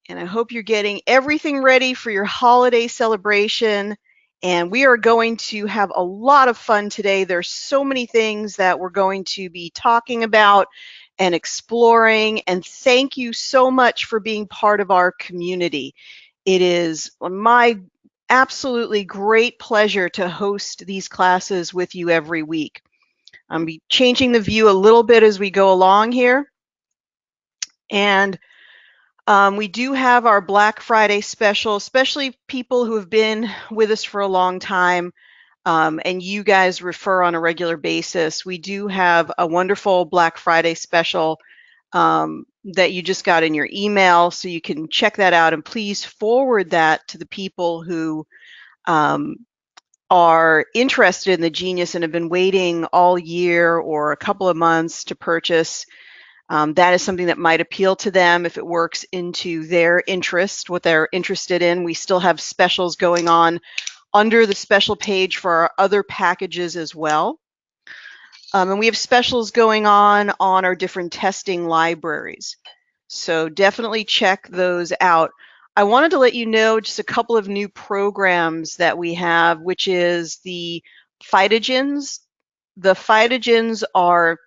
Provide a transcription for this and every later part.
and I hope you're getting everything ready for your holiday celebration. And we are going to have a lot of fun today. There's so many things that we're going to be talking about and exploring. And thank you so much for being part of our community. It is my absolutely great pleasure to host these classes with you every week. I'm changing the view a little bit as we go along here. And we do have our Black Friday special, especially people who have been with us for a long time, and you guys refer on a regular basis. We do have a wonderful Black Friday special that you just got in your email, so you can check that out, and please forward that to the people who are interested in the Genius and have been waiting all year or a couple of months to purchase. That is something that might appeal to them if it works into their interest, what they're interested in. We still have specials going on under the special page for our other packages as well. And we have specials going on our different testing libraries. So definitely check those out. I wanted to let you know just a couple of new programs that we have, which is the phytogens. The phytogens are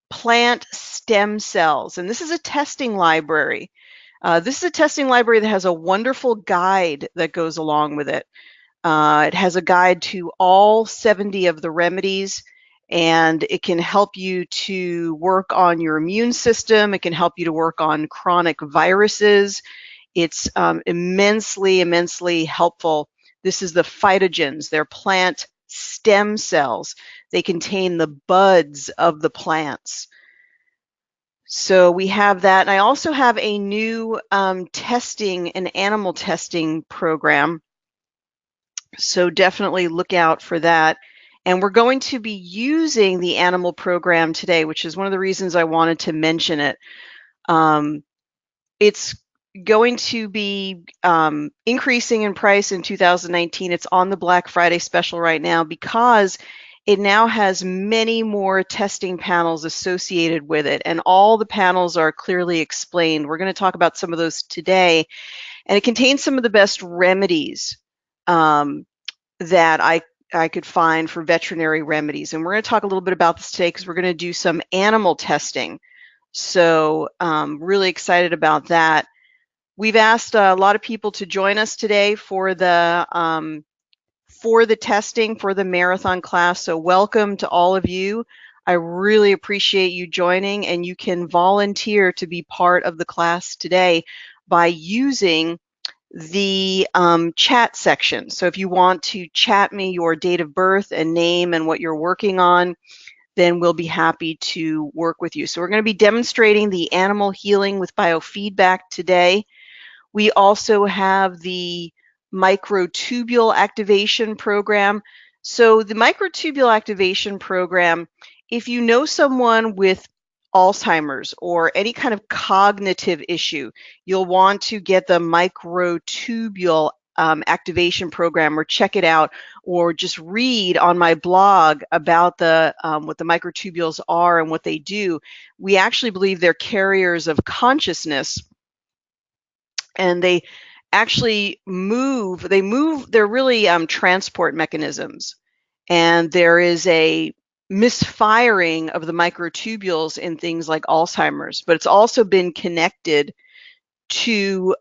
plant stem cells, and this is a testing library. This is a testing library that has a wonderful guide that goes along with it. It has a guide to all 70 of the remedies, and it can help you to work on your immune system. It can help you to work on chronic viruses. It's immensely, immensely helpful. This is the phytogens. They're plant stem cells. They contain the buds of the plants. So we have that. And I also have a new testing and animal testing program. So definitely look out for that. And we're going to be using the animal program today, which is one of the reasons I wanted to mention it. It's going to be increasing in price in 2019. It's on the Black Friday special right now because it now has many more testing panels associated with it, and all the panels are clearly explained. We're going to talk about some of those today, and it contains some of the best remedies that I could find for veterinary remedies. And we're going to talk a little bit about this today because we're going to do some animal testing. So really excited about that. We've asked a lot of people to join us today for the testing for the marathon class. So welcome to all of you. I really appreciate you joining, and you can volunteer to be part of the class today by using the chat section. So if you want to chat me your date of birth and name and what you're working on, then we'll be happy to work with you. So we're going to be demonstrating the animal healing with biofeedback today. We also have the microtubule activation program. So the microtubule activation program, if you know someone with Alzheimer's or any kind of cognitive issue, you'll want to get the microtubule activation program, or check it out, or just read on my blog about the what the microtubules are and what they do. We actually believe they're carriers of consciousness, and they actually they're really transport mechanisms. And there is a misfiring of the microtubules in things like Alzheimer's, but it's also been connected to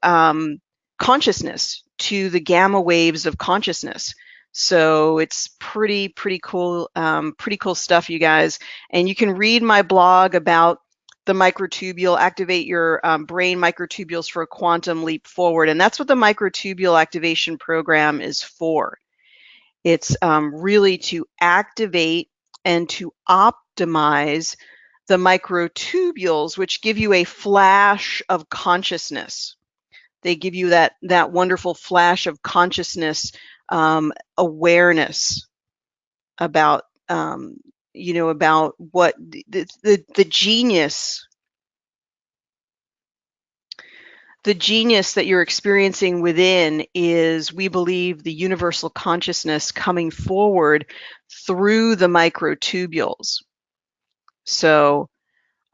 consciousness, to the gamma waves of consciousness. So it's pretty cool stuff, you guys. And you can read my blog about the microtubule, activate your brain microtubules for a quantum leap forward. And that's what the microtubule activation program is for. It's really to activate and to optimize the microtubules, which give you a flash of consciousness. They give you that wonderful flash of consciousness, awareness about about what the genius that you're experiencing within is, we believe, the universal consciousness coming forward through the microtubules. So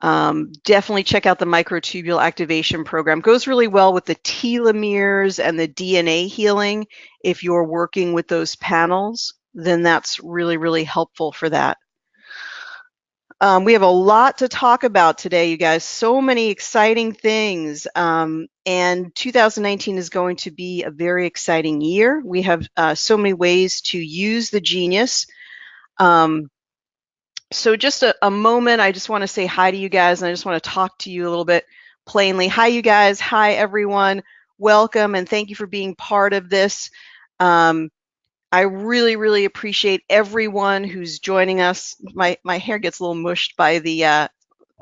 Definitely check out the microtubule activation program. Goes really well with the telomeres and the DNA healing. If you're working with those panels, then that's really, really helpful for that. We have a lot to talk about today, you guys. So many exciting things. And 2019 is going to be a very exciting year. We have so many ways to use the genius. So just a moment, I just want to say hi to you guys, and I just want to talk to you a little bit plainly. Hi, you guys. Hi, everyone. Welcome, and thank you for being part of this. I really, really appreciate everyone who's joining us. My hair gets a little mushed by the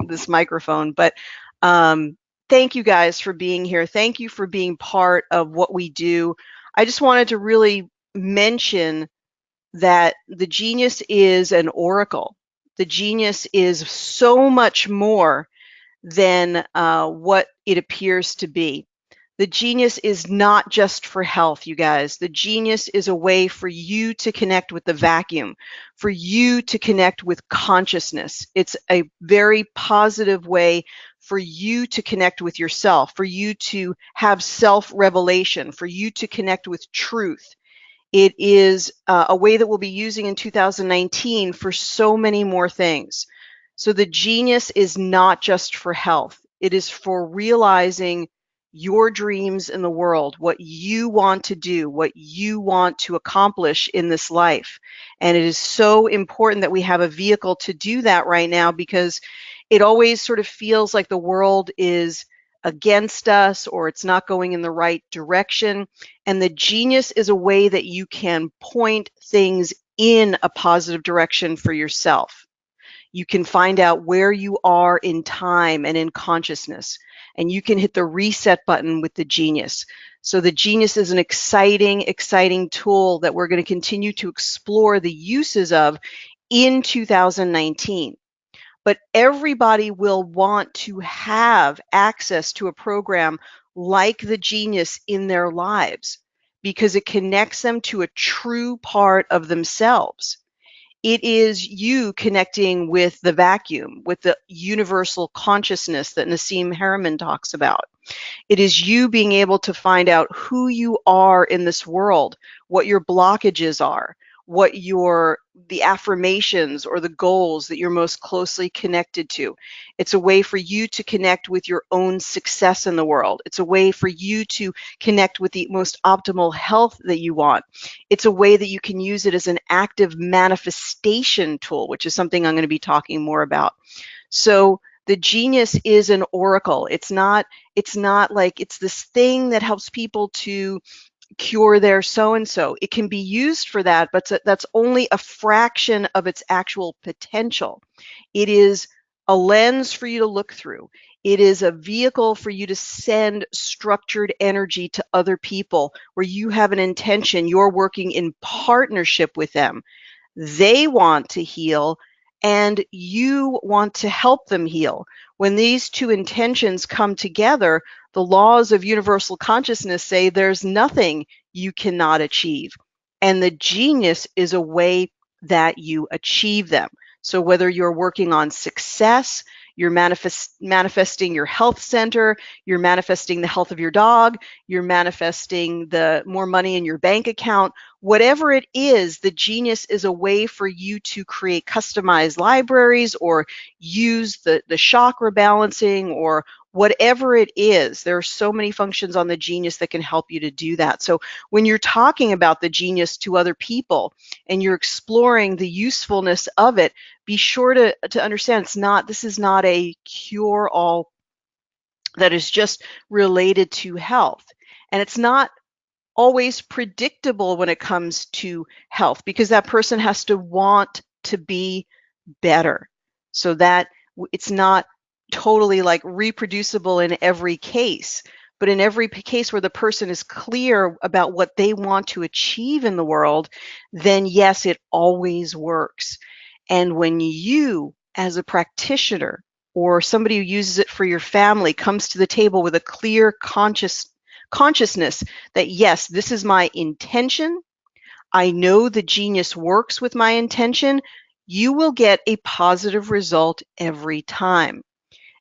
this microphone, but thank you guys for being here. Thank you for being part of what we do. I just wanted to really mention that the genius is an oracle. The genius is so much more than what it appears to be. The genius is not just for health, you guys. The genius is a way for you to connect with the vacuum, for you to connect with consciousness. It's a very positive way for you to connect with yourself, for you to have self-revelation, for you to connect with truth. It is a way that we'll be using in 2019 for so many more things. So the genius is not just for health. It is for realizing your dreams in the world, what you want to do, what you want to accomplish in this life. And it is so important that we have a vehicle to do that right now, because it always sort of feels like the world is against us or it's not going in the right direction. And the genius is a way that you can point things in a positive direction for yourself. You can find out where you are in time and in consciousness, and you can hit the reset button with the genius. So the genius is an exciting, exciting tool that we're going to continue to explore the uses of in 2019. But everybody will want to have access to a program like the genius in their lives, because it connects them to a true part of themselves. It is you connecting with the vacuum, with the universal consciousness that Nassim Haramein talks about. It is you being able to find out who you are in this world, what your blockages are, what the affirmations or the goals that you're most closely connected to. It's a way for you to connect with your own success in the world. It's a way for you to connect with the most optimal health that you want. It's a way that you can use it as an active manifestation tool, which is something I'm going to be talking more about. So the genius is an oracle. It's not like it's this thing that helps people to cure their so-and-so. It can be used for that, but that's only a fraction of its actual potential. It is a lens for you to look through. It is a vehicle for you to send structured energy to other people where you have an intention. You're working in partnership with them. They want to heal, and you want to help them heal. When these two intentions come together, the laws of universal consciousness say there's nothing you cannot achieve. And the genius is a way that you achieve them. So whether you're working on success, you're manifesting your health center, you're manifesting the health of your dog, you're manifesting the more money in your bank account, whatever it is, the genius is a way for you to create customized libraries or use the chakra balancing or whatever it is. There are so many functions on the genius that can help you to do that. So when you're talking about the genius to other people and you're exploring the usefulness of it, be sure to understand this is not a cure-all that is just related to health. And it's not always predictable when it comes to health, because that person has to want to be better. So that it's not totally like reproducible in every case, but in every case where the person is clear about what they want to achieve in the world, then yes, it always works. And when you, as a practitioner or somebody who uses it for your family, comes to the table with a clear consciousness that yes, this is my intention, I know the genius works with my intention, you will get a positive result every time.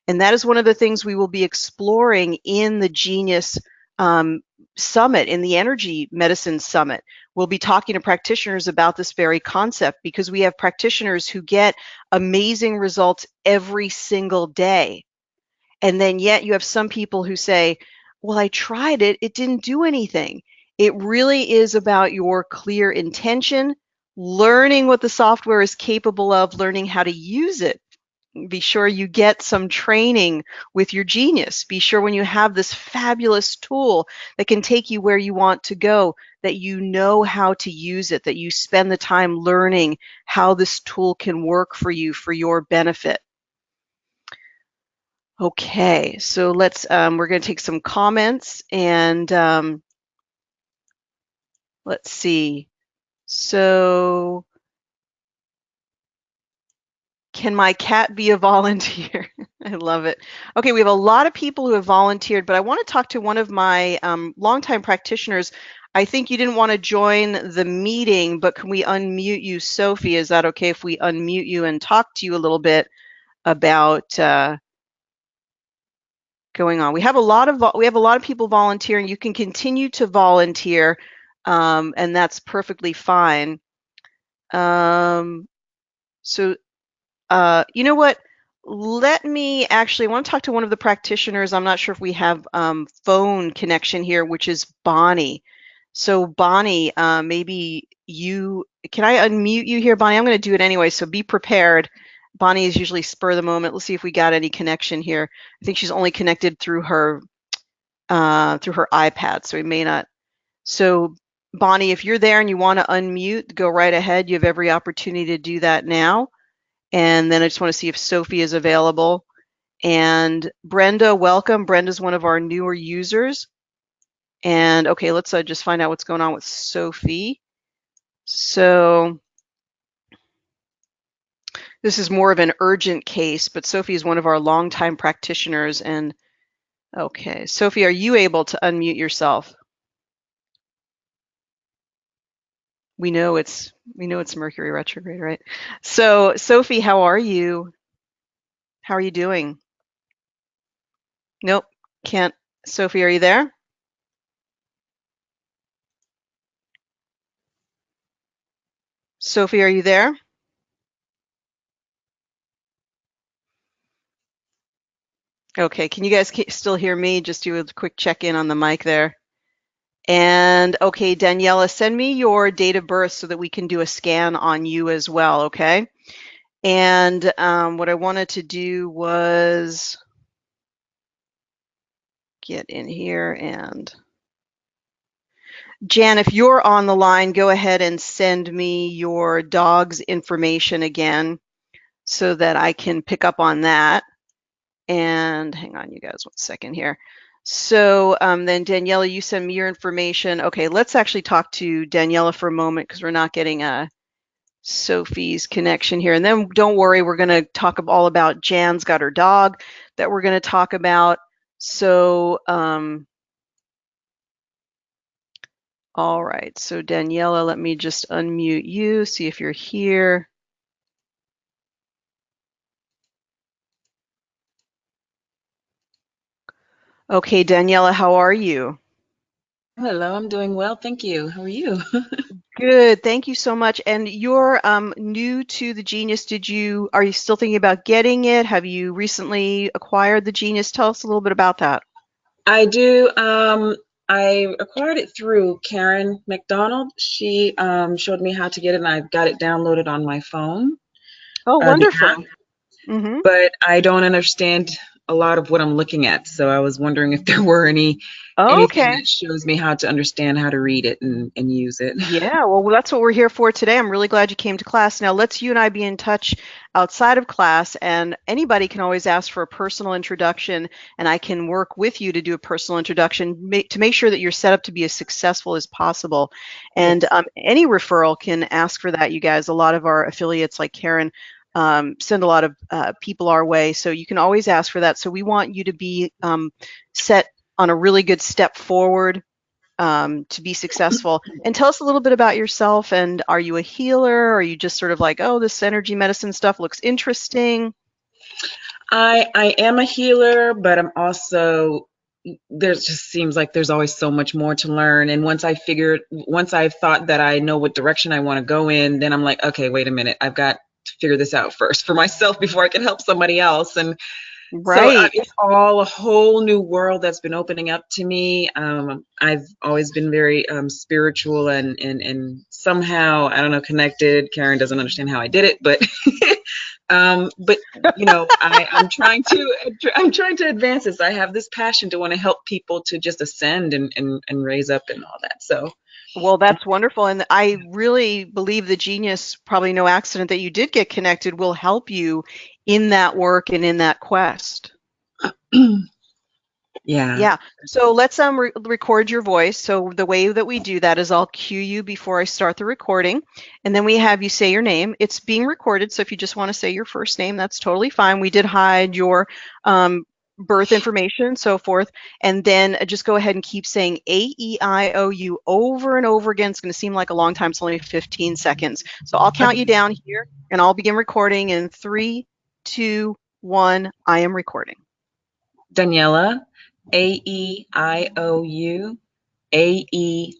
And that is one of the things we will be exploring in the Genius Summit, in the Energy Medicine Summit. We'll be talking to practitioners about this very concept, because we have practitioners who get amazing results every single day. And then yet you have some people who say, well, I tried it, it didn't do anything. It really is about your clear intention, learning what the software is capable of, learning how to use it. Be sure you get some training with your Genius. Be sure when you have this fabulous tool that can take you where you want to go, that you know how to use it, that you spend the time learning how this tool can work for you for your benefit. Okay, so let's, we're going to take some comments, and let's see. So, can my cat be a volunteer? I love it. Okay, we have a lot of people who have volunteered, but I want to talk to one of my longtime practitioners. I think you didn't want to join the meeting, but can we unmute you, Sophie? Is that okay if we unmute you and talk to you a little bit about going on? We have a lot of people volunteering. You can continue to volunteer, and that's perfectly fine. So you know what? Let me actually, I want to talk to one of the practitioners. I'm not sure if we have phone connection here, which is Bonnie. So Bonnie, maybe can I unmute you here, Bonnie? I'm going to do it anyway, so be prepared. Bonnie is usually spur of the moment. Let's see if we got any connection here. I think she's only connected through her iPad, so we may not. So Bonnie, if you're there and you want to unmute, go right ahead. You have every opportunity to do that now. And then I just want to see if Sophie is available. And Brenda, welcome. Brenda's one of our newer users. And okay, let's just find out what's going on with Sophie. So this is more of an urgent case, but Sophie is one of our longtime practitioners. And okay, Sophie, are you able to unmute yourself? We know it's Mercury retrograde, right? So Sophie, how are you? How are you doing? Nope, can't. Sophie, are you there? Sophie, are you there? Okay, can you guys still hear me? Just do a quick check-in on the mic there. And okay, Daniela, send me your date of birth so that we can do a scan on you as well, okay? And what I wanted to do was get in here, and Jan, if you're on the line, go ahead and send me your dog's information again so that I can pick up on that. And hang on, you guys, 1 second here. So then Daniela, you send me your information. Okay, let's actually talk to Daniela for a moment, because we're not getting Sophie's connection here. And then don't worry, we're going to talk all about Jan's got her dog that we're going to talk about. So all right, so Daniela, let me just unmute you, see if you're here. Okay, Daniela, how are you? Hello, I'm doing well, thank you. How are you? Good, thank you so much. And you're new to the Genius. Are you still thinking about getting it? Have you recently acquired the Genius? Tell us a little bit about that. I do. I acquired it through Karen McDonald. She showed me how to get it, and I've got it downloaded on my phone, Oh, the wonderful. app. Mm-hmm. But I don't understand a lot of what I'm looking at, so I was wondering if there were anything Okay. that shows me how to understand how to read it and use it. Yeah, well, that's what we're here for today. I'm really glad you came to class. Now, let's you and I be in touch outside of class, and anybody can always ask for a personal introduction, and I can work with you to do a personal introduction to make sure that you're set up to be as successful as possible. And Yes. any referral can ask for that, you guys. A lot of our affiliates, like Karen, send a lot of people our way, so you can always ask for that. So we want you to be set on a really good step forward to be successful. And tell us a little bit about yourself. And are you a healer? Or are you just sort of like, oh, this energy medicine stuff looks interesting? I am a healer, but I'm also there just seems like there's always so much more to learn. And once I've thought that I know what direction I want to go in, then I'm like, okay, wait a minute, I've got to figure this out first for myself before I can help somebody else. And so Right. it's all a whole new world that's been opening up to me. I've always been very spiritual and somehow, I don't know, connected. Karen doesn't understand how I did it, but I'm trying to advance this. I have this passion to want to help people to just ascend and raise up and all that. So Well, that's wonderful. And I really believe the genius, probably no accident that you did get connected, will help you in that work and in that quest. yeah. Yeah. So let's record your voice. So the way that we do that is I'll cue you before I start the recording, and then we have you say your name. It's being recorded, so if you just want to say your first name, that's totally fine. We did hide your birth information and so forth, and then just go ahead and keep saying A-E-I-O-U over and over again. It's going to seem like a long time. It's only 15 seconds. So I'll count you Okay. down here, and I'll begin recording in 3, 2, 1. I am recording. Daniela, Aeiou, Aeiou, Aeiou,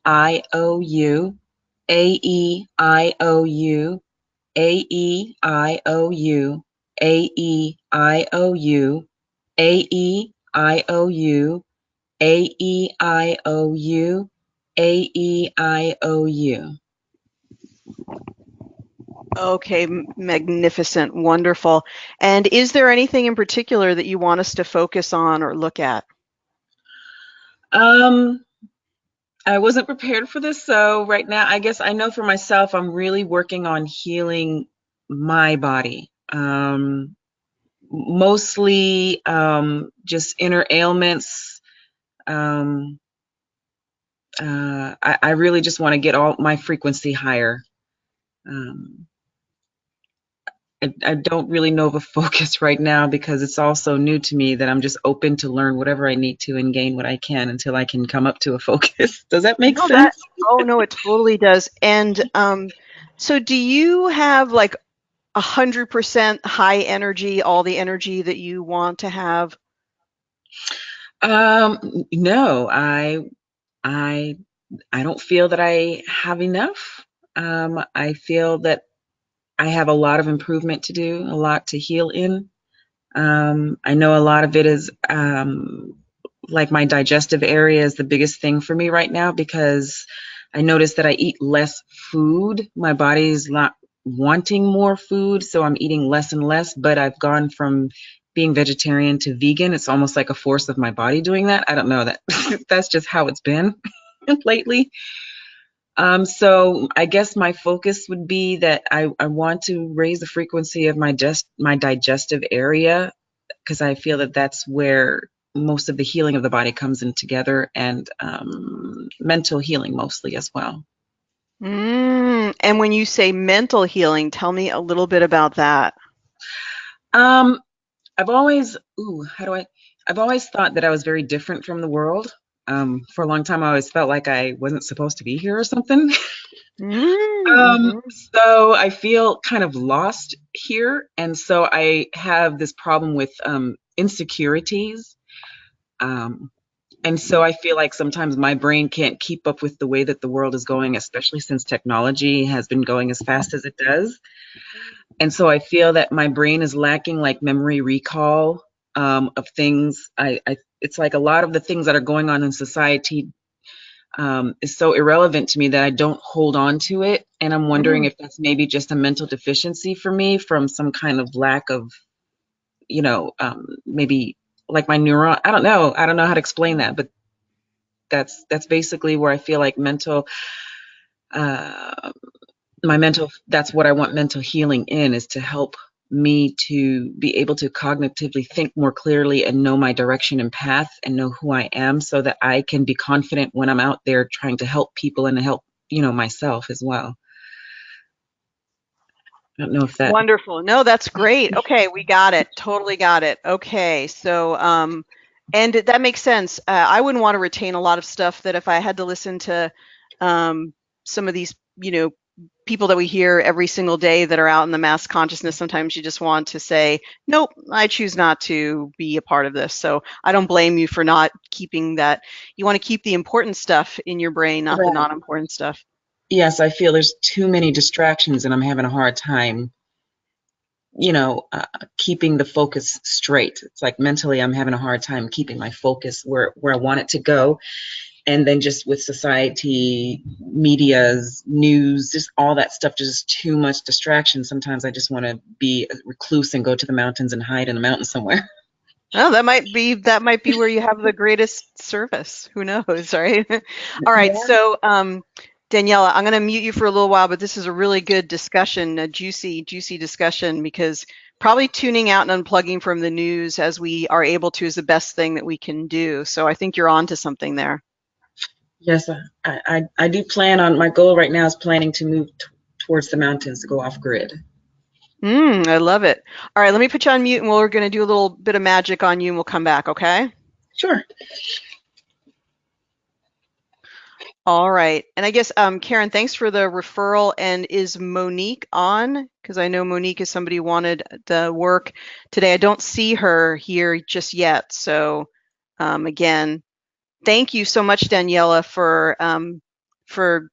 Aeiou, Aeiou, Aeiou, Aeiou, Aeiou. Okay, magnificent, wonderful. And is there anything in particular that you want us to focus on or look at? Um, I wasn't prepared for this, so right now, I guess I know for myself, I'm really working on healing my body. Mostly just inner ailments. Um, I really just want to get all my frequency higher. Um, I don't really know of a focus right now because it's all so new to me that I'm just open to learn whatever I need to and gain what I can until I can come up to a focus. Does that make No, that, sense? oh no, it totally does. And so do you have like 100% high energy, all the energy that you want to have? No, I I don't feel that I have enough. I feel that I have a lot of improvement to do, a lot to heal in. I know a lot of it is like my digestive area is the biggest thing for me right now because I notice that I eat less food. My body's not wanting more food, so I'm eating less and less, but I've gone from being vegetarian to vegan. It's almost like a force of my body doing that. I don't know that that's just how it's been lately. So I guess my focus would be that I want to raise the frequency of my digestive area because I feel that that's where most of the healing of the body comes in together and mental healing mostly as well. And when you say mental healing, tell me a little bit about that. Um, I've always, how do I? I've always thought that I was very different from the world. For a long time, I always felt like I wasn't supposed to be here or something. Mm-hmm. So I feel kind of lost here, and so I have this problem with insecurities. Um, and so I feel like sometimes my brain can't keep up with the way that the world is going, especially since technology has been going as fast as it does. And so I feel that my brain is lacking like memory recall of things. It's like a lot of the things that are going on in society is so irrelevant to me that I don't hold on to it. And I'm wondering if that's maybe just a mental deficiency for me from some kind of lack of, maybe like my neuron. I don't know. I don't know how to explain that, but that's basically where I feel like uh, that's what I want mental healing in is to help me to be able to cognitively think more clearly and know my direction and path and know who I am so that I can be confident when I'm out there trying to help people and to help, myself as well. I don't know if that. Wonderful. No, that's great. Okay, we got it. Totally got it. Okay, so and that makes sense. I wouldn't want to retain a lot of stuff that if I had to listen to some of these, people that we hear every single day that are out in the mass consciousness, sometimes you just want to say, nope, I choose not to be a part of this. So I don't blame you for not keeping that. You want to keep the important stuff in your brain, not the Right. non-important stuff. Yes, I feel there's too many distractions and I'm having a hard time, keeping the focus straight. It's like mentally I'm having a hard time keeping my focus where I want it to go. And then just with society, media's news, just all that stuff, just too much distraction. Sometimes I just want to be a recluse and go to the mountains and hide in the mountains somewhere. Oh, that might be where you have the greatest service. Who knows, right? All right, Yeah. so Daniela, I'm going to mute you for a little while, but this is a really good discussion, a juicy, juicy discussion, because probably tuning out and unplugging from the news as we are able to is the best thing that we can do. So I think you're on to something there. Yes, I do plan on, my goal right now is planning to move towards the mountains to go off grid. I love it. All right, let me put you on mute and we're going to do a little bit of magic on you and we'll come back, okay? Sure. All right. And I guess, Karen, thanks for the referral. And is Monique on? Because I know Monique is somebody who wanted the work today. I don't see her here just yet. So again, thank you so much, Daniela, for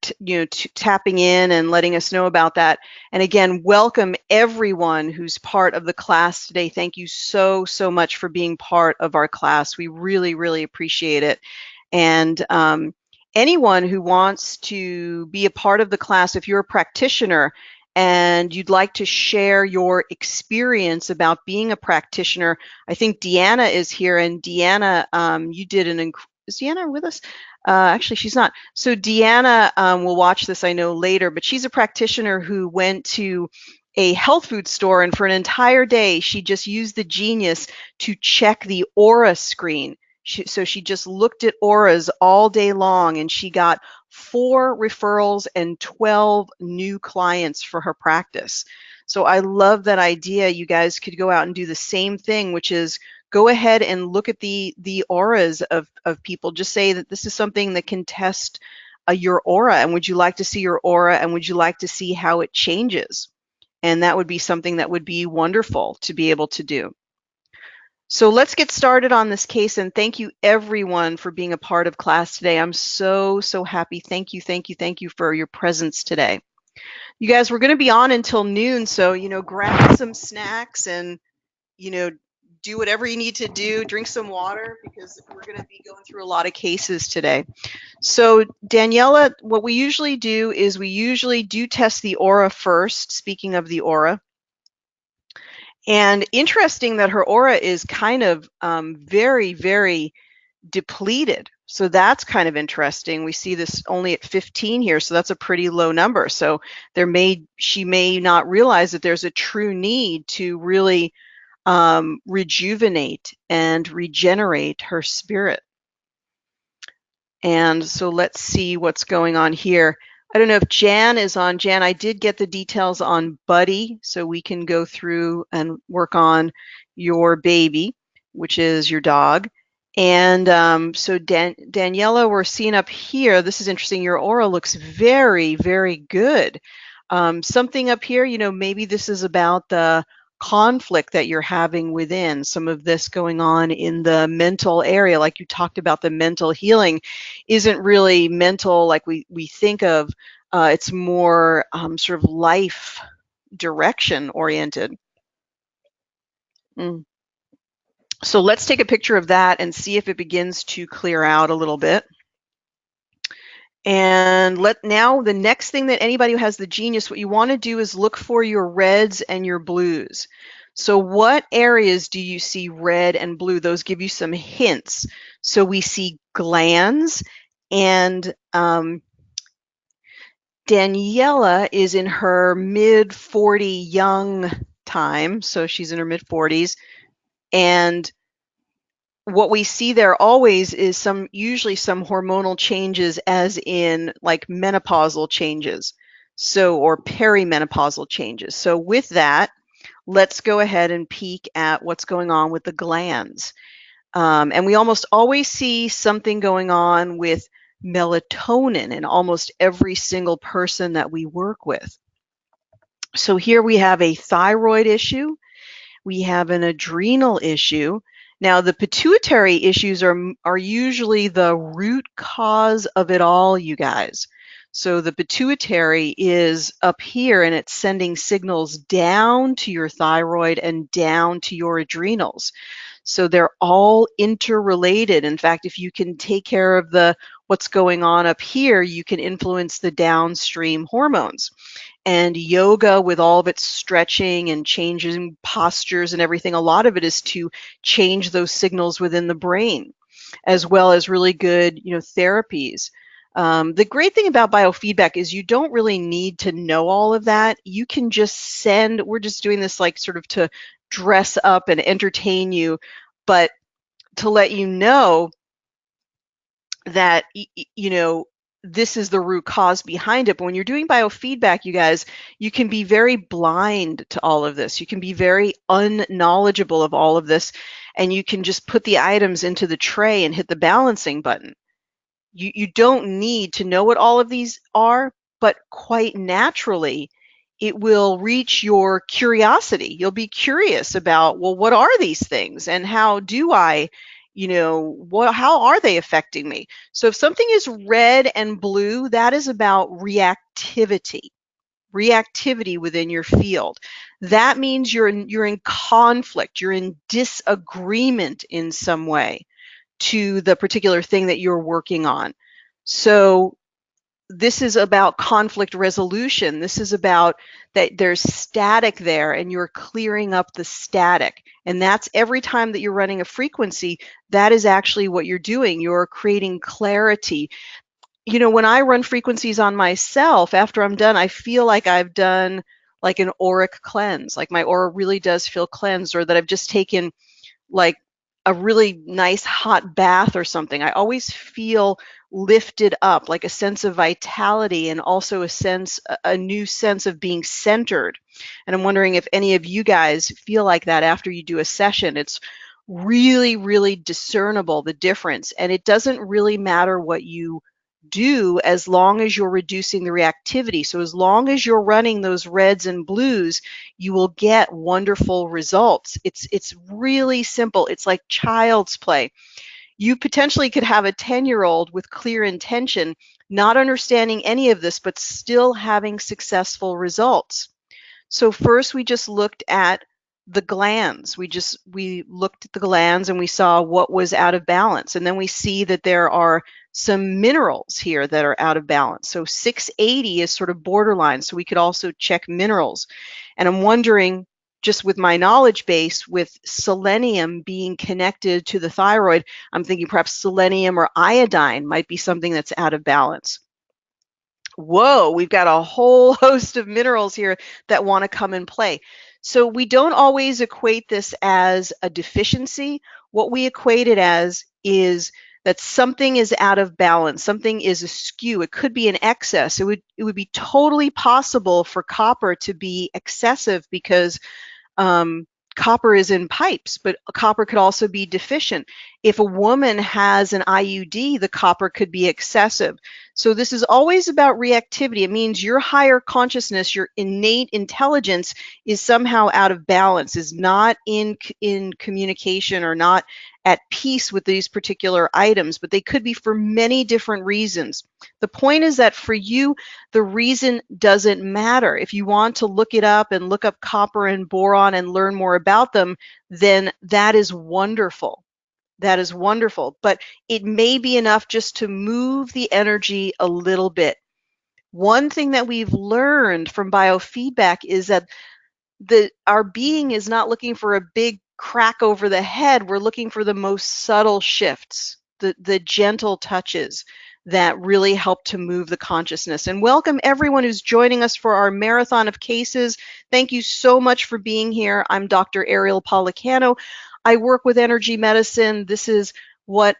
tapping in and letting us know about that. And again, welcome everyone who's part of the class today. Thank you so, so much for being part of our class. We really, really appreciate it. And anyone who wants to be a part of the class, if you're a practitioner and you'd like to share your experience about being a practitioner, I think Deanna is here. And Deanna, you did is Deanna with us? Actually, she's not. So Deanna will watch this, I know, later, but she's a practitioner who went to a health food store, and for an entire day, she just used the genius to check the aura screen. So she just looked at auras all day long, and she got 4 referrals and 12 new clients for her practice. So I love that idea. You guys could go out and do the same thing, which is go ahead and look at the auras of people. Just say that this is something that can test your aura, and would you like to see your aura, and would you like to see how it changes? And that would be something that would be wonderful to be able to do. So let's get started on this case, and thank you everyone for being a part of class today. I'm so, so happy. Thank you, thank you, thank you for your presence today. You guys, we're going to be on until noon, so, grab some snacks and, you know, do whatever you need to do, drink some water, because we're going to be going through a lot of cases today. So Daniela, what we usually do is we usually do test the aura first, speaking of the aura. And interesting that her aura is kind of very, very depleted. So that's kind of interesting. We see this only at 15 here, so that's a pretty low number. So she may not realize that there's a true need to really rejuvenate and regenerate her spirit. And so let's see what's going on here. I don't know if Jan is on. Jan, I did get the details on Buddy, so we can go through and work on your baby, which is your dog. And so Daniela, we're seeing up here, this is interesting, your aura looks very, very good. Something up here, maybe this is about the conflict that you're having within, some of this going on in the mental area, like you talked about. The mental healing isn't really mental like we think of. It's more sort of life direction oriented. So let's take a picture of that and see if it begins to clear out a little bit. And now the next thing that anybody who has the genius, what you want to do is look for your reds and your blues. So what areas do you see red and blue? Those give you some hints. So we see glands, and Daniela is in her mid-40 young time. So she's in her mid-40s. And what we see there always is usually some hormonal changes, as in like menopausal changes, or perimenopausal changes. So with that, let's go ahead and peek at what's going on with the glands. And we almost always see something going on with melatonin in almost every single person that we work with. So here we have a thyroid issue, we have an adrenal issue. Now, the pituitary issues are usually the root cause of it all, you guys. So the pituitary is up here and it's sending signals down to your thyroid and down to your adrenals. So they're all interrelated. In fact, if you can take care of the what's going on up here, you can influence the downstream hormones. And yoga, with all of its stretching and changing postures and everything, a lot of it is to change those signals within the brain, as well as really good, therapies. The great thing about biofeedback is you don't really need to know all of that. You can just send, we're just doing this like sort of to dress up and entertain you, but to let you know that, this is the root cause behind it. But when you're doing biofeedback, you guys, you can be very blind to all of this. You can be very unknowledgeable of all of this, and you can just put the items into the tray and hit the balancing button. You don't need to know what all of these are, but quite naturally, it will reach your curiosity. You'll be curious about, well, what are these things and how do I, how are they affecting me? So if something is red and blue, that is about reactivity within your field. That means you're in conflict, you're in disagreement in some way to the particular thing that you're working on. So this is about conflict resolution. This is about that there's static there and you're clearing up the static. And that's every time that you're running a frequency, that is actually what you're doing. You're creating clarity. When I run frequencies on myself, after I'm done, I feel like I've done like an auric cleanse, like my aura really does feel cleansed, or that I've just taken like a really nice hot bath or something. I always feel lifted up, like a sense of vitality, and also a new sense of being centered. And I'm wondering if any of you guys feel like that after you do a session. It's really, really discernible, the difference. And it doesn't really matter what you do as long as you're reducing the reactivity. So as long as you're running those reds and blues, you will get wonderful results. It's really simple. It's like child's play. You potentially could have a 10-year-old with clear intention, not understanding any of this, but still having successful results. So first we just looked at the glands. We looked at the glands and we saw what was out of balance. And then we see that there are some minerals here that are out of balance. So 680 is sort of borderline. So we could also check minerals. And I'm wondering, just with my knowledge base, with selenium being connected to the thyroid, I'm thinking perhaps selenium or iodine might be something that's out of balance. Whoa, we've got a whole host of minerals here that want to come and play. So we don't always equate this as a deficiency. What we equate it as is that something is out of balance, something is askew. It could be an excess. It would be totally possible for copper to be excessive because copper is in pipes, but copper could also be deficient. If a woman has an IUD, the copper could be excessive. So this is always about reactivity. It means your higher consciousness, your innate intelligence is somehow out of balance, is not in communication or not at peace with these particular items, but they could be for many different reasons. The point is that for you, the reason doesn't matter. If you want to look it up and look up copper and boron and learn more about them, then that is wonderful. That is wonderful. But it may be enough just to move the energy a little bit. One thing that we've learned from biofeedback is that our being is not looking for a big crack over the head. We're looking for the most subtle shifts, the gentle touches that really help to move the consciousness. And welcome everyone who's joining us for our marathon of cases. Thank you so much for being here. I'm Dr. Ariel Policano. I work with energy medicine. This is what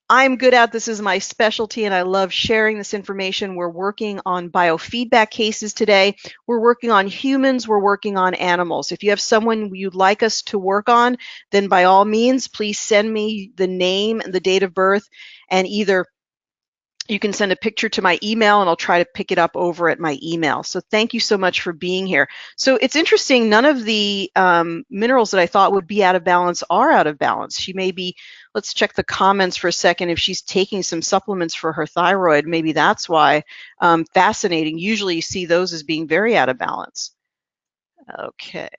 I'm good at. This is my specialty, and I love sharing this information. We're working on biofeedback cases today. We're working on humans. We're working on animals. If you have someone you'd like us to work on, then by all means, please send me the name and the date of birth, and either You can send a picture to my email and I'll try to pick it up over at my email. So thank you so much for being here. So it's interesting, none of the minerals that I thought would be out of balance are out of balance. She may be, let's check the comments for a second. If she's taking some supplements for her thyroid, maybe that's why. Fascinating. Usually you see those as being very out of balance. Okay.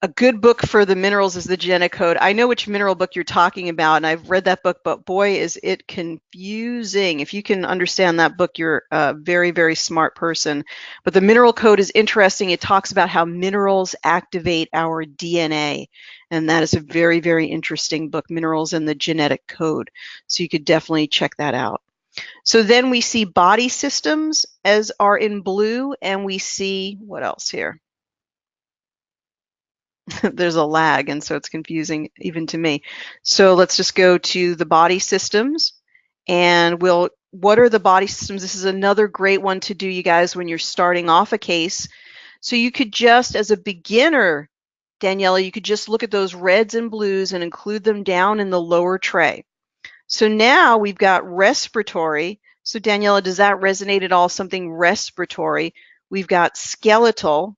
A good book for the minerals is the Genetic Code. I know which mineral book you're talking about, and I've read that book, but boy, is it confusing. If you can understand that book, you're a very, very smart person. But the Mineral Code is interesting. It talks about how minerals activate our DNA, and that is a very, very interesting book, Minerals and the Genetic Code. So you could definitely check that out. So then we see body systems as are in blue, and we see, what else here? There's a lag, and so it's confusing even to me. So let's just go to the body systems, and what are the body systems? This is another great one to do, you guys, when you're starting off a case. So you could just, as a beginner, Daniela, you could just look at those reds and blues and include them down in the lower tray. So now we've got respiratory. So Daniela, does that resonate at all? Something respiratory. We've got skeletal,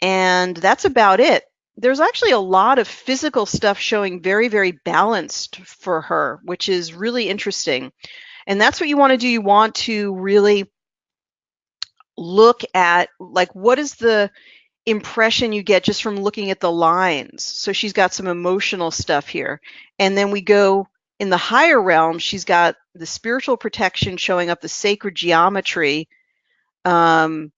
and that's about it. There's actually a lot of physical stuff showing very, very balanced for her, which is really interesting. And that's what you want to do. You want to really look at, like, what is the impression you get just from looking at the lines. So she's got some emotional stuff here. And then we go in the higher realm, she's got the spiritual protection showing up, the sacred geometry. And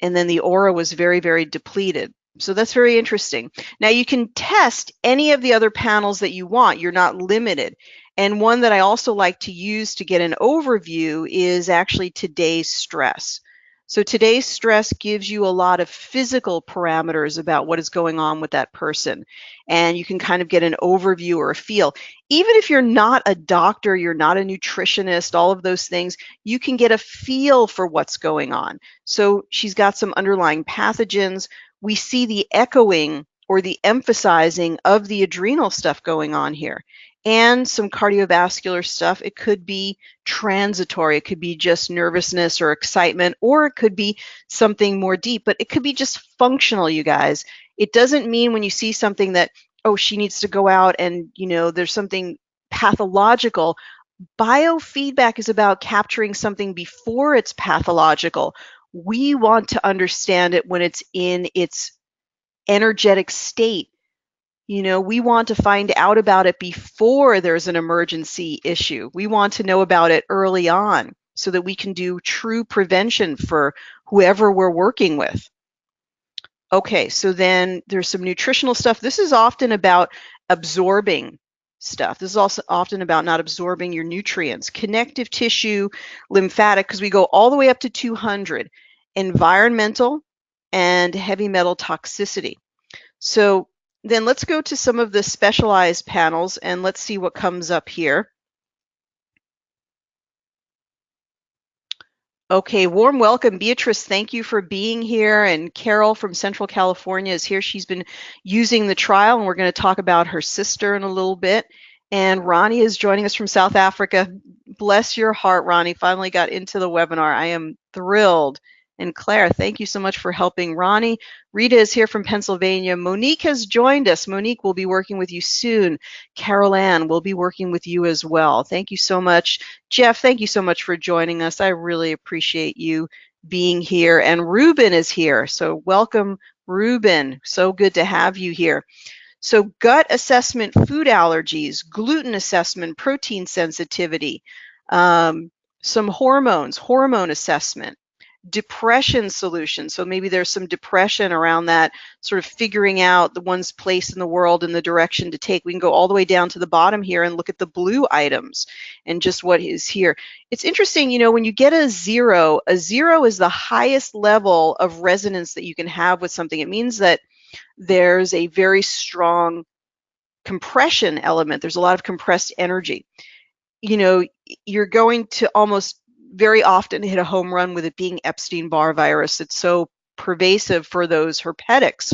then the aura was very, very depleted. So that's very interesting. Now you can test any of the other panels that you want. You're not limited. And one that I also like to use to get an overview is actually today's stress. So today's stress gives you a lot of physical parameters about what is going on with that person. And you can kind of get an overview or a feel. Even if you're not a doctor, you're not a nutritionist, all of those things, you can get a feel for what's going on. So she's got some underlying pathogens. We see the echoing or the emphasizing of the adrenal stuff going on here, and some cardiovascular stuff. It could be transitory. It could be just nervousness or excitement, or it could be something more deep, but it could be just functional, you guys. It doesn't mean when you see something that, oh, she needs to go out and, there's something pathological. Biofeedback is about capturing something before it's pathological. We want to understand it when it's in its energetic state. We want to find out about it before there's an emergency issue. We want to know about it early on so that we can do true prevention for whoever we're working with. Okay, so then there's some nutritional stuff. This is often about absorbing stuff. This is also often about not absorbing your nutrients. Connective tissue, lymphatic, because we go all the way up to 200. Environmental and heavy metal toxicity. So then let's go to some of the specialized panels and let's see what comes up here. Okay, warm welcome, Beatrice. Thank you for being here. And Carol from Central California is here. She's been using the trial, and we're going to talk about her sister in a little bit. And Ronnie is joining us from South Africa. Bless your heart, Ronnie. Finally got into the webinar. I am thrilled. And Claire, thank you so much for helping Ronnie. Rita is here from Pennsylvania. Monique has joined us. Monique will be working with you soon. Carol Ann will be working with you as well. Thank you so much. Jeff, thank you so much for joining us. I really appreciate you being here. And Ruben is here. So welcome, Ruben. So good to have you here. So gut assessment, food allergies, gluten assessment, protein sensitivity, some hormones, hormone assessment, depression solution. So maybe there's some depression around that, sort of figuring out the one's place in the world and the direction to take. We can go all the way down to the bottom here and look at the blue items and just what is here. It's interesting, when you get a zero is the highest level of resonance that you can have with something. It means that there's a very strong compression element. There's a lot of compressed energy. You're going to almost very often hit a home run with it being Epstein-Barr virus. It's so pervasive for those herpetics.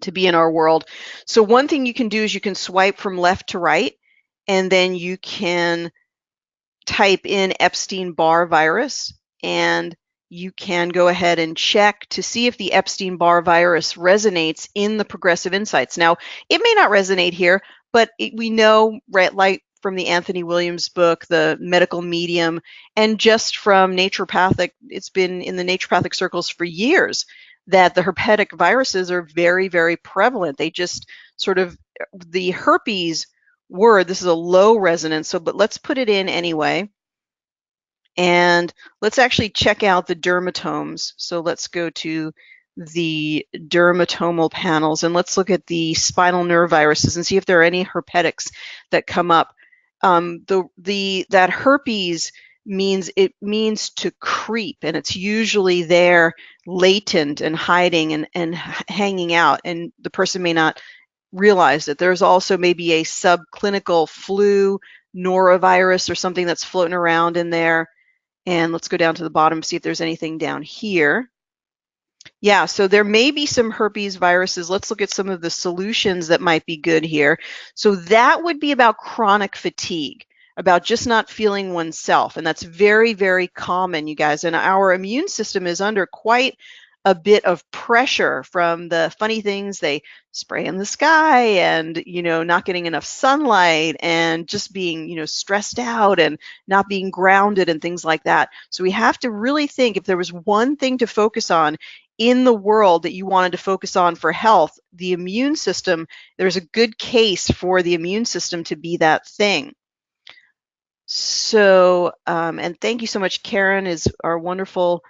to be in our world. So one thing you can do is you can swipe from left to right, and then you can type in Epstein-Barr virus, and you can go ahead and check to see if the Epstein-Barr virus resonates in the progressive insights. Now, it may not resonate here, but we know, right, like from the Anthony Williams book, The Medical Medium, and just from naturopathic, it's been in the naturopathic circles for years that the herpetic viruses are very, very prevalent. They just sort of, the herpes word, this is a low resonance, so but let's put it in anyway. And let's actually check out the dermatomes. So let's go to the dermatomal panels and let's look at the spinal nerve viruses and see if there are any herpetics that come up. That herpes means to creep, and it's usually there latent and hiding and hanging out, and the person may not realize that there's also maybe a subclinical flu norovirus or something that's floating around in there. And let's go down to the bottom, see if there's anything down here. Yeah, so there may be some herpes viruses. Let's look at some of the solutions that might be good here. So that would be about chronic fatigue, about just not feeling oneself. And that's very, very common, you guys. And our immune system is under quite a bit of pressure from the funny things they spray in the sky and, not getting enough sunlight and just being, stressed out and not being grounded and things like that. So we have to really think, if there was one thing to focus on in the world that you wanted to focus on for health, the immune system, there's a good case for the immune system to be that thing. So, and thank you so much. Karen is our wonderful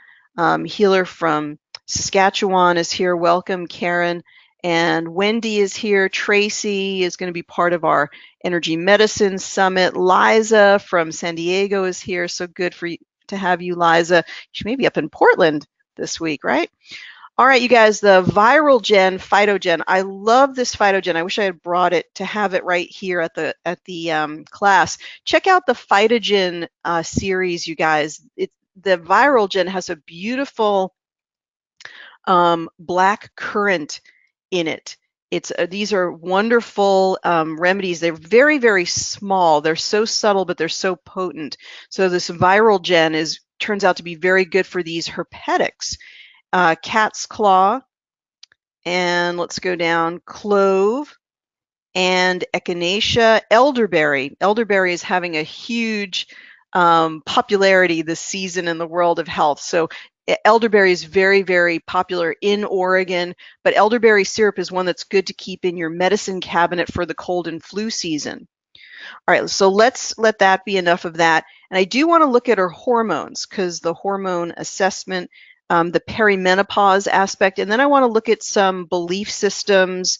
healer from Saskatchewan is here. Welcome, Karen. And Wendy is here. Tracy is going to be part of our Energy Medicine Summit. Liza from San Diego is here. So good for you to have you, Liza. She may be up in Portland this week, right? All right, you guys, the viral gen, phytogen. I love this phytogen. I wish I had brought it to have it right here at the class. Check out the phytogen series, you guys. The viral gen has a beautiful black currant in it. These are wonderful remedies. They're very, very small. They're so subtle, but they're so potent. So this viral gen turns out to be very good for these herpetics. Cat's claw, and let's go down, clove, and echinacea, elderberry. Elderberry is having a huge popularity this season in the world of health. So elderberry is very, very popular in Oregon, but elderberry syrup is one that's good to keep in your medicine cabinet for the cold and flu season. All right, so let's let that be enough of that. And I do want to look at our hormones, because the hormone assessment, the perimenopause aspect, and then I want to look at some belief systems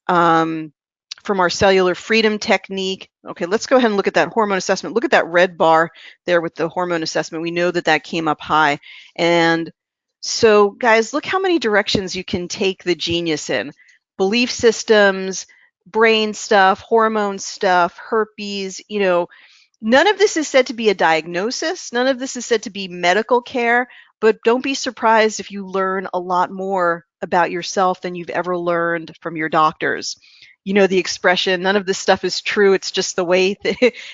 from our cellular freedom technique. Okay, let's go ahead and look at that hormone assessment. Look at that red bar there with the hormone assessment. We know that that came up high. And so, guys, look how many directions you can take the genius in. Belief systems, brain stuff, hormone stuff, herpes, none of this is said to be a diagnosis. None of this is said to be medical care, but don't be surprised if you learn a lot more about yourself than you've ever learned from your doctors. You know the expression, none of this stuff is true, it's just the way,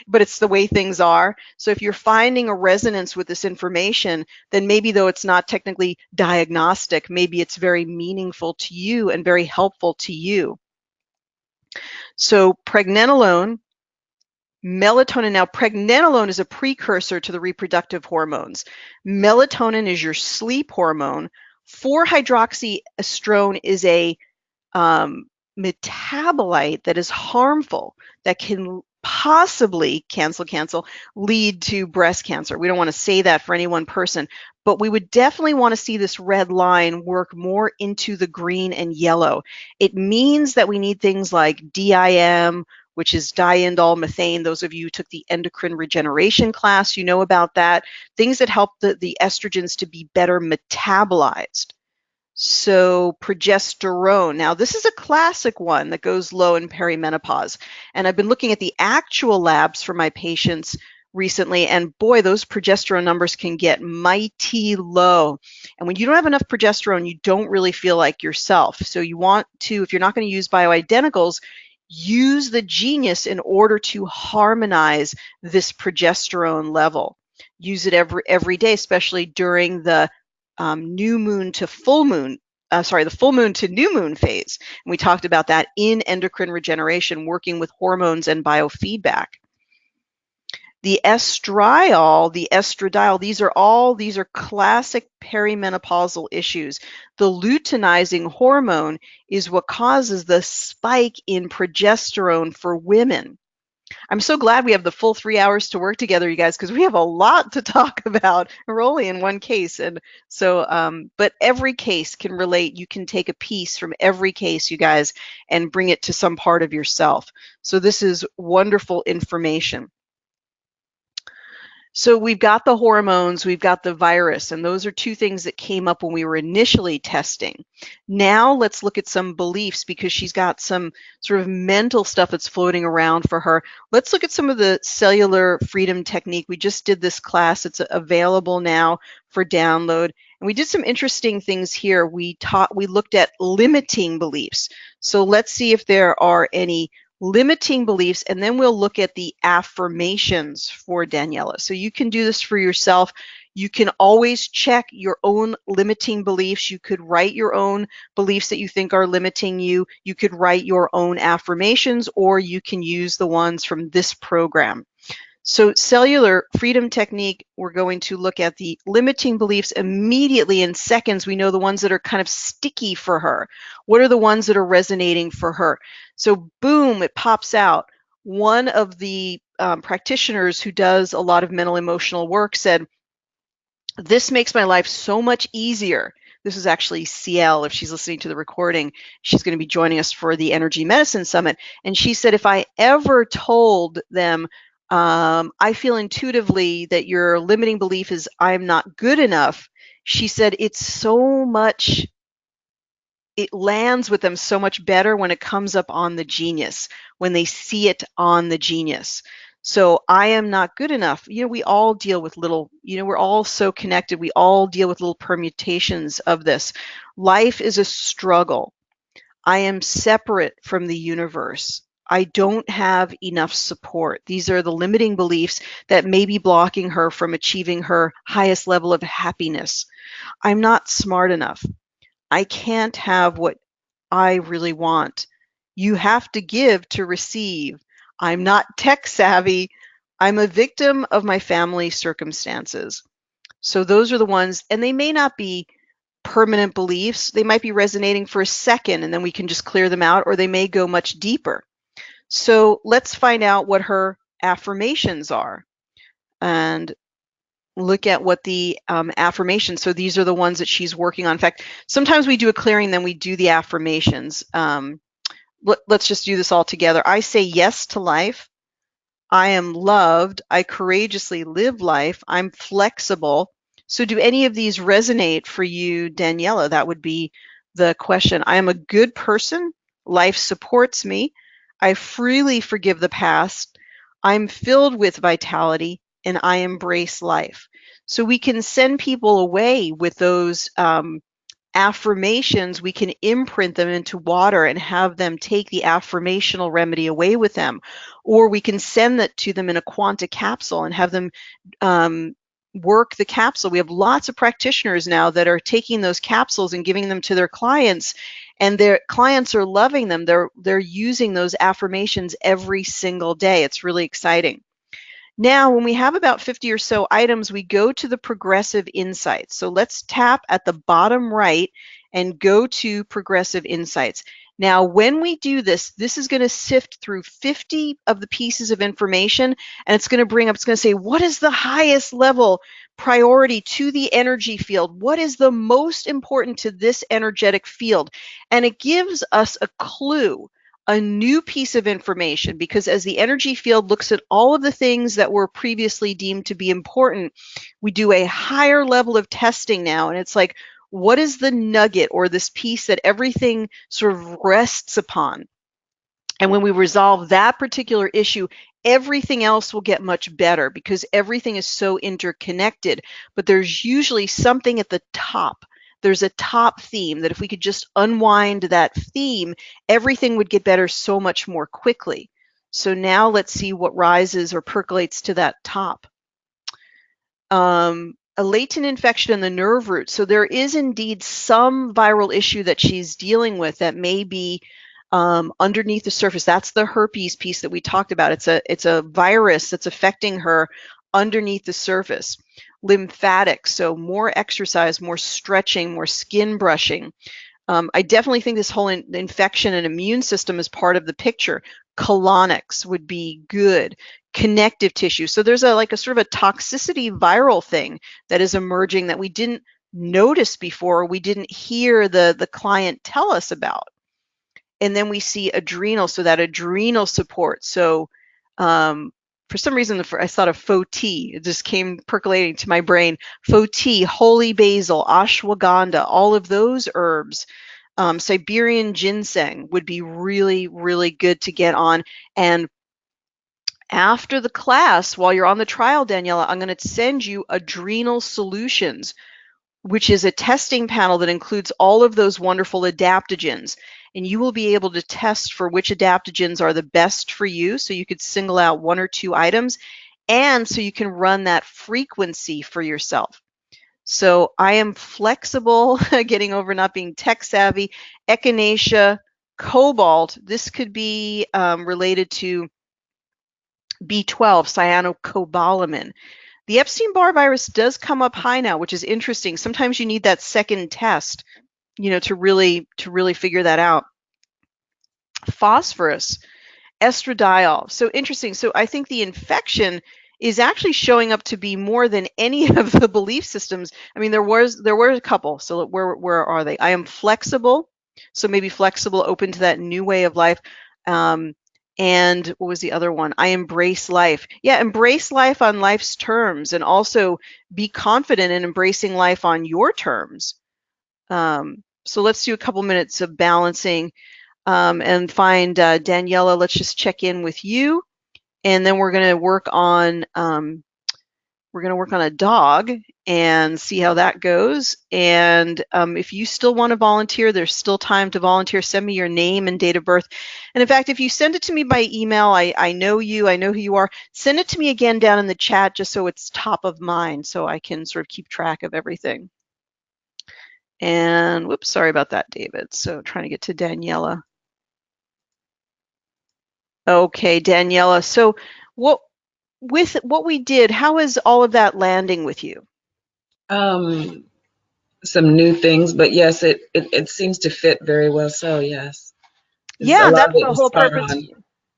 but it's the way things are. So if you're finding a resonance with this information, then maybe though it's not technically diagnostic, maybe it's very meaningful to you and very helpful to you. So pregnenolone, melatonin. Now, pregnenolone is a precursor to the reproductive hormones. Melatonin is your sleep hormone. 4-hydroxyestrone is a metabolite that is harmful, that can possibly lead to breast cancer. We don't want to say that for any one person, but we would definitely want to see this red line work more into the green and yellow. It means that we need things like DIM, which is diindol methane. Those of you who took the endocrine regeneration class, you know about that. Things that help the estrogens to be better metabolized. So progesterone. Now, this is a classic one that goes low in perimenopause. And I've been looking at the actual labs for my patients recently, and boy, those progesterone numbers can get mighty low. And when you don't have enough progesterone, you don't really feel like yourself. So you want to, if you're not going to use bioidenticals, use the Genius in order to harmonize this progesterone level. Use it every day, especially during the new moon to full moon, the full moon to new moon phase. And we talked about that in endocrine regeneration, working with hormones and biofeedback. The estriol, the estradiol, these are classic perimenopausal issues. The luteinizing hormone is what causes the spike in progesterone for women. I'm so glad we have the full 3 hours to work together, you guys, because we have a lot to talk about. We're only in one case. And so, but every case can relate. You can take a piece from every case, you guys, and bring it to some part of yourself. So this is wonderful information. So we've got the hormones, we've got the virus, and those are two things that came up when we were initially testing. Now let's look at some beliefs, because she's got some sort of mental stuff that's floating around for her. Let's look at some of the cellular freedom technique. We just did this class. It's available now for download. And we did some interesting things here. We looked at limiting beliefs. So let's see if there are any limiting beliefs, and then we'll look at the affirmations for Daniela. So you can do this for yourself. You can always check your own limiting beliefs. You could write your own beliefs that you think are limiting you. You could write your own affirmations, or you can use the ones from this program. So cellular freedom technique, we're going to look at the limiting beliefs immediately in seconds. We know the ones that are kind of sticky for her. What are the ones that are resonating for her? So boom, it pops out. One of the practitioners who does a lot of mental emotional work said, "This makes my life so much easier." This is actually CL. If she's listening to the recording, she's going to be joining us for the Energy Medicine Summit. And she said, if I ever told them, I feel intuitively that your limiting belief is I'm not good enough, she said it's so much, it lands with them so much better when it comes up on the Genius, when they see it on the Genius. So I am not good enough. You know, we all deal with little, we're all so connected. We all deal with little permutations of this. Life is a struggle. I am separate from the universe. I don't have enough support. These are the limiting beliefs that may be blocking her from achieving her highest level of happiness. I'm not smart enough. I can't have what I really want. You have to give to receive. I'm not tech savvy. I'm a victim of my family circumstances. So those are the ones, and they may not be permanent beliefs. They might be resonating for a second and then we can just clear them out, or they may go much deeper. So let's find out what her affirmations are and look at what the affirmations. So these are the ones that she's working on. In fact, sometimes we do a clearing, then we do the affirmations. Let's just do this all together. I say yes to life. I am loved. I courageously live life. I'm flexible. So do any of these resonate for you, Daniela? That would be the question. I am a good person. Life supports me. I freely forgive the past. I'm filled with vitality, and I embrace life. So we can send people away with those affirmations. We can imprint them into water and have them take the affirmational remedy away with them, or we can send that to them in a quanta capsule and have them work the capsule. We have lots of practitioners now that are taking those capsules and giving them to their clients, and their clients are loving them. They're using those affirmations every single day. It's really exciting. Now, when we have about 50 or so items, we go to the progressive insights. So let's tap at the bottom right and go to progressive insights. Now, when we do this, this is going to sift through 50 of the pieces of information, and it's going to bring up, it's going to say, what is the highest level priority to the energy field? What is the most important to this energetic field? And it gives us a clue, a new piece of information, because as the energy field looks at all of the things that were previously deemed to be important, we do a higher level of testing now, and it's like, what is the nugget or this piece that everything sort of rests upon? And when we resolve that particular issue, everything else will get much better because everything is so interconnected. But there's usually something at the top. There's a top theme that if we could just unwind that theme, everything would get better so much more quickly. So now let's see what rises or percolates to that top. A latent infection in the nerve root. So there is indeed some viral issue that she's dealing with that may be underneath the surface. That's the herpes piece that we talked about. It's a virus that's affecting her underneath the surface. Lymphatics, so more exercise, more stretching, more skin brushing. I definitely think this whole infection and immune system is part of the picture. Colonics would be good. Connective tissue. So there's like a sort of a toxicity viral thing that is emerging that we didn't notice before, we didn't hear the client tell us about. And then we see adrenal, so that adrenal support. So for some reason, I thought of faux tea. It just came percolating to my brain. Faux tea, holy basil, ashwagandha, all of those herbs. Siberian ginseng would be really, really good to get on. And after the class, while you're on the trial, Daniela, I'm going to send you Adrenal Solutions, which is a testing panel that includes all of those wonderful adaptogens. And you will be able to test for which adaptogens are the best for you. So you could single out 1 or 2 items, and so you can run that frequency for yourself. So I am flexible, getting over not being tech savvy. Echinacea, cobalt, this could be related to B12, cyanocobalamin. The Epstein-Barr virus does come up high now, which is interesting. Sometimes you need that second test, to really figure that out. Phosphorus, estradiol. So interesting. So I think the infection is actually showing up to be more than any of the belief systems. I mean, there were a couple. So where are they? I am flexible. So maybe flexible, open to that new way of life. And what was the other one? I embrace life. Yeah, embrace life on life's terms, and also be confident in embracing life on your terms. So let's do a couple minutes of balancing and find Daniela. Let's just check in with you, and then we're going to work on a dog and see how that goes. And if you still want to volunteer, there's still time to volunteer. Send me your name and date of birth. And in fact, if you send it to me by email, I know you, I know who you are. Send it to me again down in the chat just so it's top of mind, so I can sort of keep track of everything. And whoops, sorry about that, David. So trying to get to Daniela. Okay, Daniela. So with what we did, how is all of that landing with you? Some new things, but yes, it seems to fit very well. So yes, a Yeah, lot that's of it the was whole spot purpose. on.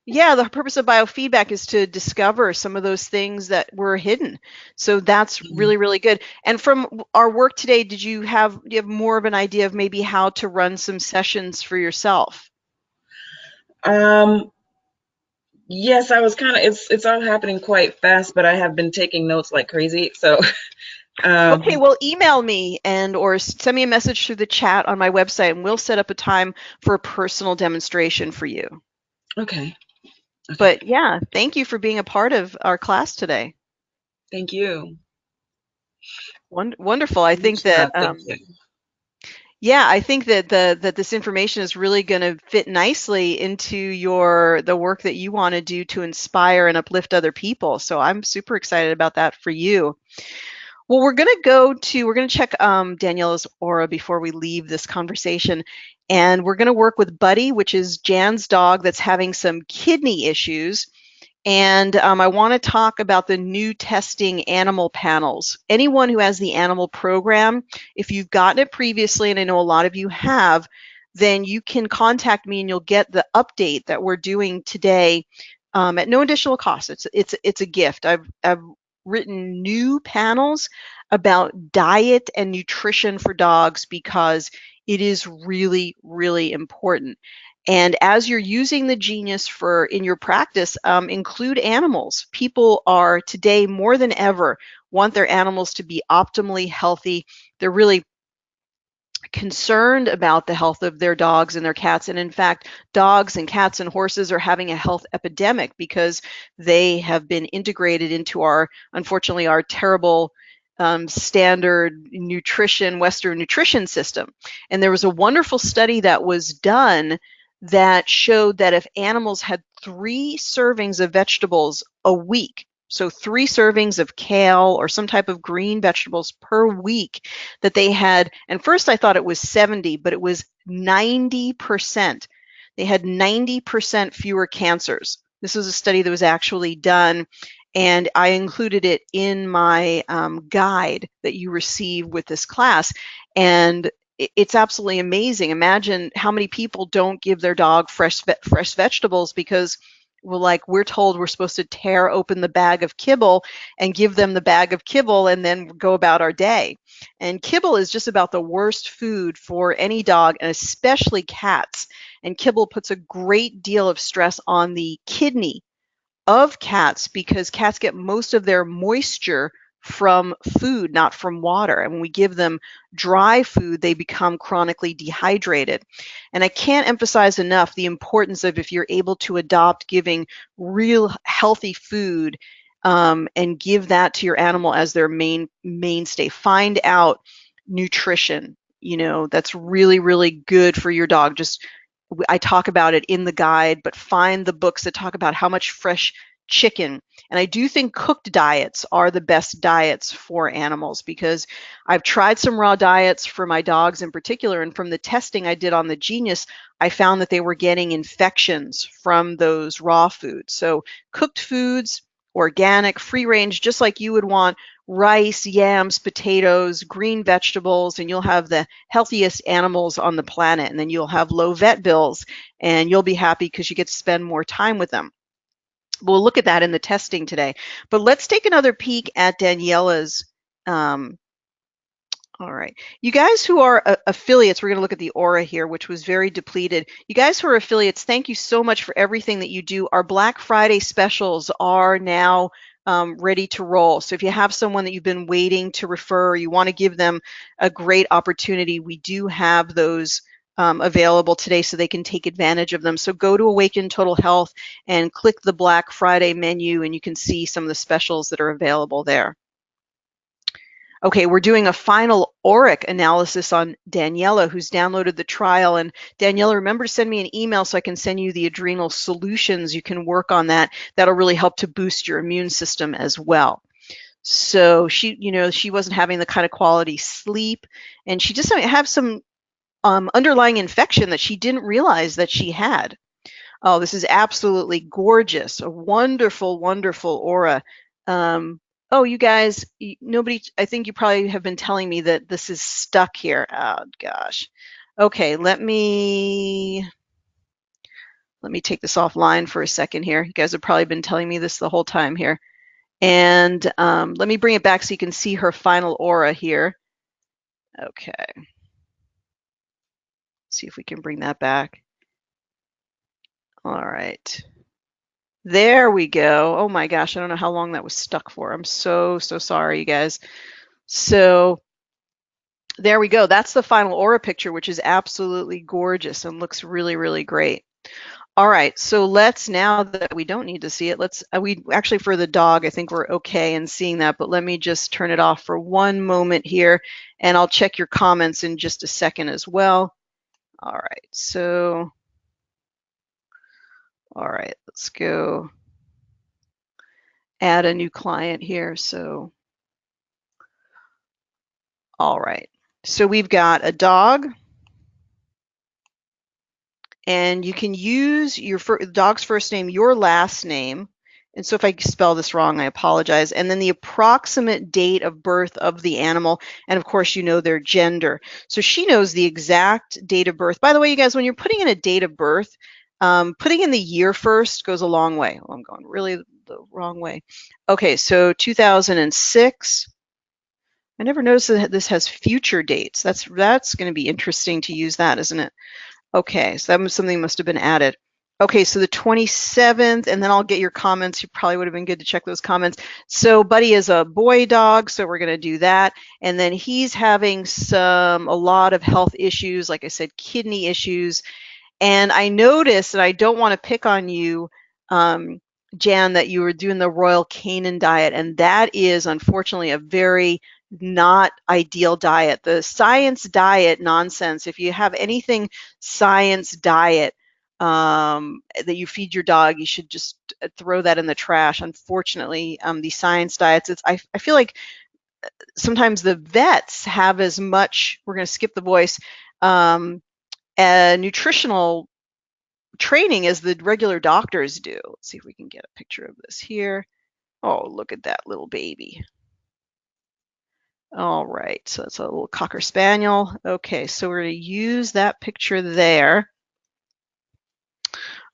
Yeah, the purpose of biofeedback is to discover some of those things that were hidden. So that's Mhm. really, really good. And from our work today, do you have more of an idea of maybe how to run some sessions for yourself? Um, yes, I was kind of. It's all happening quite fast, but I have been taking notes like crazy. So Okay, um, well, email me or send me a message through the chat on my website, and we'll set up a time for a personal demonstration for you. okay, okay. But yeah, thank you for being a part of our class today. Thank you. Wonderful. I think Much that love. Thank you. yeah, I think that that this information is really going to fit nicely into the work that you want to do to inspire and uplift other people. So I'm super excited about that for you. Well, we're going to check Daniela's aura before we leave this conversation. And we're going to work with Buddy, which is Jan's dog that's having some kidney issues. And I want to talk about the new testing animal panels. Anyone who has the animal program, if you've gotten it previously, and I know a lot of you have, then you can contact me and you'll get the update that we're doing today at no additional cost. It's a gift. I've written new panels about diet and nutrition for dogs because it is really, really important. And as you're using the genius in your practice, include animals. People are today more than ever want their animals to be optimally healthy. They're really concerned about the health of their dogs and their cats. And in fact, dogs and cats and horses are having a health epidemic because they have been integrated into our, unfortunately, our terrible standard nutrition, Western nutrition system. And there was a wonderful study that was done that showed that if animals had 3 servings of vegetables a week, so 3 servings of kale or some type of green vegetables per week, that they had, and first I thought it was 70, but it was 90%. They had 90% fewer cancers. This was a study that was actually done, and I included it in my guide that you receive with this class. And it's absolutely amazing. Imagine how many people don't give their dog fresh vegetables because we're told we're supposed to tear open the bag of kibble and give them the bag of kibble and then go about our day. And kibble is just about the worst food for any dog, and especially cats. And kibble puts a great deal of stress on the kidney of cats because cats get most of their moisture from food, not from water. And when we give them dry food, they become chronically dehydrated. And I can't emphasize enough the importance of, if you're able to adopt giving real healthy food, and give that to your animal as their mainstay. Find out nutrition, that's really, really good for your dog. I talk about it in the guide, but find the books that talk about how much fresh chicken. And I do think cooked diets are the best diets for animals, because I've tried some raw diets for my dogs in particular, and from the testing I did on the Genius, I found that they were getting infections from those raw foods. So cooked foods, organic, free range, just like you would want rice, yams, potatoes, green vegetables, and you'll have the healthiest animals on the planet. And then you'll have low vet bills, and you'll be happy because you get to spend more time with them. We'll look at that in the testing today. But let's take another peek at Daniela's. All right. You guys who are affiliates, we're going to look at the aura here, which was very depleted. You guys who are affiliates, thank you so much for everything that you do. Our Black Friday specials are now ready to roll. So if you have someone that you've been waiting to refer, or you want to give them a great opportunity, we do have those available today so they can take advantage of them. So go to Awaken Total Health and click the Black Friday menu, and you can see some of the specials that are available there. Okay, we're doing a final auric analysis on Daniela, who's downloaded the trial. And Daniela, remember to send me an email so I can send you the adrenal solutions. You can work on that. That'll really help to boost your immune system as well. So she wasn't having the kind of quality sleep, and she just had some underlying infection that she didn't realize that she had. Oh, this is absolutely gorgeous. A wonderful, wonderful aura. Oh, you guys, nobody, I think you probably have been telling me that this is stuck here. Oh, gosh. Okay, let me take this offline for a second here. You guys have probably been telling me this the whole time here. And let me bring it back so you can see her final aura here. Okay. See if we can bring that back. All right. There we go. Oh my gosh, I don't know how long that was stuck for. I'm so sorry, you guys. So there we go. That's the final aura picture, which is absolutely gorgeous and looks really, really great. All right, so let's, now that we don't need to see it, let's, we actually, for the dog, I think we're okay in seeing that, but let me just turn it off for one moment here, and I'll check your comments in just a second as well. All right, so, all right, let's go add a new client here. So, all right, so we've got a dog, and you can use your dog's first name, your last name. And so if I spell this wrong, I apologize. And then the approximate date of birth of the animal. And of course, you know their gender. So she knows the exact date of birth. By the way, you guys, when you're putting in a date of birth, putting in the year first goes a long way. Oh, I'm going really the wrong way. Okay, so 2006. I never noticed that this has future dates. That's going to be interesting to use that, isn't it? Okay, so that was something must have been added. Okay, so the 27th, and then I'll get your comments. You probably would have been good to check those comments. So Buddy is a boy dog, so we're going to do that. And then he's having a lot of health issues, like I said, kidney issues. And I noticed, and I don't want to pick on you, um, Jan, that you were doing the Royal Canin diet, and that is unfortunately a very not ideal diet. The science diet nonsense, if you have anything science diet that you feed your dog, you should just throw that in the trash. Unfortunately, these science diets, I feel like sometimes the vets have as much, we're going to skip the voice, nutritional training as the regular doctors do. Let's see if we can get a picture of this here. Oh, look at that little baby. All right, so it's a little Cocker Spaniel. Okay, so we're going to use that picture there.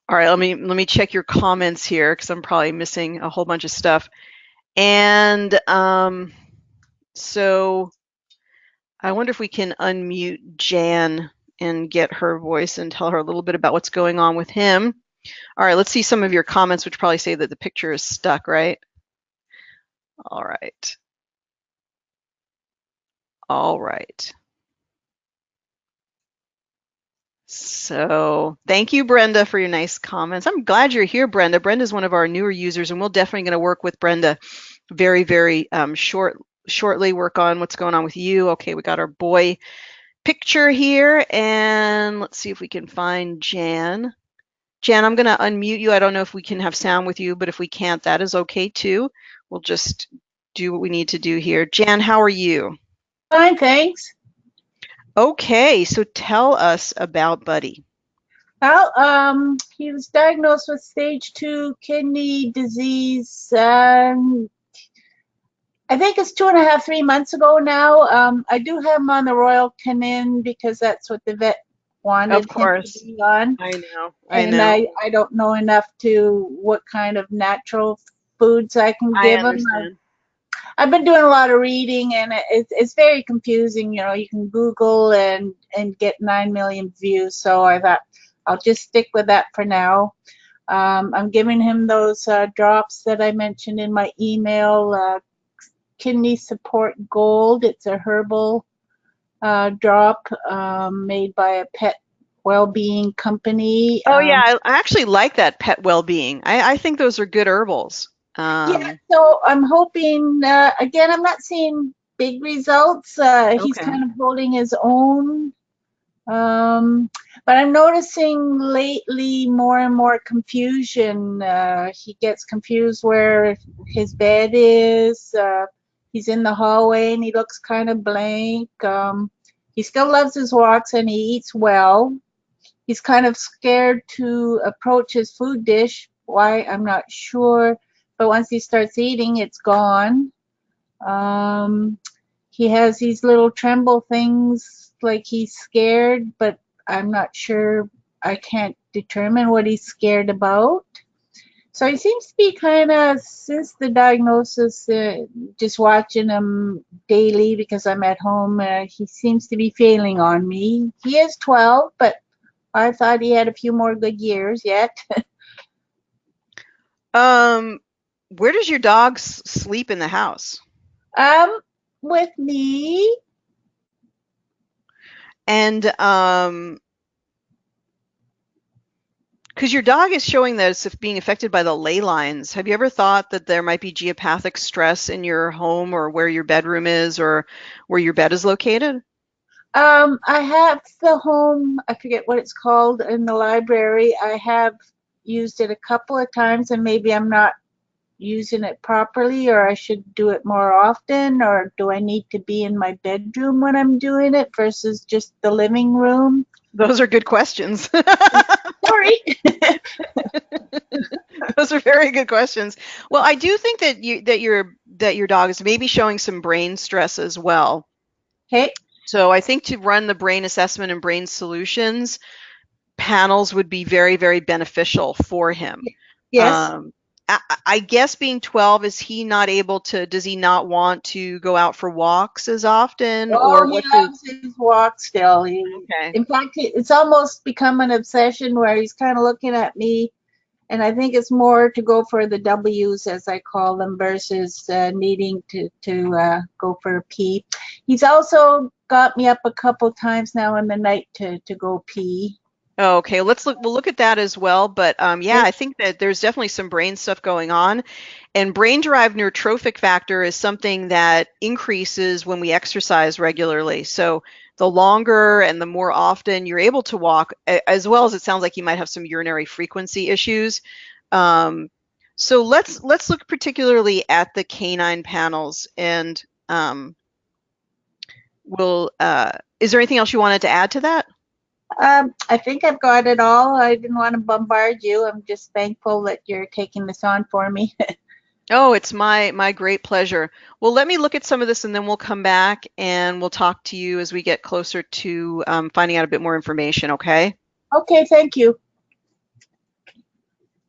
All right, let me check your comments here because I'm probably missing a whole bunch of stuff. And so I wonder if we can unmute Jan and get her voice and tell her a little bit about what's going on with him. All right, let's see some of your comments, which probably say that the picture is stuck, right? All right. All right. So thank you, Brenda, for your nice comments. I'm glad you're here, Brenda. Brenda's one of our newer users, and we're definitely going to work with Brenda very, very shortly, work on what's going on with you. Okay, we got our boy picture here, and let's see if we can find Jan. Jan, I'm going to unmute you. I don't know if we can have sound with you, but if we can't, that is okay too. We'll just do what we need to do here. Jan, how are you? Fine, thanks. Okay, so tell us about Buddy. Well, he was diagnosed with stage 2 kidney disease. I think it's 2.5, 3 months ago now. I do have him on the Royal Canin because that's what the vet Of wanted him to course. be on. I know. I And know. I don't know enough to what kind of natural foods I can I give him. understand. I've been doing a lot of reading, and it's very confusing. You know, you can Google and get 9 million views. So I thought I'll just stick with that for now. I'm giving him those drops that I mentioned in my email, Kidney Support Gold. It's a herbal drop made by a pet well-being company. Oh yeah, I actually like that pet well-being. I think those are good herbals. Yeah, so I'm hoping, again, I'm not seeing big results. He's Okay. kind of holding his own. But I'm noticing lately more and more confusion. He gets confused where his bed is. He's in the hallway and he looks kind of blank. He still loves his walks and he eats well. He's kind of scared to approach his food dish. Why, I'm not sure. But once he starts eating, it's gone. Um, he has these little tremble things like he's scared, but I'm not sure. I can't determine what he's scared about. So he seems to be kind of, since the diagnosis, just watching him daily because I'm at home, he seems to be failing on me. He is 12, but I thought he had a few more good years yet. Um, where does your dog sleep in the house? um, with me. And because your dog is showing that it's being affected by the ley lines. Have you ever thought that there might be geopathic stress in your home or where your bedroom is or where your bed is located? I have the home, I forget what it's called, in the library. I have used it a couple of times and maybe I'm not using it properly, or I should do it more often, or do I need to be in my bedroom when I'm doing it versus just the living room? Those are good questions. Sorry. Those are very good questions. Well, I do think that your dog is maybe showing some brain stress as well. Okay. So I think to run the brain assessment and brain solutions panels would be very, very beneficial for him. Yes. I guess being 12, is he not able to, does he not want to go out for walks as often, or Oh, he what's his, loves his walk still. okay. In fact, it's almost become an obsession where he's kind of looking at me, and I think it's more to go for the W's, as I call them, versus needing to go for a pee. He's also got me up a couple times now in the night to go pee. Oh, okay, we'll look at that as well. But yeah, I think that there's definitely some brain stuff going on. And brain-derived neurotrophic factor is something that increases when we exercise regularly. So the longer and the more often you're able to walk, as well as it sounds like you might have some urinary frequency issues. Um, so let's look particularly at the canine panels, and is there anything else you wanted to add to that? I think I've got it all. I didn't want to bombard you. I'm just thankful that you're taking this on for me. Oh, it's my great pleasure. Well, let me look at some of this and then we'll come back and we'll talk to you as we get closer to finding out a bit more information, okay? Okay, thank you.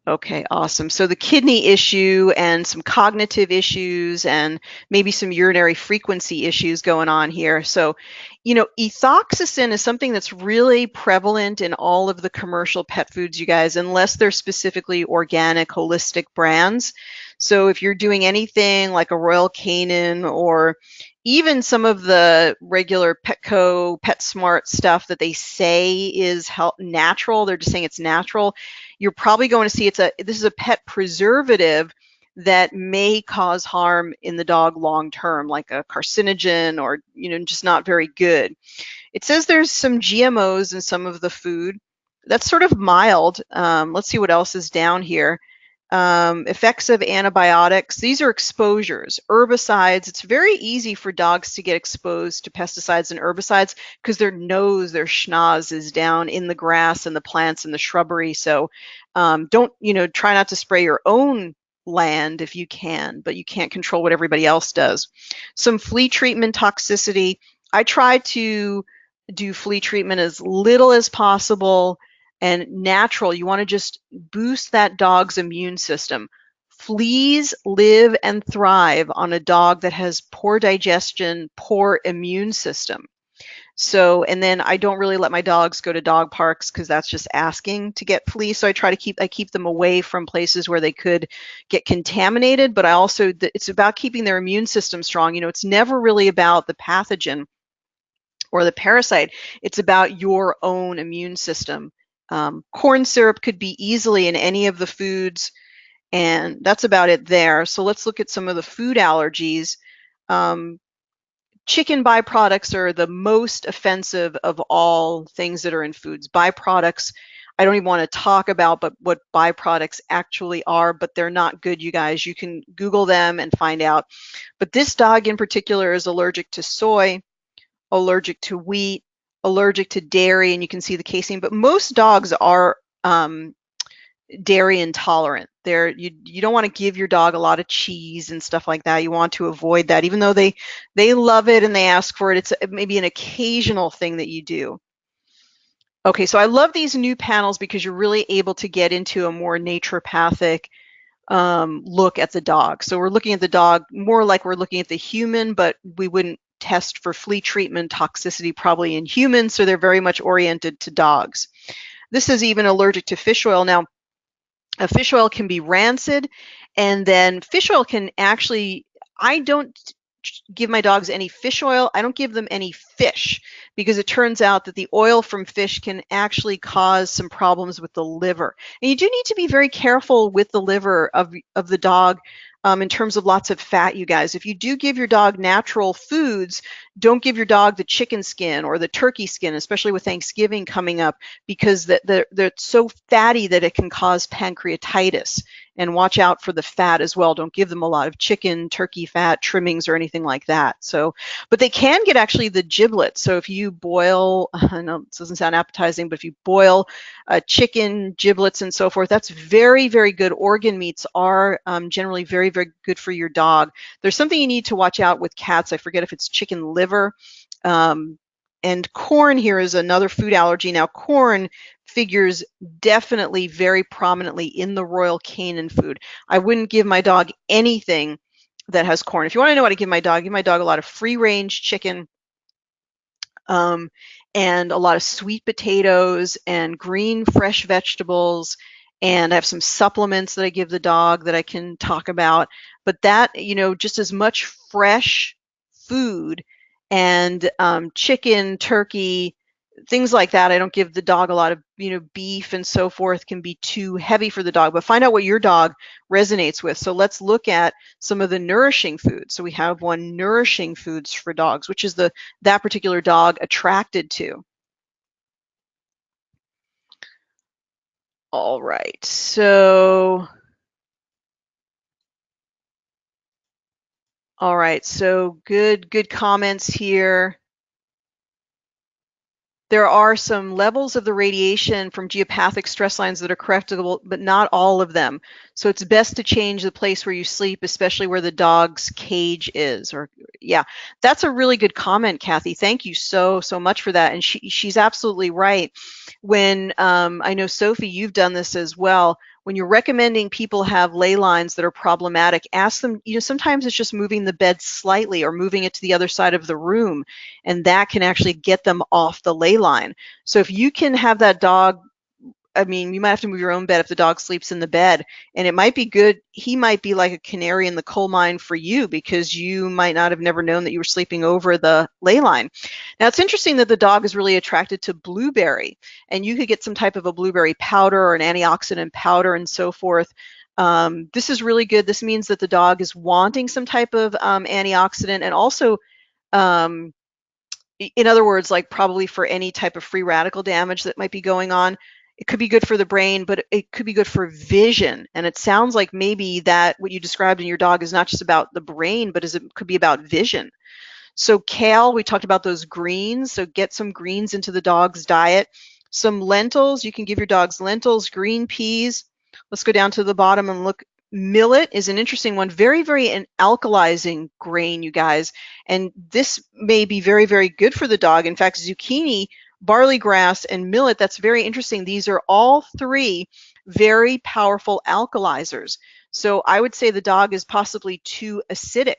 Okay, awesome. So the kidney issue and some cognitive issues and maybe some urinary frequency issues going on here. So, ethoxycin is something that's really prevalent in all of the commercial pet foods, you guys, unless they're specifically organic, holistic brands. So if you're doing anything like a Royal Canin or even some of the regular Petco, PetSmart stuff that they say is natural, they're just saying it's natural, you're probably going to see this is a pet preservative that may cause harm in the dog long term, like a carcinogen or just not very good. It says there's some GMOs in some of the food. That's sort of mild. Let's see what else is down here. Effects of antibiotics. These are exposures. Herbicides. It's very easy for dogs to get exposed to pesticides and herbicides because their nose, their schnoz is down in the grass and the plants and the shrubbery. So don't, try not to spray your own land if you can, but you can't control what everybody else does. Some flea treatment toxicity. I try to do flea treatment as little as possible and natural. You want to just boost that dog's immune system. Fleas live and thrive on a dog that has poor digestion, poor immune system. So, and then I don't really let my dogs go to dog parks because that's just asking to get fleas. So I keep them away from places where they could get contaminated. But it's about keeping their immune system strong. It's never really about the pathogen or the parasite. It's about your own immune system. Corn syrup could be easily in any of the foods, and that's about it there. So let's look at some of the food allergies. Chicken byproducts are the most offensive of all things that are in foods. Byproducts, I don't even want to talk about, but what byproducts actually are, but they're not good, you guys. You can Google them and find out. But this dog in particular is allergic to soy, allergic to wheat, allergic to dairy, and you can see the casein. But most dogs are dairy intolerant. You don't want to give your dog a lot of cheese and stuff like that. You want to avoid that, even though they love it and they ask for it. It's maybe an occasional thing that you do. Okay, so I love these new panels because you're really able to get into a more naturopathic look at the dog. So we're looking at the dog more like we're looking at the human, but we wouldn't test for flea treatment toxicity probably in humans, so they're very much oriented to dogs. This is even allergic to fish oil. Now, a fish oil can be rancid, and then fish oil can actually, I don't give my dogs any fish oil. I don't give them any fish because it turns out that the oil from fish can actually cause some problems with the liver. And you do need to be very careful with the liver of the dog in terms of lots of fat, you guys. If you do give your dog natural foods, don't give your dog the chicken skin or the turkey skin, especially with Thanksgiving coming up, because they're so fatty that it can cause pancreatitis. And watch out for the fat as well. Don't give them a lot of chicken, turkey fat, trimmings, or anything like that. So, but they can get actually the giblets. So if you boil, I know it doesn't sound appetizing, but if you boil chicken, giblets, and so forth, that's very, very good. Organ meats are generally very, very good for your dog. There's something you need to watch out with cats. I forget if it's chicken liver. And corn here is another food allergy. Now, corn figures definitely very prominently in the Royal Canin food. I wouldn't give my dog anything that has corn. If you want to know what to give my dog a lot of free-range chicken, and a lot of sweet potatoes and green fresh vegetables. And I have some supplements that I give the dog that I can talk about. But that, just as much fresh food and chicken, turkey, things like that. I don't give the dog a lot of, beef and so forth can be too heavy for the dog, but find out what your dog resonates with. So let's look at some of the nourishing foods. So we have one, nourishing foods for dogs, which is that particular dog attracted to. All right, so good comments here. There are some levels of the radiation from geopathic stress lines that are correctable, but not all of them. So it's best to change the place where you sleep, especially where the dog's cage is. Or yeah, that's a really good comment, Kathy. Thank you so much for that. And she's absolutely right. When I know, Sophie, you've done this as well. When you're recommending people have ley lines that are problematic, ask them, sometimes it's just moving the bed slightly or moving it to the other side of the room, and that can actually get them off the ley line. So if you can have that dog, I mean, you might have to move your own bed if the dog sleeps in the bed, and it might be good. He might be like a canary in the coal mine for you because you might not have never known that you were sleeping over the ley line. Now, it's interesting that the dog is really attracted to blueberry, and you could get some type of a blueberry powder or an antioxidant powder and so forth. This is really good. This means that the dog is wanting some type of antioxidant, and also in other words, like probably for any type of free radical damage that might be going on. It could be good for the brain, but it could be good for vision. And it sounds like maybe that what you described in your dog is not just about the brain, but it could be about vision. So kale, we talked about those greens. So get some greens into the dog's diet. Some lentils, you can give your dogs lentils, green peas. Let's go down to the bottom and look. Millet is an interesting one, very an alkalizing grain, you guys. And this may be very good for the dog. In fact, zucchini, barley grass, and millet, that's very interesting. These are all three very powerful alkalizers. So I would say the dog is possibly too acidic,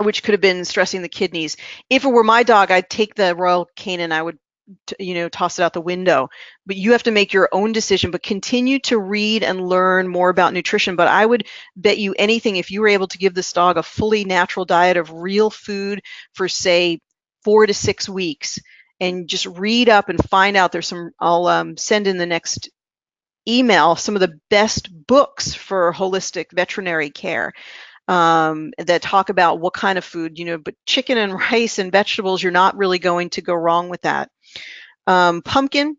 which could have been stressing the kidneys. If it were my dog, I'd take the Royal Canin, I would toss it out the window. But you have to make your own decision, but continue to read and learn more about nutrition. But I would bet you anything, if you were able to give this dog a fully natural diet of real food for, say, 4 to 6 weeks, and just read up and find out, there's some, I'll send in the next email, some of the best books for holistic veterinary care. That talk about what kind of food, but chicken and rice and vegetables, you're not really going to go wrong with that. Pumpkin,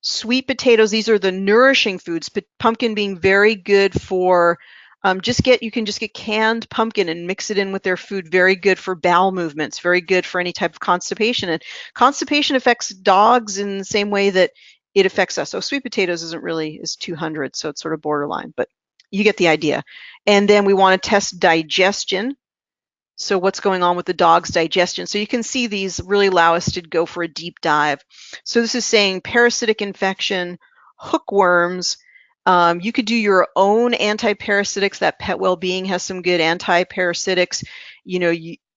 sweet potatoes, these are the nourishing foods, but pumpkin being very good for, you can just get canned pumpkin and mix it in with their food. Very good for bowel movements, very good for any type of constipation. And constipation affects dogs in the same way that it affects us. So sweet potatoes is 200, so it's sort of borderline, but you get the idea. And then we want to test digestion. So what's going on with the dog's digestion? So you can see these really allow us to go for a deep dive. So this is saying parasitic infection, hookworms. You could do your own antiparasitics. That Pet Wellbeing has some good antiparasitics.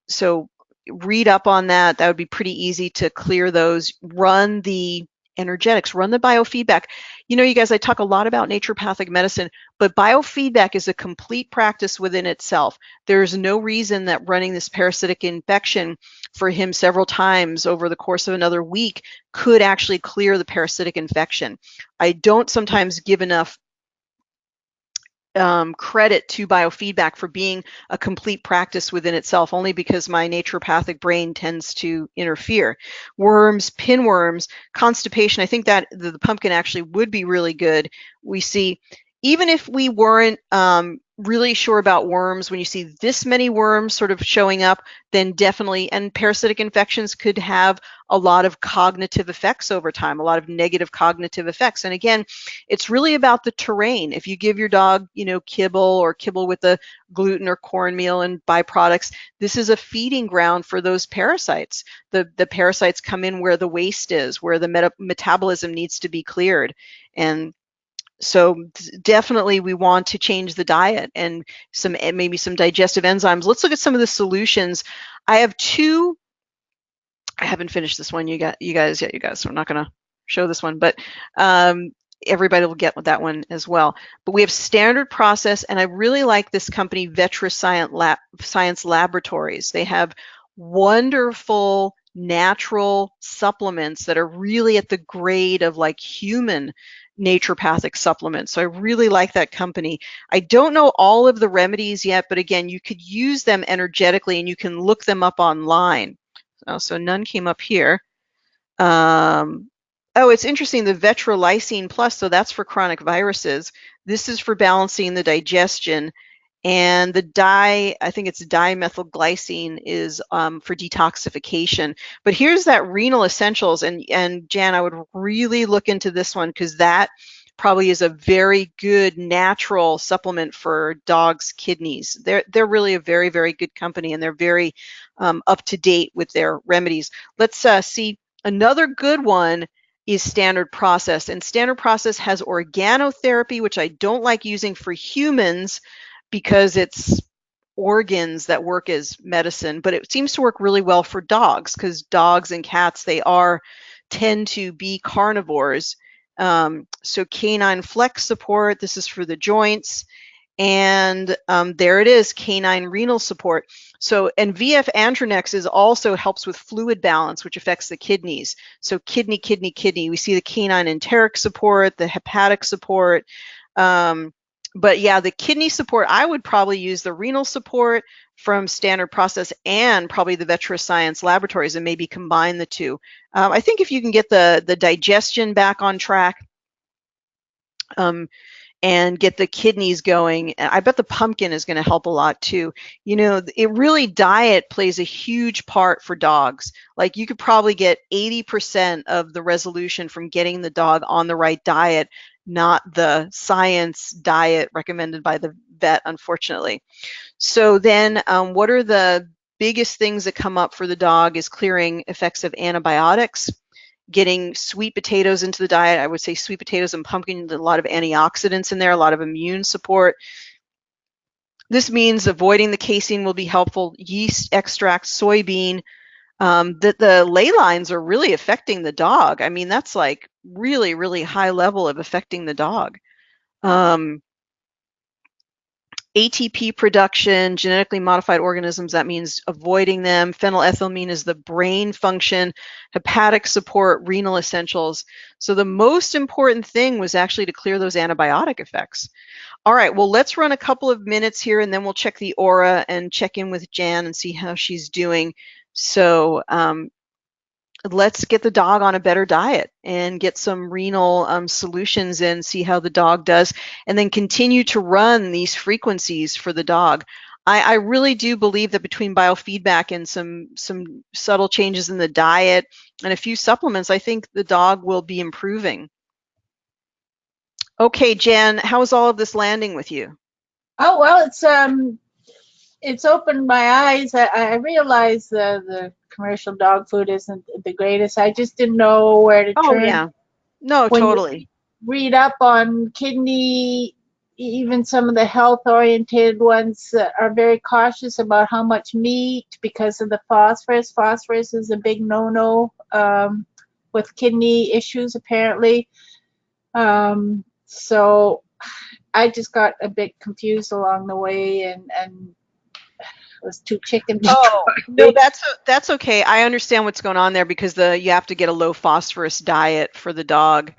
So read up on that. That would be pretty easy to clear those. Run the energetics, run the biofeedback. You guys, I talk a lot about naturopathic medicine, but biofeedback is a complete practice within itself. There's no reason that running this parasitic infection for him several times over the course of another week could actually clear the parasitic infection. I don't sometimes give enough credit to biofeedback for being a complete practice within itself, only because my naturopathic brain tends to interfere. Worms, pinworms, constipation, I think that the pumpkin actually would be really good. We see, even if we weren't really sure about worms, when you see this many worms sort of showing up, then definitely, and parasitic infections could have a lot of cognitive effects over time, a lot of negative cognitive effects. And again, it's really about the terrain. If you give your dog, kibble or kibble with the gluten or cornmeal and byproducts, this is a feeding ground for those parasites. The parasites come in where the waste is, where the metabolism needs to be cleared. And so definitely we want to change the diet and maybe some digestive enzymes. Let's look at some of the solutions. I have two. I haven't finished this one, you guys yet, you guys. So I'm not going to show this one, but everybody will get that one as well. But we have standard process, and I really like this company, Science Laboratories. They have wonderful natural supplements that are really at the grade of like human naturopathic supplements. So I really like that company. I don't know all of the remedies yet, but again, you could use them energetically and you can look them up online. So none came up here. Oh, it's interesting, the Vetrolysine Plus, so that's for chronic viruses. This is for balancing the digestion. And the I think it's dimethylglycine is for detoxification. But here's that renal essentials, and Jan, I would really look into this one because that probably is a very good natural supplement for dogs' kidneys. They're really a very, very good company, and they're very up to date with their remedies. Let's see, another good one is Standard Process, and Standard Process has organotherapy, which I don't like using for humans because it's organs that work as medicine, but it seems to work really well for dogs because dogs and cats, they tend to be carnivores. So canine flex support, this is for the joints. And there it is, canine renal support. So, and VF Andronex is also helps with fluid balance, which affects the kidneys. So kidney. We see the canine enteric support, the hepatic support. But yeah, the kidney support, I would probably use the renal support from Standard Process and probably the Science Laboratories and maybe combine the two. I think if you can get the digestion back on track, and get the kidneys going, I bet the pumpkin is going to help a lot too. Diet plays a huge part for dogs. Like you could probably get 80% of the resolution from getting the dog on the right diet, not the science diet recommended by the vet, unfortunately. So then what are the biggest things that come up for the dog is clearing effects of antibiotics, getting sweet potatoes into the diet. I would say sweet potatoes and pumpkin, a lot of antioxidants in there, a lot of immune support. This means avoiding the casein will be helpful. Yeast extract, soybean, that the ley lines are really affecting the dog. I mean, that's like really, really high level of affecting the dog. ATP production, genetically modified organisms, that means avoiding them. Phenylethylamine is the brain function, hepatic support, renal essentials. So the most important thing was actually to clear those antibiotic effects. All right, well, let's run a couple of minutes here and then we'll check the aura and check in with Jan and see how she's doing. So let's get the dog on a better diet and get some renal solutions in, see how the dog does, and then continue to run these frequencies for the dog. I really do believe that between biofeedback and some subtle changes in the diet and a few supplements, I think the dog will be improving. Okay, Jan, how is all of this landing with you? Oh, well, it's opened my eyes. I realize the commercial dog food isn't the greatest. I just didn't know where to Oh, turn. yeah. No, When totally. you read up on kidney, even some of the health-oriented ones are very cautious about how much meat because of the phosphorus. Phosphorus is a big no-no with kidney issues, apparently. So I just got a bit confused along the way and was too chicken. Oh, no, that's okay. I understand what's going on there because you have to get a low phosphorus diet for the dog.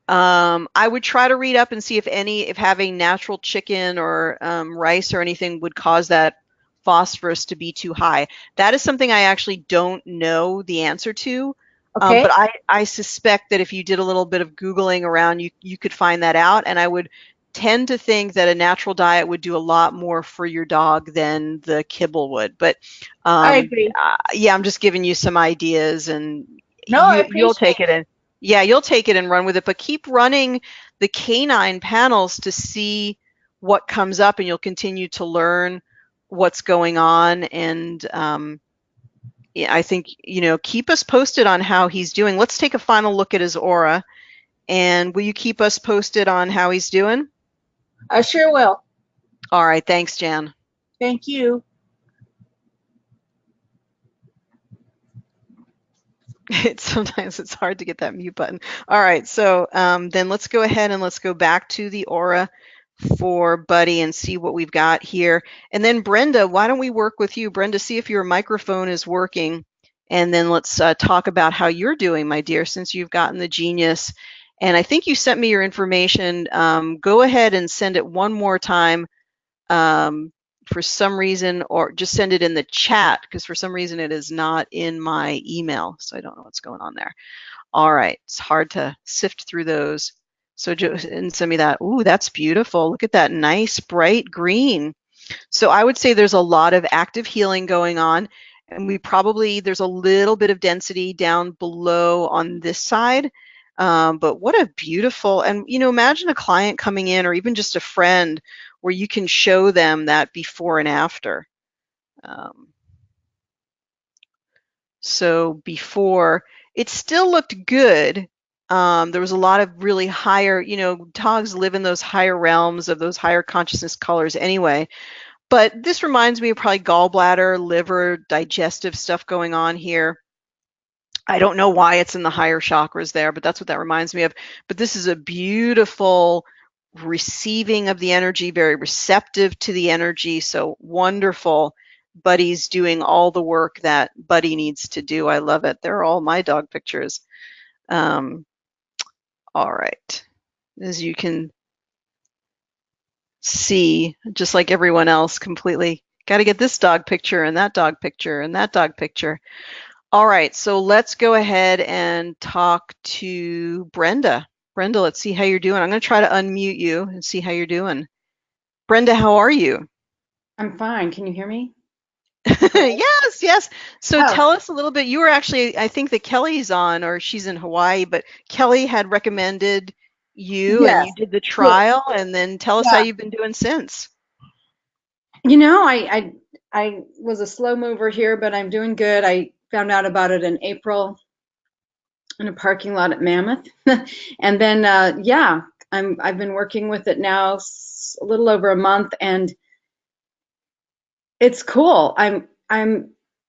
I would try to read up and see if having natural chicken or rice or anything would cause that phosphorus to be too high. That is something I actually don't know the answer to. Okay. But I suspect that if you did a little bit of Googling around, you could find that out. And I would tend to think that a natural diet would do a lot more for your dog than the kibble would. But I agree. yeah, I'm just giving you some ideas, and No, I you'll appreciate take it it. and yeah, you'll take it and run with it. But keep running the canine panels to see what comes up, and you'll continue to learn what's going on. And yeah, I think, keep us posted on how he's doing. Let's take a final look at his aura. And will you keep us posted on how he's doing? I sure will. All right. Thanks, Jan. Thank you. Sometimes it's hard to get that mute button. All right. So then let's go ahead and let's go back to the aura for Buddy and see what we've got here. And then Brenda, why don't we work with you? Brenda, see if your microphone is working. And then let's talk about how you're doing, my dear, since you've gotten the Genius. And I think you sent me your information. Go ahead and send it one more time for some reason, or just send it in the chat, because for some reason it is not in my email. So I don't know what's going on there. All right. It's hard to sift through those. So and send me that. Ooh, that's beautiful. Look at that nice bright green. So I would say there's a lot of active healing going on, and there's a little bit of density down below on this side. But what a beautiful, and imagine a client coming in, or even just a friend, where you can show them that before and after. So before, it still looked good. There was a lot of really higher, dogs live in those higher realms of those higher consciousness colors anyway. But this reminds me of probably gallbladder, liver, digestive stuff going on here. I don't know why it's in the higher chakras there, but that's what that reminds me of. But this is a beautiful receiving of the energy, very receptive to the energy. So wonderful. Buddy's doing all the work that Buddy needs to do. I love it. They're all my dog pictures. All right. As you can see, just like everyone else, completely got to get this dog picture and that dog picture and that dog picture. All right, so let's go ahead and talk to Brenda. Brenda, let's see how you're doing. I'm going to try to unmute you and see how you're doing. Brenda, how are you? I'm fine. Can you hear me? Yes, yes. So Oh, tell us a little bit. You were actually, I think that Kelly's on, or she's in Hawaii, but Kelly had recommended you and yes. you did the Yeah. trial, and then tell us how Yeah. you've been doing since. I was a slow mover here, but I'm doing good. I found out about it in April in a parking lot at Mammoth. And then yeah, I've been working with it now a little over a month, and it's cool. I'm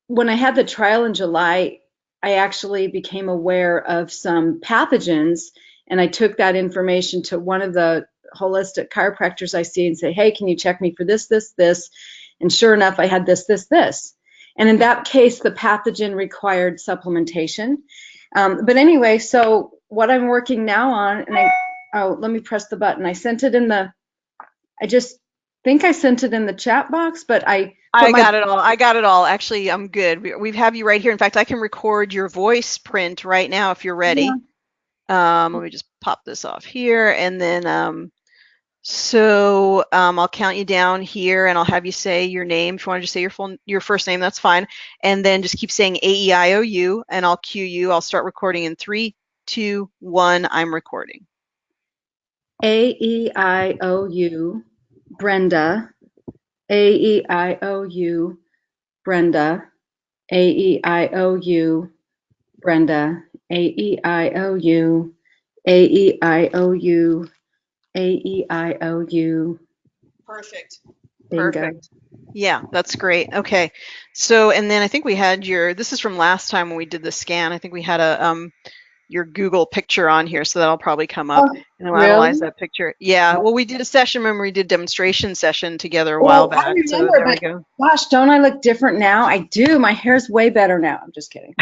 when I had the trial in July, I actually became aware of some pathogens, and I took that information to one of the holistic chiropractors I see and say, "Hey, can you check me for this, this, this?" And sure enough, I had this, this, this. And in that case, the pathogen required supplementation. But anyway, so what I'm working now on, let me press the button. I just think I sent it in the chat box, but I put I my got it all. I got it all. Actually, I'm good. We have you right here. In fact, I can record your voice print right now if you're ready. Let me just pop this off here, and then I'll count you down here, and I'll have you say your name. If you want to just say your first name, that's fine. And then just keep saying AEIOU, and I'll cue you. I'll start recording in 3, 2, 1. I'm recording. AEIOU, Brenda, AEIOU, Brenda, AEIOU, Brenda, AEIOU, AEIOU, AEIOU. Perfect. Bingo. Perfect. Yeah, that's great. Okay. So, and then I think we had this is from last time when we did the scan. I think we had your Google picture on here, so that'll probably come up, Oh, and I'll really? analyze that picture. Yeah, well, we did a session, remember we did demonstration session together a while Well, I back, so remember, there we but go. gosh, don't I look different now? I do. My hair's way better now. I'm just kidding.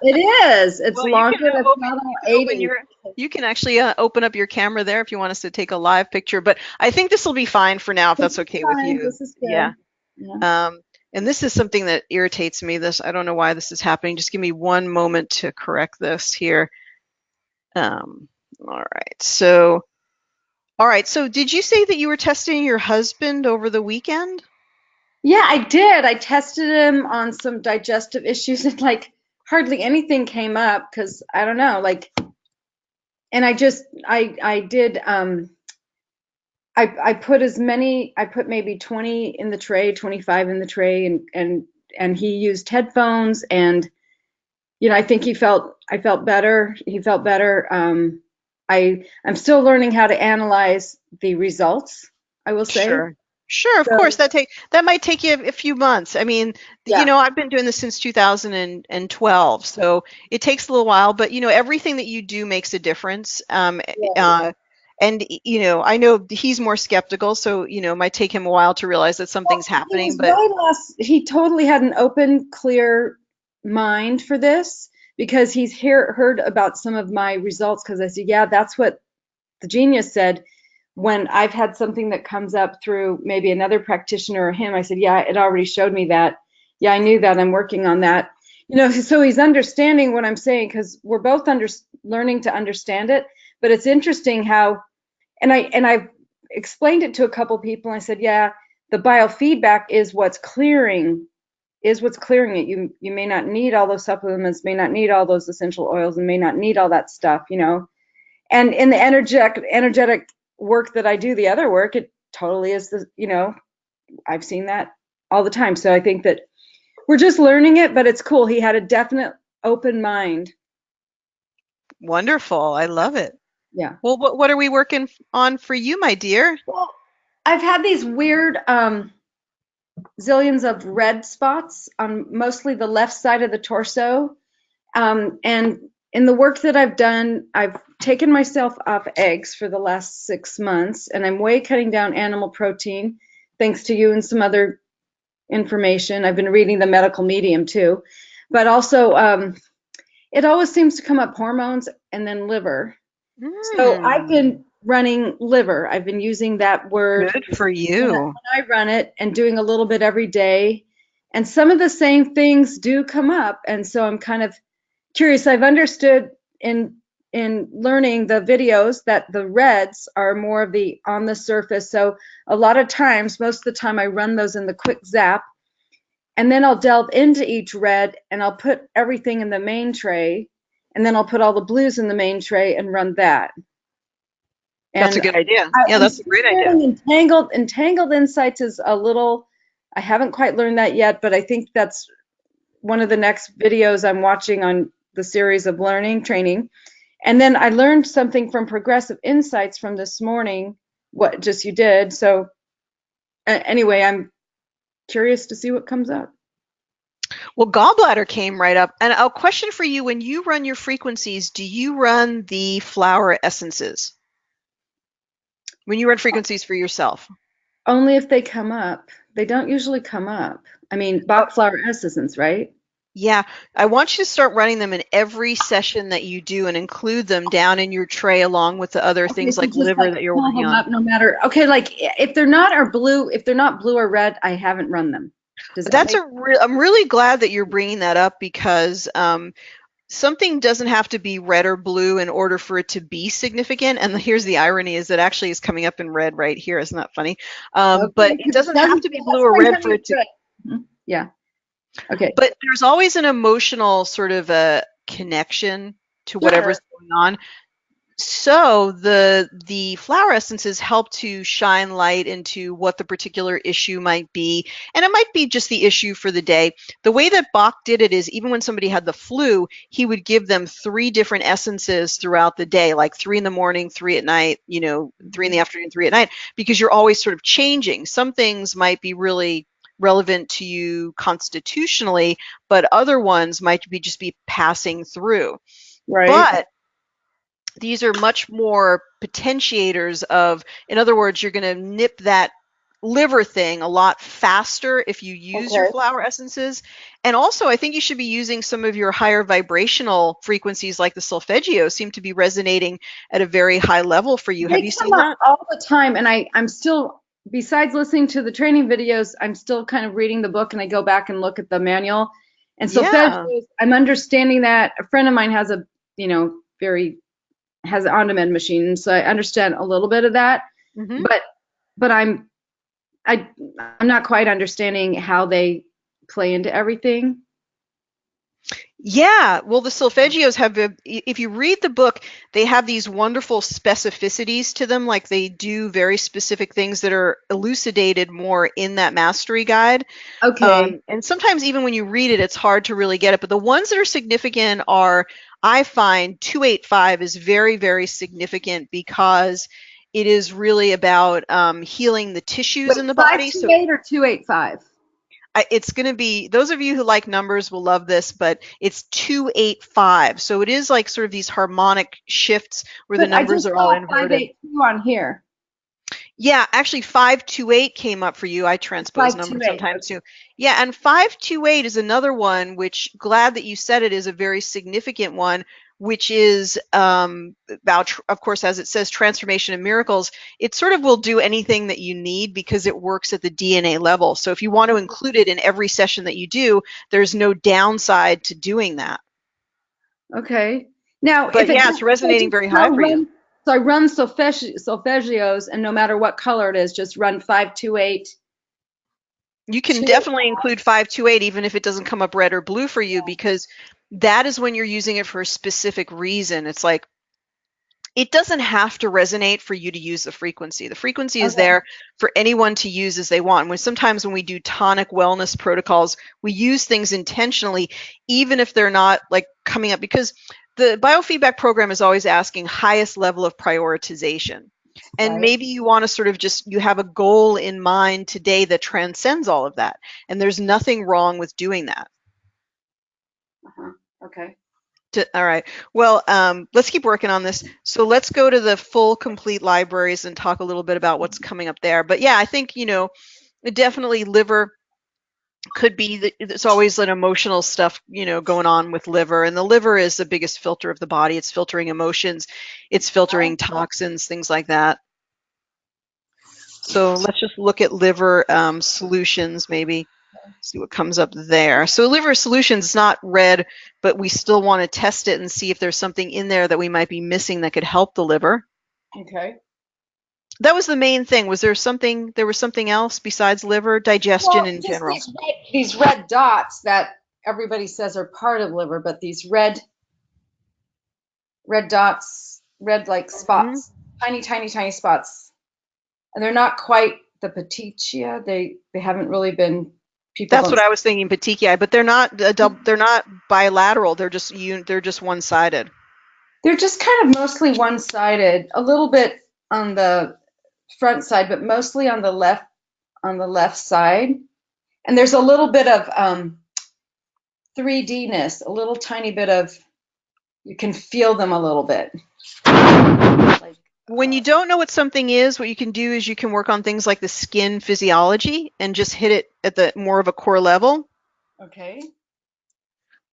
It is. It's Well, you can longer. It's open not you all can open 80. your you can actually open up your camera there if you want us to take a live picture, but I think this will be fine for now if This that's is okay with fine. you. This is Yeah. good. Yeah. And this is something that irritates me. I don't know why this is happening. Just give me one moment to correct this here. All right. So All right. So did you say that you were testing your husband over the weekend? Yeah, I did. I tested him on some digestive issues and like hardly anything came up because I don't know, like, and I did I put I put maybe 20 in the tray, 25 in the tray, and he used headphones, and I think I felt better. He felt better. I'm still learning how to analyze the results, I will say. Sure. Sure, of course. So, That might take you a few months. I mean, yeah. I've been doing this since 2012, so it takes a little while, but everything that you do makes a difference. And I know he's more skeptical, so it might take him a while to realize that Well, something's he happening, was but he totally had an open, clear mind for this because heard about some of my results because I said, yeah, that's what the genius said. When I've had something that comes up through maybe another practitioner or him, I said, yeah, it already showed me that. Yeah, I knew that. I'm working on that. So he's understanding what I'm saying because we're both learning to understand it. But it's interesting how, I've explained it to a couple people. I said, yeah, the biofeedback is what's clearing it. You may not need all those supplements, may not need all those essential oils, and may not need all that stuff. And in the energetic work that I do, the other work, it totally is I've seen that all the time. So I think that we're just learning it, but it's cool. He had a definite open mind. wonderful. I love it. Yeah. Well, what are we working on for you, my dear? Well, I've had these weird zillions of red spots on mostly the left side of the torso. And in the work that I've done, I've taken myself off eggs for the last 6 months, and I'm way cutting down animal protein, thanks to you and some other information. I've been reading the medical medium too, but also it always seems to come up hormones and then liver. So I've Mm, been running liver. I've been using that word good for when you. I run it and doing a little bit every day. And some of the same things do come up. And so I'm kind of curious. I've understood in learning the videos that the reds are more of the on the surface. So a lot of times, most of the time I run those in the quick zap, and then I'll delve into each red and I'll put everything in the main tray, and then I'll put all the blues in the main tray and run that. That's a And good idea. Yeah, I'm that's a still great idea. learning entangled insights is a little, I haven't quite learned that yet, but I think that's one of the next videos I'm watching on the series of learning training. And then I learned something from progressive insights from this morning, what just you did. So anyway, I'm curious to see what comes up. Well, gallbladder came right up. And a question for you, when you run your frequencies, do you run the flower essences? When you run frequencies for yourself? Only if they come up. They don't usually come up. I mean, Bach flower essence, right? Yeah, I want you to start running them in every session that you do and include them down in your tray along with the other Okay, things so like just liver like that you're pull working them on. up no matter. Okay, like if they're not if they're not blue or red, I haven't run them. Does that That's make I'm really glad that you're bringing that up because something doesn't have to be red or blue in order for it to be significant. And here's the irony is that actually is coming up in red right here. Isn't that funny? okay? But it Because it doesn't have doesn't. to be Yeah, blue that's or why red for honey it is to. red. Mhm. Yeah. Okay. But there's always an emotional sort of a connection to Sure. whatever's going on. So the flower essences help to shine light into what the particular issue might be, and it might be just the issue for the day. The way that Bach did it is even when somebody had the flu, he would give them 3 different essences throughout the day, like 3 in the morning, 3 at night, 3 in the afternoon, 3 at night, because you're always sort of changing. Some things might be really relevant to you constitutionally, but other ones might just be passing through. Right. But these are much more potentiators of, in other words, you're going to nip that liver thing a lot faster if you use your Okay. flower essences. And also, I think you should be using some of your higher vibrational frequencies like the solfeggio seem to be resonating at a very high level for you. Have They you come seen up that? all the time, and I'm still, besides listening to the training videos, I'm still kind of reading the book, and I go back and look at the manual. And Yeah. solfeggios, I'm understanding that. A friend of mine has a, very has an on-demand machine, so I understand a little bit of that. Mhm. But I'm not quite understanding how they play into everything. Yeah, well, the solfeggios have, if you read the book, they have these wonderful specificities to them, like they do very specific things that are elucidated more in that mastery guide. Okay. And sometimes even when you read it, it's hard to really get it. But the ones that are significant are, I find 285 is very, very significant because it is really about healing the tissues Wait, in the body. So 528 or 285? it's going to be, those of you who like numbers will love this, but it's 285. So it is like sort of these harmonic shifts where the But I numbers just are all saw inverted. 582 on here. Yeah, actually 528 came up for you. I transpose numbers 528. sometimes too. Yeah, and 528 is another one, which, glad that you said it, is a very significant one, which is about, of course, as it says, transformation and miracles. It sort of will do anything that you need because it works at the DNA level. So if you want to include it in every session that you do, there's no downside to doing that. Okay. Now, But if it yeah, just, it's resonating very high for you. so I run solfeggios, and no matter what color it is, just run 528. You can definitely include 528 even if it doesn't come up red or blue for you, because that is when you're using it for a specific reason. It's like, it doesn't have to resonate for you to use the frequency. The frequency is Okay. there for anyone to use as they want. Sometimes when we do tonic wellness protocols, we use things intentionally, even if they're not like coming up, because the biofeedback program is always asking highest level of prioritization. And Right. maybe you want to sort of just, you have a goal in mind today that transcends all of that. And there's nothing wrong with doing that. Okay. All right. Well, let's keep working on this. So let's go to the full complete libraries and talk a little bit about what's coming up there. But yeah, I think, definitely liver could be, there's always an emotional stuff, going on with liver. And the liver is the biggest filter of the body. It's filtering emotions. It's filtering toxins, things like that. So let's just look at liver solutions, maybe. See what comes up there. So liver solutions is not red, but we still want to test it and see if there's something in there that we might be missing that could help the liver. Okay. That was the main thing. Was there something else besides liver? Digestion Well, in just general. these red dots that everybody says are part of liver, but these red dots, red like spots, tiny, tiny, tiny spots, and they're not quite the petechia. They haven't really been. People That's don't. what I was thinking, petechiae, but they're not they're not bilateral. They're just one-sided. They're just kind of mostly one-sided, a little bit on the front side, but mostly on the left side. And there's a little bit of 3D-ness, a little tiny bit of, you can feel them a little bit. Like, When you don't know what something is, what you can do is you can work on things like the skin physiology and just hit it at the more of a core level. okay.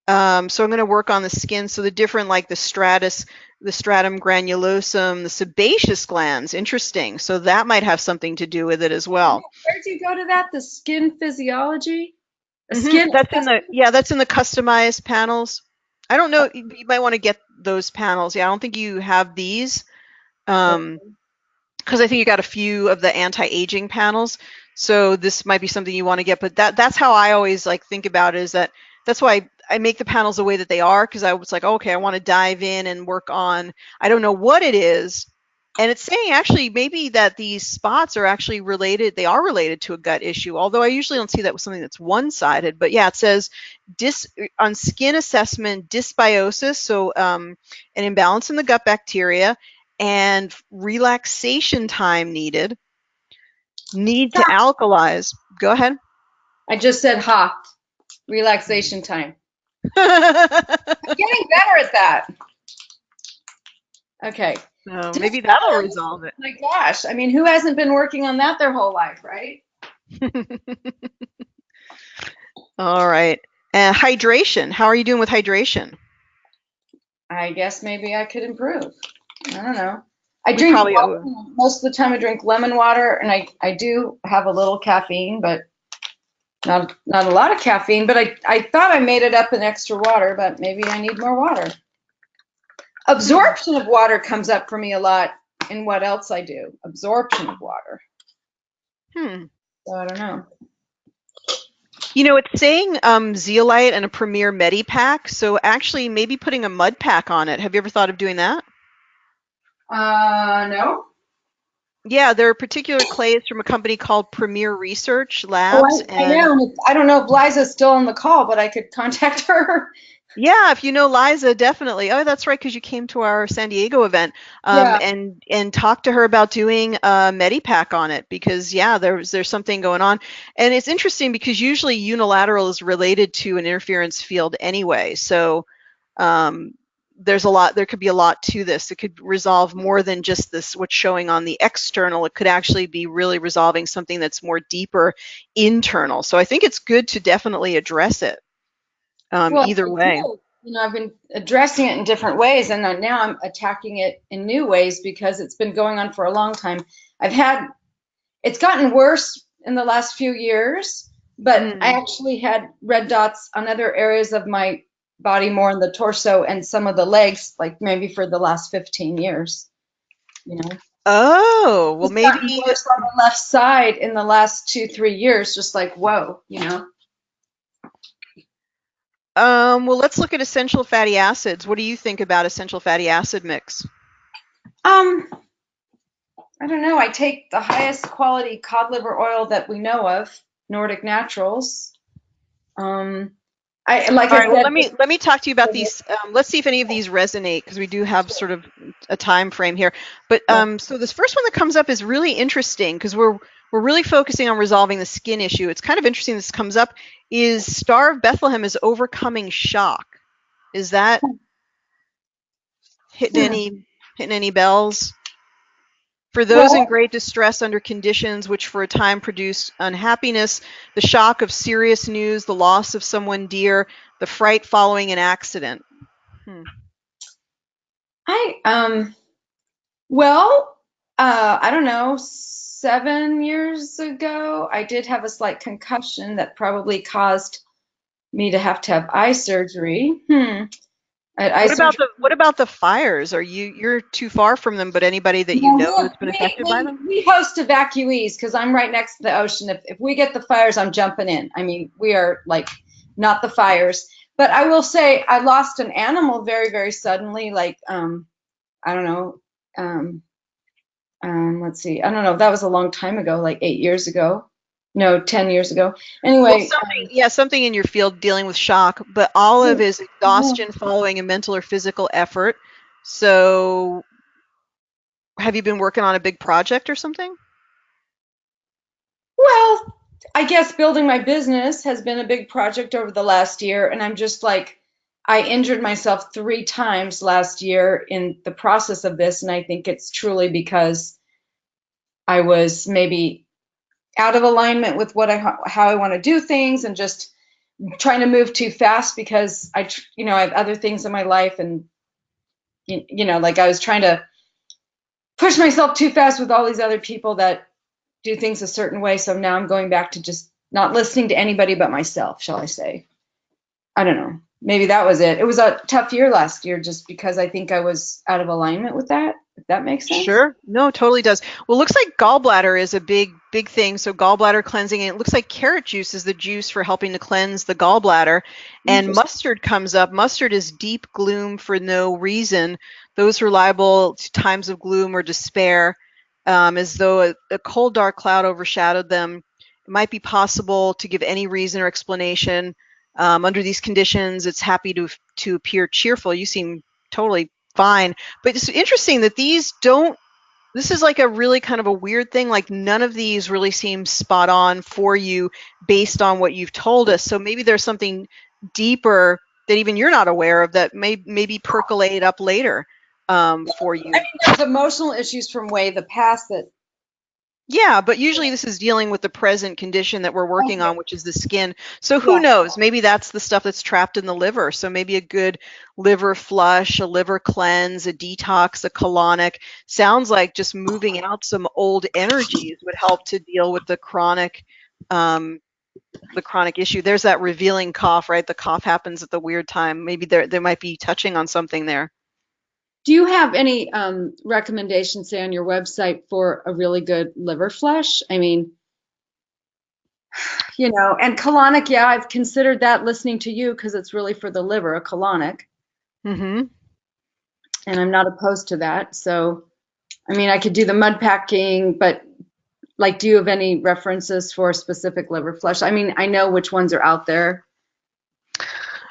So I'm going to work on the skin. So the different, like the stratum granulosum, the sebaceous glands. Interesting. So that might have something to do with it as well. Where did you go to that? The skin physiology? Skin. That's in the customized panels. I don't know. You might want to get those panels. Yeah, I don't think you have these. Because I think you got a few of the anti-aging panels. So this might be something you want to get, but that's how I always like think about it, is that's why I make the panels the way that they are, because I was like, okay, I want to dive in and work on, I don't know what it is. And it's saying actually maybe that these spots are actually related, they are related to a gut issue, although I usually don't see that with something that's one-sided. But yeah, it says on skin assessment, dysbiosis, so an imbalance in the gut bacteria, and relaxation time needed. Need to alkalize. Go ahead. I just said relaxation time. I'm getting better at that. Okay. No, maybe that'll resolve it. My gosh, I mean, who hasn't been working on that their whole life, right? All right. Hydration. How are you doing with hydration? I guess maybe I could improve. I don't know. I We drink probably water. Most of the time I drink lemon water, and I do have a little caffeine, but not a lot of caffeine. But I thought I made it up in extra water, but maybe I need more water. Absorption of water comes up for me a lot in what else I do. Absorption of water. So I don't know. You know, it's saying zeolite and a Premier Medipack, so actually maybe putting a mud pack on it. Have you ever thought of doing that? No. Yeah, there are particular clays from a company called Premier Research Oh, Labs, I and know. I don't know if Liza's still on the call, but I could contact her. yeah, if you know Liza, definitely. Oh, that's right, because you came to our San Diego event, Yeah. and talk to her about doing a Medipack on it, because yeah, there's something going on, and it's interesting because usually unilateral is related to an interference field anyway, so um, there could be a lot to this. It could resolve more than just this, what's showing on the external. It could actually be really resolving something that's more deeper internal. So I think it's good to definitely address it Well, either I way. do. I've been addressing it in different ways, and now I'm attacking it in new ways because it's been going on for a long time. It's gotten worse in the last few years, but I Mm. actually had red dots on other areas of my body, more in the torso and some of the legs, like maybe for the last 15 years, you know. Oh, well, It's gotten maybe. worse on the left side in the last 2, 3 years, just like, whoa, Well, let's look at essential fatty acids. What do you think about essential fatty acid mix? I don't know. I take the highest quality cod liver oil that we know of, Nordic Naturals. Like All I right, well, said, let me talk to you about these. Let's see if any of these resonate, because we do have sort of a time frame here. But so this first one that comes up is really interesting, because we're really focusing on resolving the skin issue. It's kind of interesting this comes up, is Star of Bethlehem is overcoming shock. Is that hitting any bells? For those in well, great distress under conditions which for a time produce unhappiness, the shock of serious news, the loss of someone dear, the fright following an accident. I well, I don't know. 7 years ago, I did have a slight concussion that probably caused me to have eye surgery. I had eye surgery. What about the fires? You're too far from them, but anybody that you No, know that's been affected by them? we host evacuees because I'm right next to the ocean. If we get the fires, I'm jumping in. I mean, we are like not the fires. But I will say I lost an animal very, very suddenly. Like, I don't know. Um, let's see. I don't know. That was a long time ago, like 8 years ago. No, 10 years ago. Well, Anyway, something in your field dealing with shock, but all of it is exhaustion following a mental or physical effort. So, have you been working on a big project or something? well, I guess building my business has been a big project over the last year, and I'm just like, I injured myself 3 times last year in the process of this, and I think it's truly because I was maybe out of alignment with how I want to do things, and just trying to move too fast because I have other things in my life, and like I was trying to push myself too fast with all these other people that do things a certain way. So now I'm going back to just not listening to anybody but myself, shall I say. I don't know. Maybe that was it. It was a tough year last year just because I think I was out of alignment with that, if that makes sense. Sure. No, it totally does. Well, it looks like gallbladder is a big thing. So gallbladder cleansing, and it looks like carrot juice is the juice for helping to cleanse the gallbladder. And Interesting. mustard comes up. Mustard is deep gloom for no reason. Those who are liable to times of gloom or despair, as though a cold, dark cloud overshadowed them. It might be possible to give any reason or explanation. Under these conditions, it's happy to appear cheerful. You seem totally fine. But it's interesting that these don't, this is like a really kind of a weird thing. Like none of these really seem spot on for you based on what you've told us. So maybe there's something deeper that even you're not aware of that may maybe percolate up later for I you. mean, there's emotional issues from way the past that. Yeah, but usually this is dealing with the present condition that we're working Okay. on, which is the skin. So who Yeah. knows? Maybe that's the stuff that's trapped in the liver. So maybe a good liver flush, a liver cleanse, a detox, a colonic. Sounds like just moving out some old energies would help to deal with um, the chronic issue. There's that revealing cough, right? The cough happens at the weird time. Maybe there might be touching on something there. Do you have any recommendations, say, on your website for a really good liver flush? I mean, and colonic, yeah, I've considered that listening to you because it's really for the liver, a colonic, Mm-hmm. and I'm not opposed to that. So, I mean, I could do the mud packing, but like, do you have any references for specific liver flush? I mean, I know which ones are out there,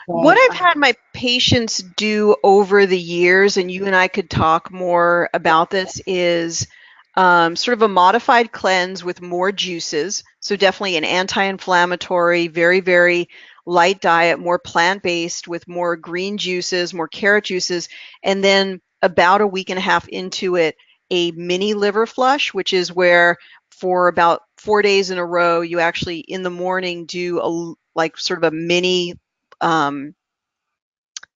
What but I've had my patients do over the years, and you and I could talk more about this, is sort of a modified cleanse with more juices. So definitely an anti-inflammatory, very, very light diet, more plant-based with more green juices, more carrot juices, and then about a week and a half into it, a mini liver flush, which is where for about 4 days in a row, you actually in the morning do like sort of a mini um,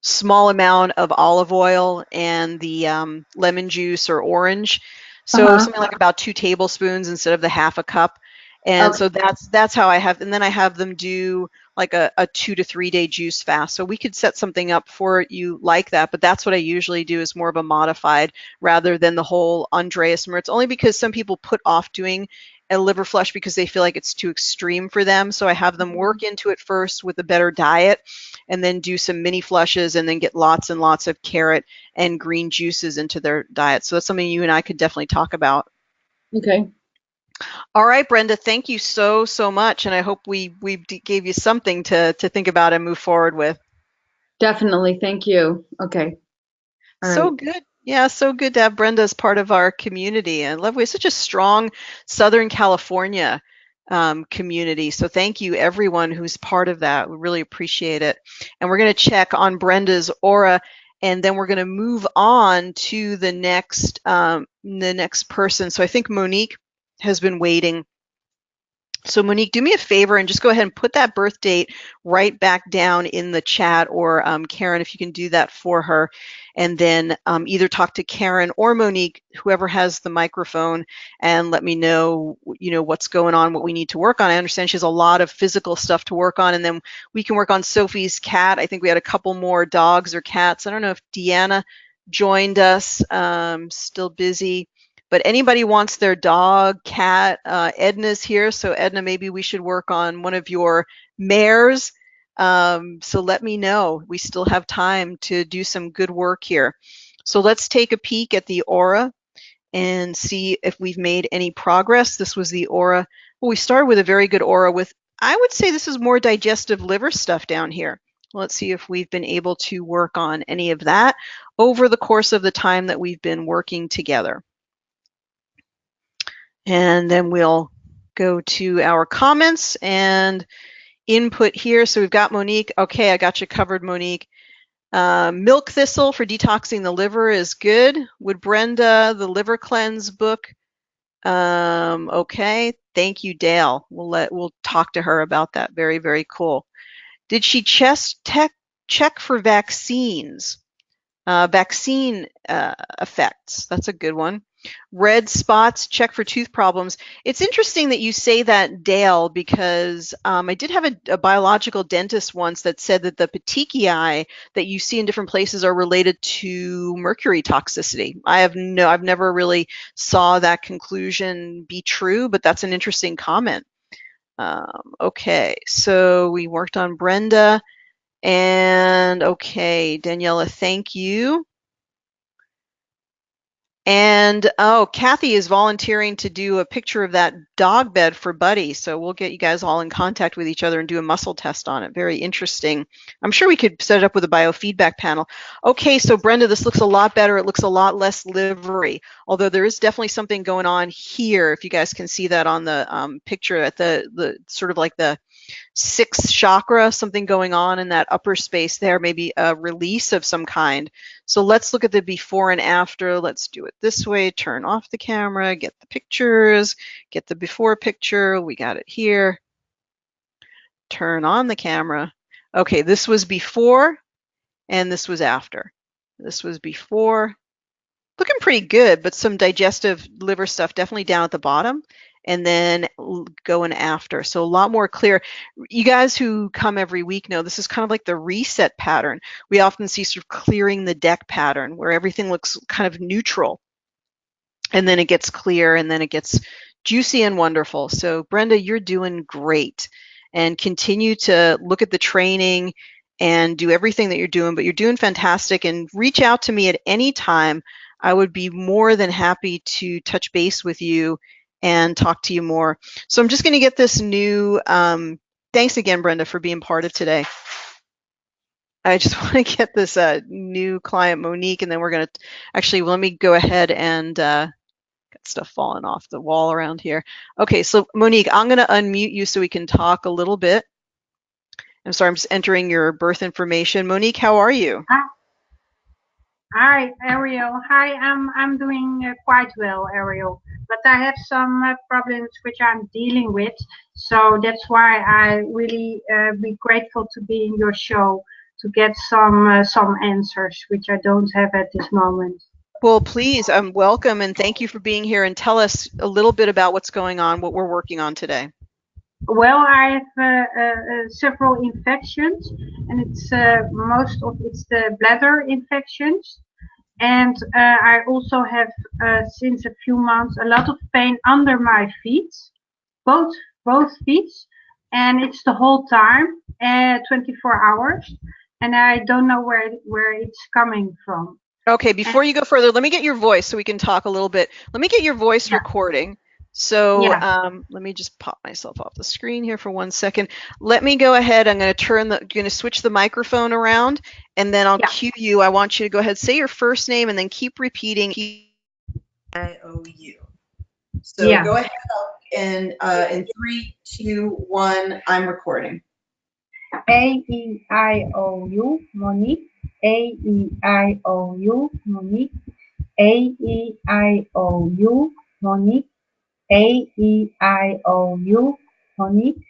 small amount of olive oil and the lemon juice or orange. So uh-huh. something like about 2 tablespoons instead of the half a cup. And Okay. so that's how I have, and then I have them do like a 2 to 3 day juice fast. So we could set something up for you like that, but that's what I usually do is more of a modified rather than the whole Andreas Mertz, only because some people put off doing a liver flush because they feel like it's too extreme for them. So I have them work into it first with a better diet and then do some mini flushes and then get lots and lots of carrot and green juices into their diet. So that's something you and I could definitely talk about. Okay. All right, Brenda, thank you so, so much. And I hope we gave you something to think about and move forward with. Definitely. Thank you. Okay. All So right. good. Yeah, so good to have Brenda as part of our community. And love, we have such a strong Southern California community. So thank you, everyone who's part of that. We really appreciate it. And we're going to check on Brenda's aura, and then we're going to move on to the next person. So I think Monique has been waiting. So Monique, do me a favor and just go ahead and put that birth date right back down in the chat, or Karen, if you can do that for her, and then either talk to Karen or Monique, whoever has the microphone, and let me know, what's going on, what we need to work on. I understand she has a lot of physical stuff to work on, and then we can work on Sophie's cat. I think we had a couple more dogs or cats. I don't know if Deanna joined us, still busy. But anybody wants their dog, cat, Edna's here. So Edna, maybe we should work on one of your mares. So let me know. We still have time to do some good work here. So let's take a peek at the aura and see if we've made any progress. This was the aura. Well, we started with a very good aura with, I would say this is more digestive liver stuff down here. Let's see if we've been able to work on any of that over the course of the time that we've been working together. And then we'll go to our comments and input here. So we've got Monique. Okay, I got you covered, Monique. Milk thistle for detoxing the liver is good. Would Brenda, the liver cleanse book? Okay, thank you, Dale. We'll talk to her about that. Very, very cool. Did she check for vaccines? Vaccine effects. That's a good one. Red spots, check for tooth problems. It's interesting that you say that, Dale, because I did have a biological dentist once that said that the petechiae that you see in different places are related to mercury toxicity. I've never really saw that conclusion be true, but that's an interesting comment. Okay, so we worked on Brenda. And okay, Daniela, thank you. And oh, Kathy is volunteering to do a picture of that dog bed for Buddy. So we'll get you guys all in contact with each other and do a muscle test on it. Very interesting. I'm sure we could set it up with a biofeedback panel. Okay, so Brenda, this looks a lot better. It looks a lot less livery, although there is definitely something going on here. If you guys can see that on the picture at the sort of like the sixth chakra, something going on in that upper space there, maybe a release of some kind. So let's look at the before and after. Let's do it this way. Turn off the camera, get the pictures, get the before picture. We got it here. Turn on the camera. Okay, this was before and this was after. This was before. Looking pretty good, but some digestive liver stuff definitely down at the bottom. and then going after. So a lot more clear. You guys who come every week know this is kind of like the reset pattern. We often see sort of clearing the deck pattern where everything looks kind of neutral, and then it gets clear, and then it gets juicy and wonderful. So Brenda, you're doing great, and continue to look at the training and do everything that you're doing, but you're doing fantastic, and reach out to me at any time. I would be more than happy to touch base with you and talk to you more. So I'm just going to get this new, thanks again, Brenda, for being part of today. I just want to get this new client, Monique, and then we're going to, actually, let me go ahead and got stuff falling off the wall around here. Okay, so Monique, I'm going to unmute you so we can talk a little bit. I'm sorry, I'm just entering your birth information. Monique, how are you? Hi, Ariel. Hi, I'm doing quite well, Ariel. But I have some problems which I'm dealing with, so that's why I really be grateful to be in your show to get some answers which I don't have at this moment. Well, please, welcome, and thank you for being here, and tell us a little bit about what's going on, what we're working on today. Well, I have several infections, and it's it's the bladder infections, and I also have since a few months a lot of pain under my feet, both feet, and it's the whole time, 24 hours, and I don't know where it's coming from. Okay, before you go further, let me get your voice so we can talk a little bit. Let me get your voice recording. So let me just pop myself off the screen here for 1 second. Let me go ahead. I'm going to switch the microphone around, and then I'll cue you. I want you to go ahead, say your first name, and then keep repeating IOU. So go ahead, and in 3, 2, 1, I'm recording. A-E-I-O-U, Monique. A-E-I-O-U, Monique. A-E-I-O-U, Monique. A-E-I-O-U, Monique.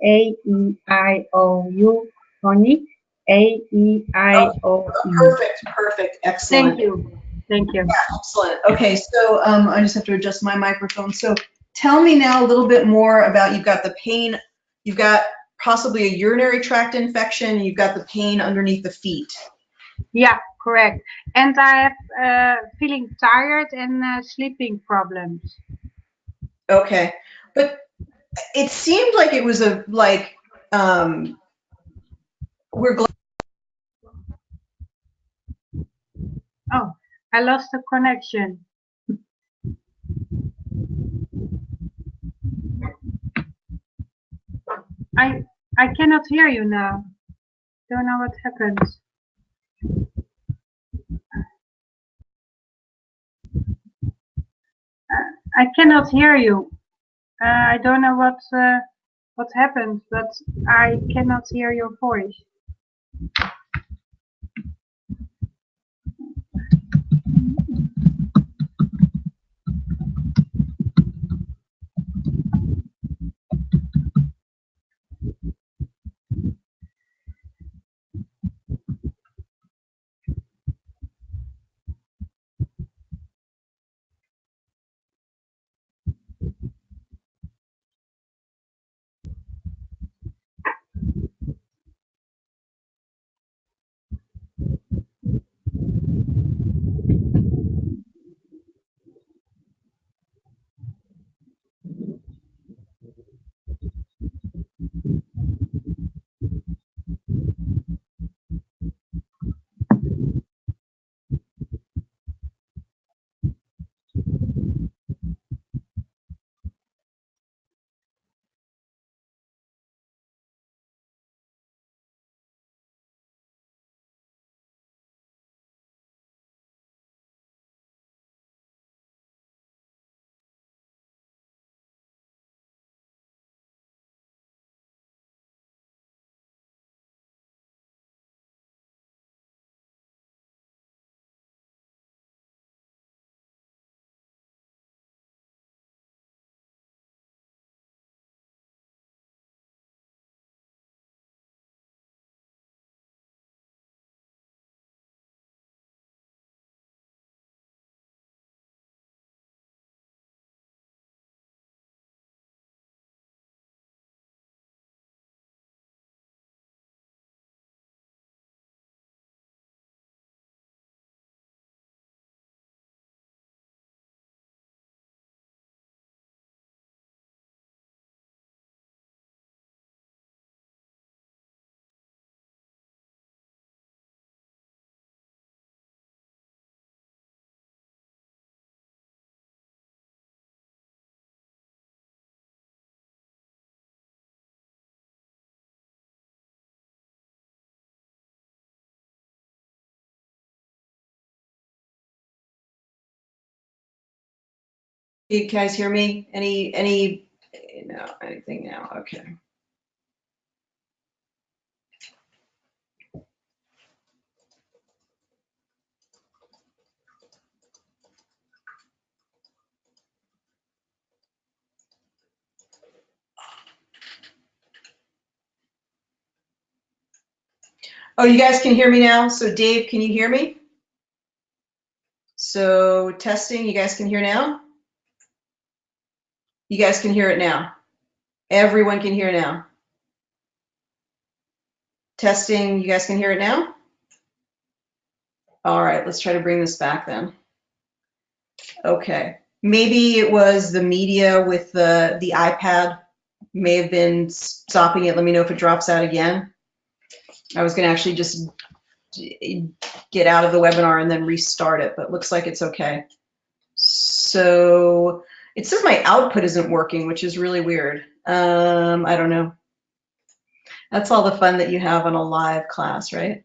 A-E-I-O-U, Monique. A-E-I-O-U. Perfect, excellent. Thank you. Yeah, excellent. Okay, so I just have to adjust my microphone. So tell me now a little bit more about, you've got the pain, you've got possibly a urinary tract infection, you've got the pain underneath the feet. Yeah, correct. And I have feeling tired and sleeping problems. Okay, but it seemed like it was we're glad. Oh, I lost the connection. I cannot hear you now. Don't know what happened. I cannot hear you. I don't know what happened, but I cannot hear your voice. You guys hear me? No, anything now? Okay. Oh, you guys can hear me now? So Dave, can you hear me? So testing, you guys can hear now? You guys can hear it now. Everyone can hear now. Testing, you guys can hear it now? All right, let's try to bring this back then. Okay. Maybe it was the media with the iPad may have been stopping it. Let me know if it drops out again. I was going to actually just get out of the webinar and then restart it, but it looks like it's okay. So it says my output isn't working, which is really weird. I don't know. That's all the fun that you have on a live class, right?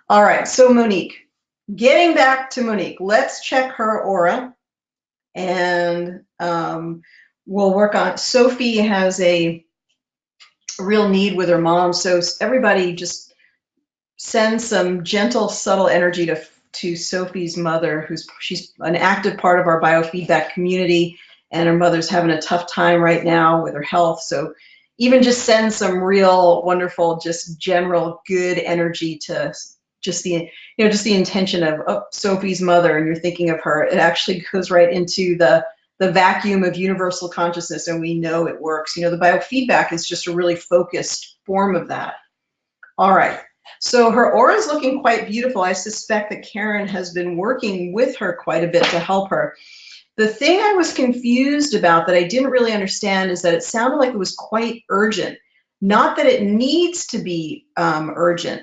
All right, so Monique, getting back to Monique, let's check her aura and we'll work on, Sophie has a real need with her mom, so everybody just send some gentle, subtle energy to Sophie's mother, she's an active part of our biofeedback community, and her mother's having a tough time right now with her health. So even just send some real wonderful, just general good energy to just the intention of Sophie's mother, and you're thinking of her. It actually goes right into the vacuum of universal consciousness, and we know it works. The biofeedback is just a really focused form of that. All right. So her aura is looking quite beautiful. I suspect that Karen has been working with her quite a bit to help her. The thing I was confused about that I didn't really understand is that it sounded like it was quite urgent. Not that it needs to be urgent.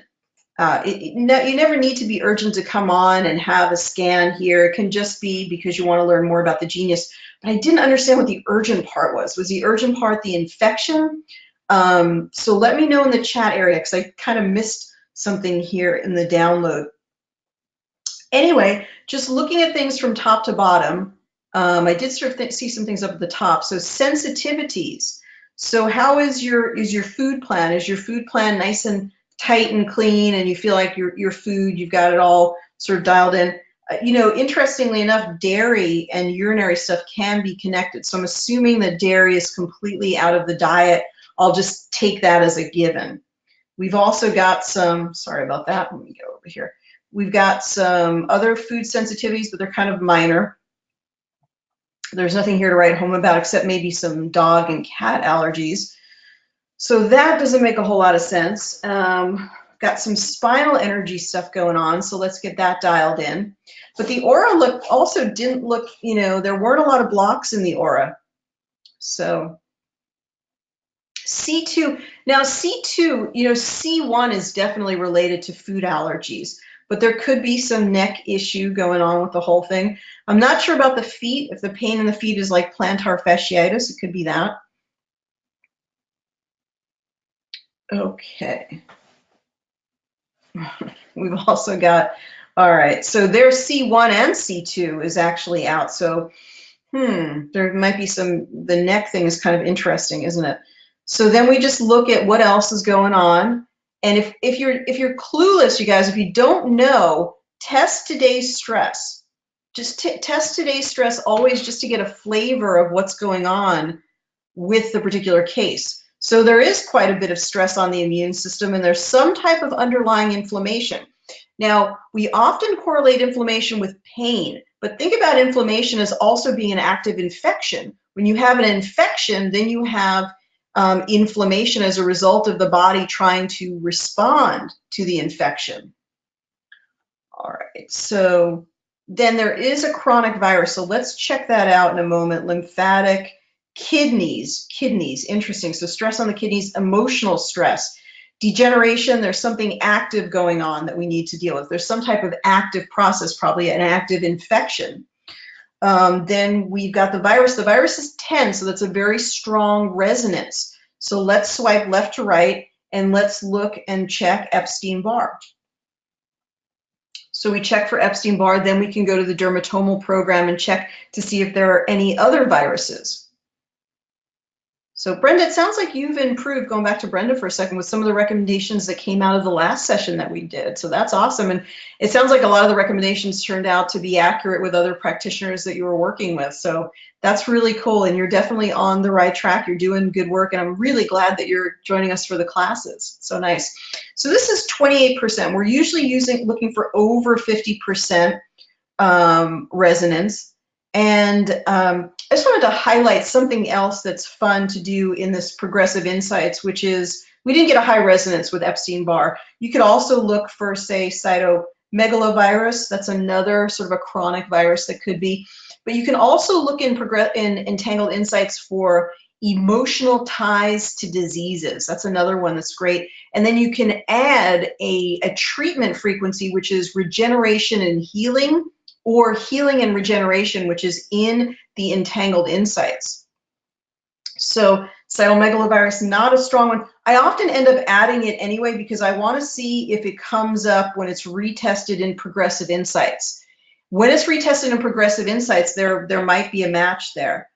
You never need to be urgent to come on and have a scan here. It can just be because you want to learn more about the genius. But I didn't understand what the urgent part was. Was the urgent part the infection? So let me know in the chat area, because I kind of missed something here in the download. Anyway, just looking at things from top to bottom, I did sort of see some things up at the top. So sensitivities. So how is your food plan? Is your food plan nice and tight and clean, and you feel like your food, you've got it all sort of dialed in? Interestingly enough, dairy and urinary stuff can be connected. So I'm assuming that dairy is completely out of the diet. I'll just take that as a given. We've also got some, sorry about that, let me go over here. We've got some other food sensitivities, but they're kind of minor. There's nothing here to write home about except maybe some dog and cat allergies. So that doesn't make a whole lot of sense. Got some spinal energy stuff going on, so let's get that dialed in. But the aura also didn't look, there weren't a lot of blocks in the aura. So C2, now C2, C1 is definitely related to food allergies, but there could be some neck issue going on with the whole thing. I'm not sure about the feet. If the pain in the feet is like plantar fasciitis, it could be that. Okay. We've also got, all right, so there's C1 and C2 is actually out. So, there might be the neck thing is kind of interesting, isn't it? So then we just look at what else is going on. And if you're clueless, you guys, if you don't know, test today's stress. Just test today's stress always just to get a flavor of what's going on with the particular case. So there is quite a bit of stress on the immune system, and there's some type of underlying inflammation. Now, we often correlate inflammation with pain, but think about inflammation as also being an active infection. When you have an infection, then you have inflammation as a result of the body trying to respond to the infection. All right, so then there is a chronic virus. So let's check that out in a moment. Lymphatic, kidneys, interesting. So stress on the kidneys, emotional stress. Degeneration, there's something active going on that we need to deal with. There's some type of active process, probably an active infection. Then we've got the virus. The virus is 10, so that's a very strong resonance. So let's swipe left to right, and let's look and check Epstein-Barr. So we check for Epstein-Barr, then we can go to the dermatomal program and check to see if there are any other viruses. So Brenda, it sounds like you've improved, going back to Brenda for a second, with some of the recommendations that came out of the last session that we did. So that's awesome. And it sounds like a lot of the recommendations turned out to be accurate with other practitioners that you were working with. So that's really cool. And you're definitely on the right track. You're doing good work. And I'm really glad that you're joining us for the classes. So nice. So this is 28%. We're usually looking for over 50% resonance. And I just wanted to highlight something else that's fun to do in this progressive insights, which is we didn't get a high resonance with Epstein-Barr. You could also look for, say, cytomegalovirus. That's another sort of a chronic virus that could be. But you can also look in Entangled Insights for emotional ties to diseases. That's another one that's great. And then you can add a treatment frequency, which is regeneration and healing, or healing and regeneration, which is in the Entangled Insights. So cytomegalovirus, not a strong one. I often end up adding it anyway because I want to see if it comes up when it's retested in Progressive Insights. When it's retested in Progressive Insights, there might be a match there.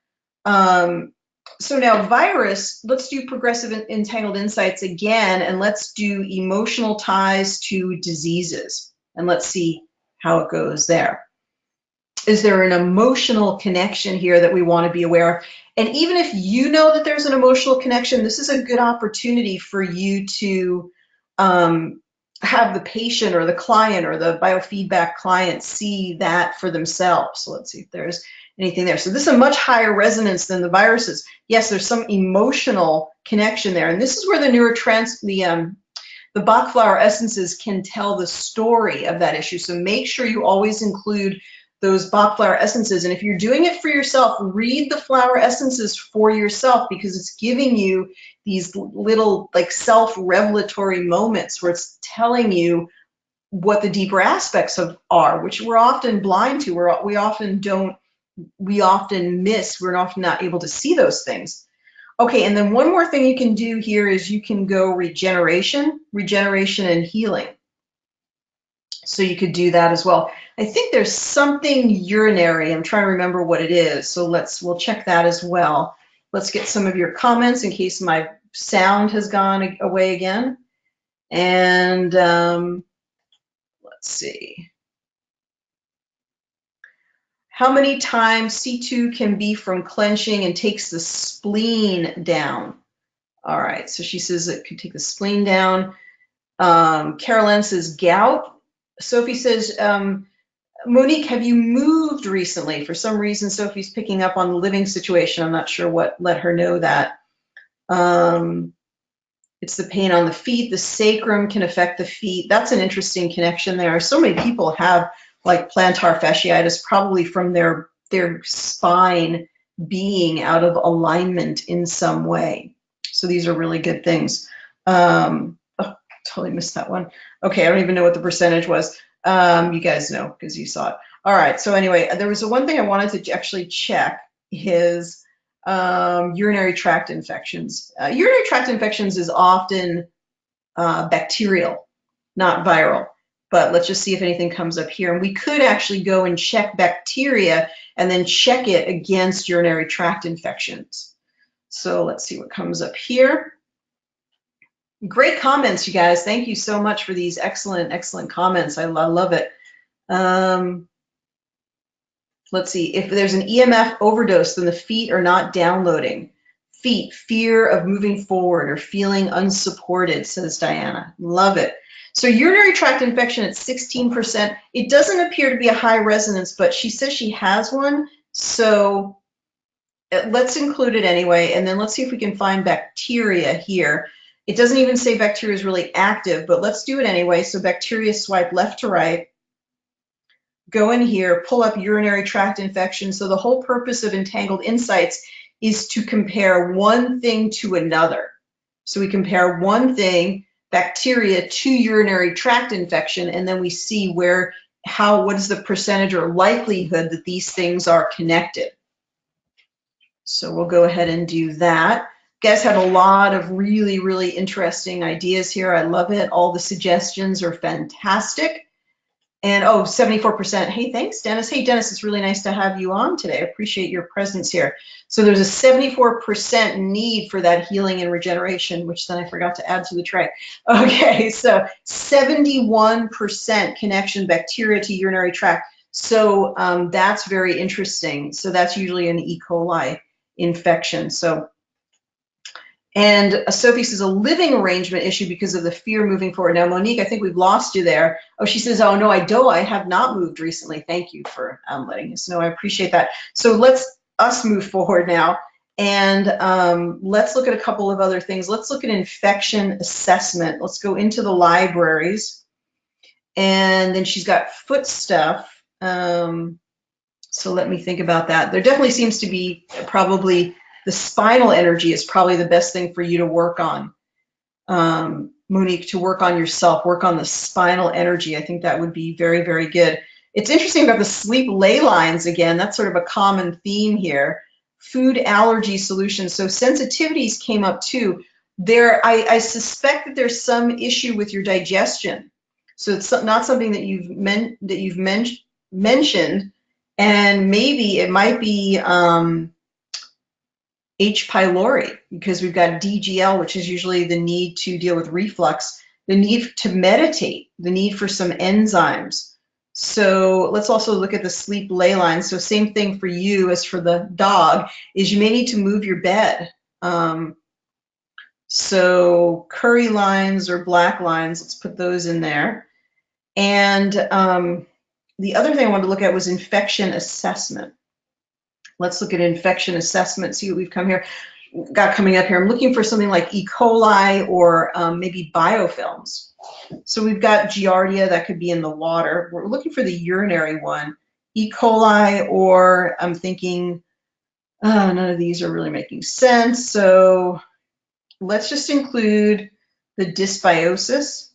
So now virus, let's do Progressive Entangled Insights again, and let's do emotional ties to diseases, and let's see how it goes there. Is there an emotional connection here that we want to be aware of? And even if you know that there's an emotional connection, this is a good opportunity for you to have the patient or the client or the biofeedback client see that for themselves. So let's see if there's anything there. So this is a much higher resonance than the viruses. Yes, there's some emotional connection there. And this is where the Bach flower essences can tell the story of that issue. So make sure you always include those Bach flower essences. And if you're doing it for yourself, read the flower essences for yourself, because it's giving you these little like self-revelatory moments where it's telling you what the deeper aspects are, which we're often blind to. We often miss, we're often not able to see those things. Okay, and then one more thing you can do here is you can go regeneration and healing. So you could do that as well. I think there's something urinary. I'm trying to remember what it is. So we'll check that as well. Let's get some of your comments in case my sound has gone away again. And let's see. How many times C2 can be from clenching and takes the spleen down? All right, so she says it could take the spleen down. Carolyn says gout. Sophie says, Monique, have you moved recently? For some reason, Sophie's picking up on the living situation. I'm not sure what let her know that. It's the pain on the feet. The sacrum can affect the feet. That's an interesting connection there. So many people have like plantar fasciitis, probably from their spine being out of alignment in some way. So these are really good things. Totally missed that one. Okay, I don't even know what the percentage was. You guys know because you saw it. All right, so anyway, there was one thing I wanted to actually check is urinary tract infections. Urinary tract infections is often bacterial, not viral. But let's just see if anything comes up here. And we could actually go and check bacteria and then check it against urinary tract infections. So let's see what comes up here. Great comments, you guys. Thank you so much for these excellent, excellent comments. I love it. Let's see. If there's an EMF overdose, then the feet are not downloading. Feet, fear of moving forward or feeling unsupported, says Diana. Love it. So urinary tract infection at 16%. It doesn't appear to be a high resonance, but she says she has one. So let's include it anyway. And then let's see if we can find bacteria here. It doesn't even say bacteria is really active, but let's do it anyway. So bacteria, swipe left to right. Go in here, pull up urinary tract infection. So the whole purpose of Entangled Insights is to compare one thing to another. So we compare one thing, bacteria, to urinary tract infection, and then we see what is the percentage or likelihood that these things are connected. So we'll go ahead and do that. You guys have a lot of really, really interesting ideas here. I love it. All the suggestions are fantastic. And oh, 74%. Hey, thanks, Dennis. Hey, Dennis, it's really nice to have you on today. I appreciate your presence here. So there's a 74% need for that healing and regeneration, which then I forgot to add to the tray. Okay, so 71% connection bacteria to urinary tract. So that's very interesting. So that's usually an E. coli infection. So, and Sophie says a living arrangement issue because of the fear moving forward. Now, Monique, I think we've lost you there. Oh, she says, oh, no, I have not moved recently. Thank you for letting us know. I appreciate that. So let's us move forward now. And let's look at a couple of other things. Let's look at infection assessment. Let's go into the libraries. And then she's got foot stuff. So let me think about that. There definitely seems to be probably the spinal energy is probably the best thing for you to work on. Monique, to work on yourself, work on the spinal energy. I think that would be very, very good. It's interesting about the sleep ley lines again. That's sort of a common theme here. Food allergy solutions. So sensitivities came up too. I suspect that there's some issue with your digestion. So it's not something that you've mentioned, and maybe it might be H. pylori, because we've got DGL, which is usually the need to deal with reflux, the need to meditate, the need for some enzymes. So let's also look at the sleep ley line. So same thing for you as for the dog, is you may need to move your bed. So curry lines or black lines, let's put those in there. And the other thing I wanted to look at was infection assessment. Let's look at infection assessment, see what we've got coming up here. I'm looking for something like E. coli or maybe biofilms. So we've got Giardia, that could be in the water. We're looking for the urinary one. E. coli, or I'm thinking, none of these are really making sense. So let's just include the dysbiosis.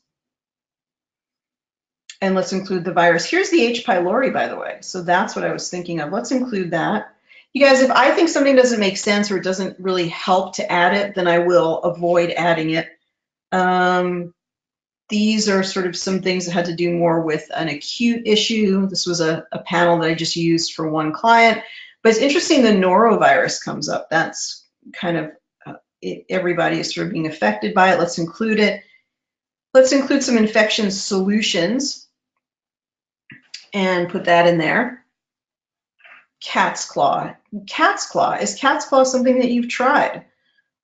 And let's include the virus. Here's the H. pylori, by the way. So that's what I was thinking of. Let's include that. You guys, if I think something doesn't make sense or it doesn't really help to add it, then I will avoid adding it. These are sort of some things that had to do more with an acute issue. This was a panel that I just used for one client. But it's interesting the norovirus comes up. That's kind of, everybody is sort of being affected by it. Let's include it. Let's include some infection solutions and put that in there. Cat's claw. Cat's claw. Is cat's claw something that you've tried?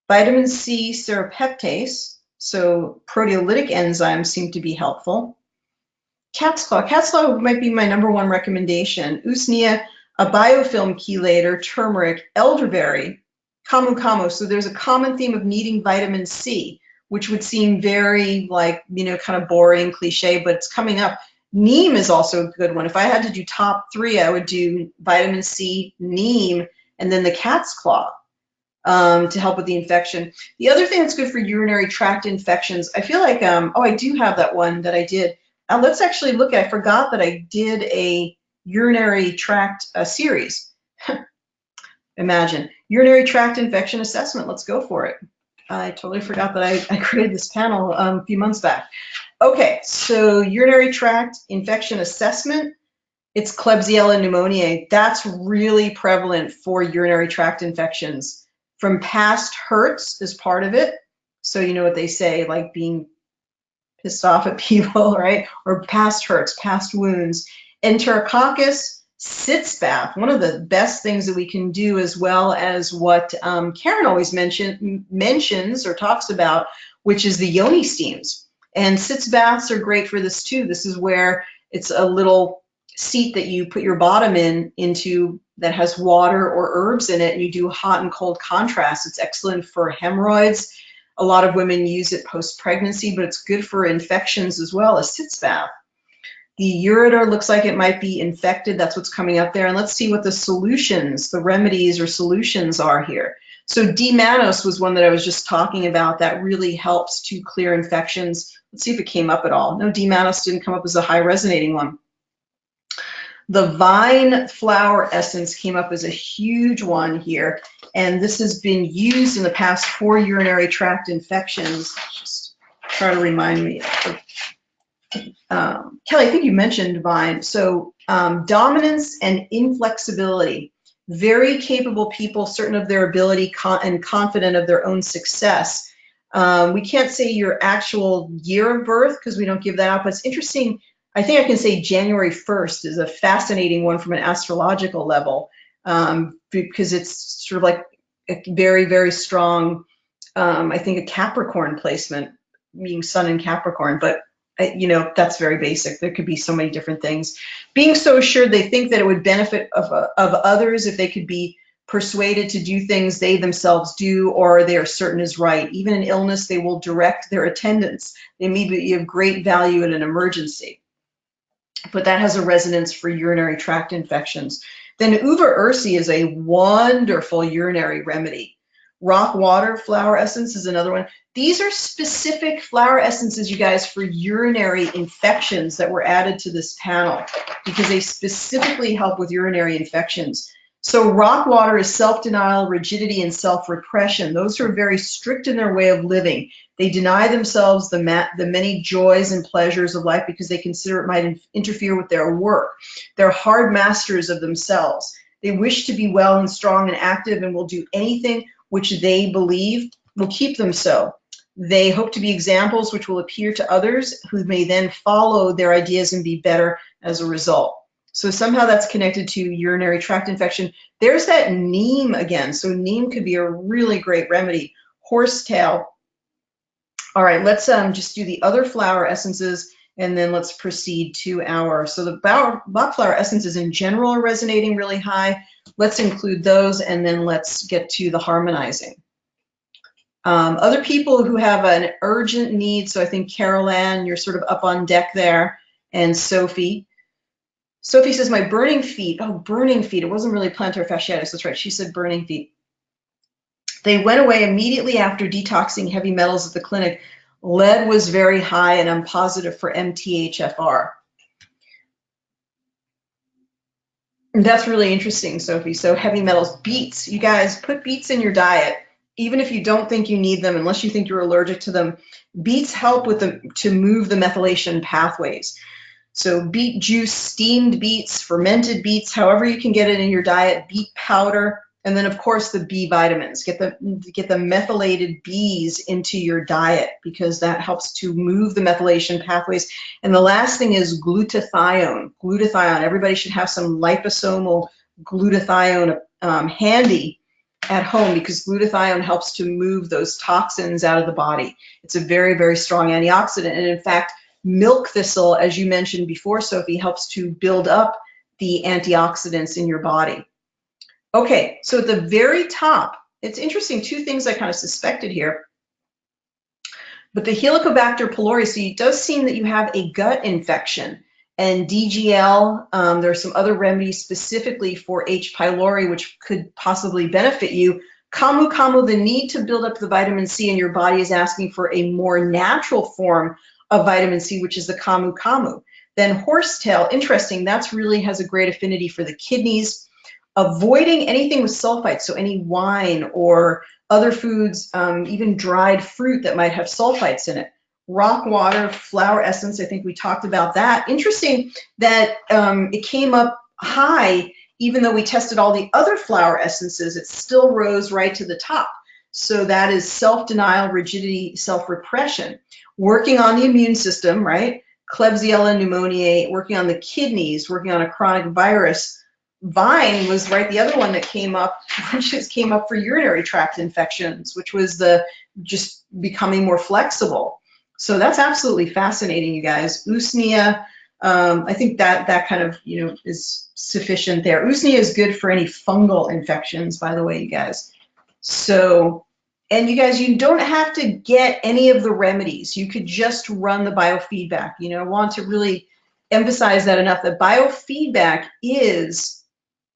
Vitamin C serapeptase, so proteolytic enzymes seem to be helpful. Cat's claw. Cat's claw might be my #1 recommendation. Usnea, a biofilm chelator, turmeric, elderberry, camu camu. So there's a common theme of needing vitamin C, which would seem very like, kind of boring, cliche, but it's coming up. Neem is also a good one. If I had to do top 3, I would do vitamin C, neem, and then the cat's claw to help with the infection. The other thing that's good for urinary tract infections, I feel like, oh, I do have that one that I did. Let's actually look at, I forgot that I did a urinary tract series. Imagine, urinary tract infection assessment. Let's go for it. I totally forgot that I created this panel a few months back. Okay, so urinary tract infection assessment, it's Klebsiella pneumoniae. That's really prevalent for urinary tract infections. From past hurts is part of it. So you know what they say, like being pissed off at people, right? Or past hurts, past wounds. Enterococcus, sitz bath, one of the best things that we can do, as well as what Karen always mentions or talks about, which is the yoni steams. And sitz baths are great for this too. This is where it's a little seat that you put your bottom into that has water or herbs in it, and you do hot and cold contrast. It's excellent for hemorrhoids. A lot of women use it post-pregnancy, but it's good for infections as well, a sitz bath. The ureter looks like it might be infected. That's what's coming up there. And let's see what the solutions, the remedies or solutions are here. So D-mannose was one that I was just talking about that really helps to clear infections. Let's see if it came up at all. No, D-mannose didn't come up as a high resonating one. The vine flower essence came up as a huge one here. And this has been used in the past for urinary tract infections. Just try to remind me of Kelly, I think you mentioned Vine. So dominance and inflexibility. Very capable people, certain of their ability and confident of their own success. We can't say your actual year of birth because we don't give that out, but it's interesting. I think I can say January 1st is a fascinating one from an astrological level, because it's sort of like a very, very strong, I think, a Capricorn placement, being Sun in Capricorn, but you know, that's very basic. There could be so many different things. Being so assured, they think that it would benefit of others if they could be persuaded to do things they themselves do or they are certain is right. Even in illness, they will direct their attendants. They may be of great value in an emergency. But that has a resonance for urinary tract infections. Then Uva ursi is a wonderful urinary remedy. Rock water flower essence is another one. These are specific flower essences, you guys, for urinary infections that were added to this panel because they specifically help with urinary infections. So rock water is self-denial, rigidity, and self-repression. Those who are very strict in their way of living. They deny themselves the many joys and pleasures of life because they consider it might interfere with their work. They're hard masters of themselves. They wish to be well and strong and active and will do anything which they believe will keep them so. They hope to be examples which will appear to others who may then follow their ideas and be better as a result. So somehow that's connected to urinary tract infection. There's that neem again. So neem could be a really great remedy. Horsetail. All right, let's just do the other flower essences and then let's proceed to our, so the Bach flower essences in general are resonating really high. Let's include those and then let's get to the harmonizing. Other people who have an urgent need, so I think Carol Ann, you're sort of up on deck there, and Sophie. Sophie says, my burning feet. Oh, burning feet. It wasn't really plantar fasciitis. That's right. She said burning feet. They went away immediately after detoxing heavy metals at the clinic. Lead was very high, and I'm positive for MTHFR. That's really interesting, Sophie. So heavy metals, beets. You guys, put beets in your diet, even if you don't think you need them, unless you think you're allergic to them. Beets help with to move the methylation pathways. So beet juice, steamed beets, fermented beets, however you can get it in your diet, beet powder, and then of course the B vitamins. Get the methylated Bs into your diet because that helps to move the methylation pathways. And the last thing is glutathione. Glutathione, everybody should have some liposomal glutathione handy at home because glutathione helps to move those toxins out of the body. It's a very, very strong antioxidant. And in fact, milk thistle, as you mentioned before, Sophie, helps to build up the antioxidants in your body. Okay, so at the very top, it's interesting, two things I kind of suspected here. But the Helicobacter pylori, so it does seem that you have a gut infection. And DGL, there are some other remedies specifically for H. pylori, which could possibly benefit you. Camu camu, the need to build up the vitamin C in your body is asking for a more natural form of vitamin C, which is the camu camu. Then horsetail, interesting, that's really has a great affinity for the kidneys. Avoiding anything with sulfites, so any wine or other foods, even dried fruit that might have sulfites in it. Rock water, flower essence, I think we talked about that. Interesting that it came up high, even though we tested all the other flower essences, it still rose right to the top. So that is self-denial, rigidity, self-repression. Working on the immune system, right? Klebsiella pneumoniae, working on the kidneys, working on a chronic virus. Vine was right the other one that came up, which just came up for urinary tract infections, which was the just becoming more flexible. So that's absolutely fascinating, you guys. Usnea, I think that kind of, you know, is sufficient there. Usnea is good for any fungal infections, by the way, you guys. So, and you guys, you don't have to get any of the remedies. You could just run the biofeedback. You know, I want to really emphasize that enough, that biofeedback is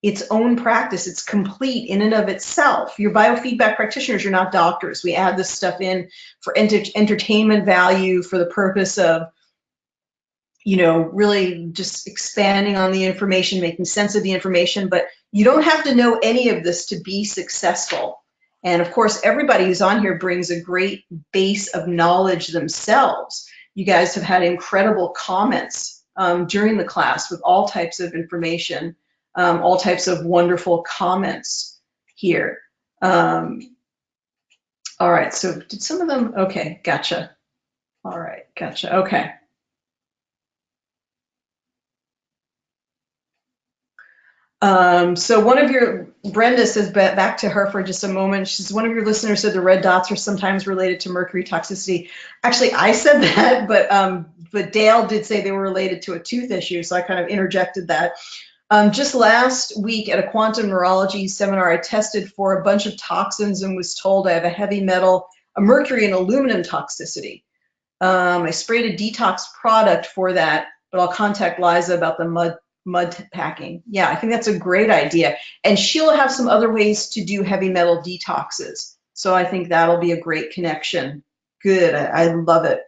its own practice. It's complete in and of itself. Your biofeedback practitioners, you're not doctors. We add this stuff in for entertainment value, for the purpose of, you know, really just expanding on the information, making sense of the information, but you don't have to know any of this to be successful. And of course, everybody who's on here brings a great base of knowledge themselves. You guys have had incredible comments during the class with all types of information, all types of wonderful comments here. All right, so did some of them, okay, gotcha. All right, gotcha, okay. So one of your, Brenda says, back to her for just a moment, she says, one of your listeners said the red dots are sometimes related to mercury toxicity. Actually, I said that, but Dale did say they were related to a tooth issue, so I kind of interjected that. Just last week at a quantum neurology seminar, I tested for a bunch of toxins and was told I have a heavy metal, a mercury and aluminum toxicity. I sprayed a detox product for that, but I'll contact Liza about the mud packing. Yeah, I think that's a great idea. And she'll have some other ways to do heavy metal detoxes. So I think that'll be a great connection. Good, I love it.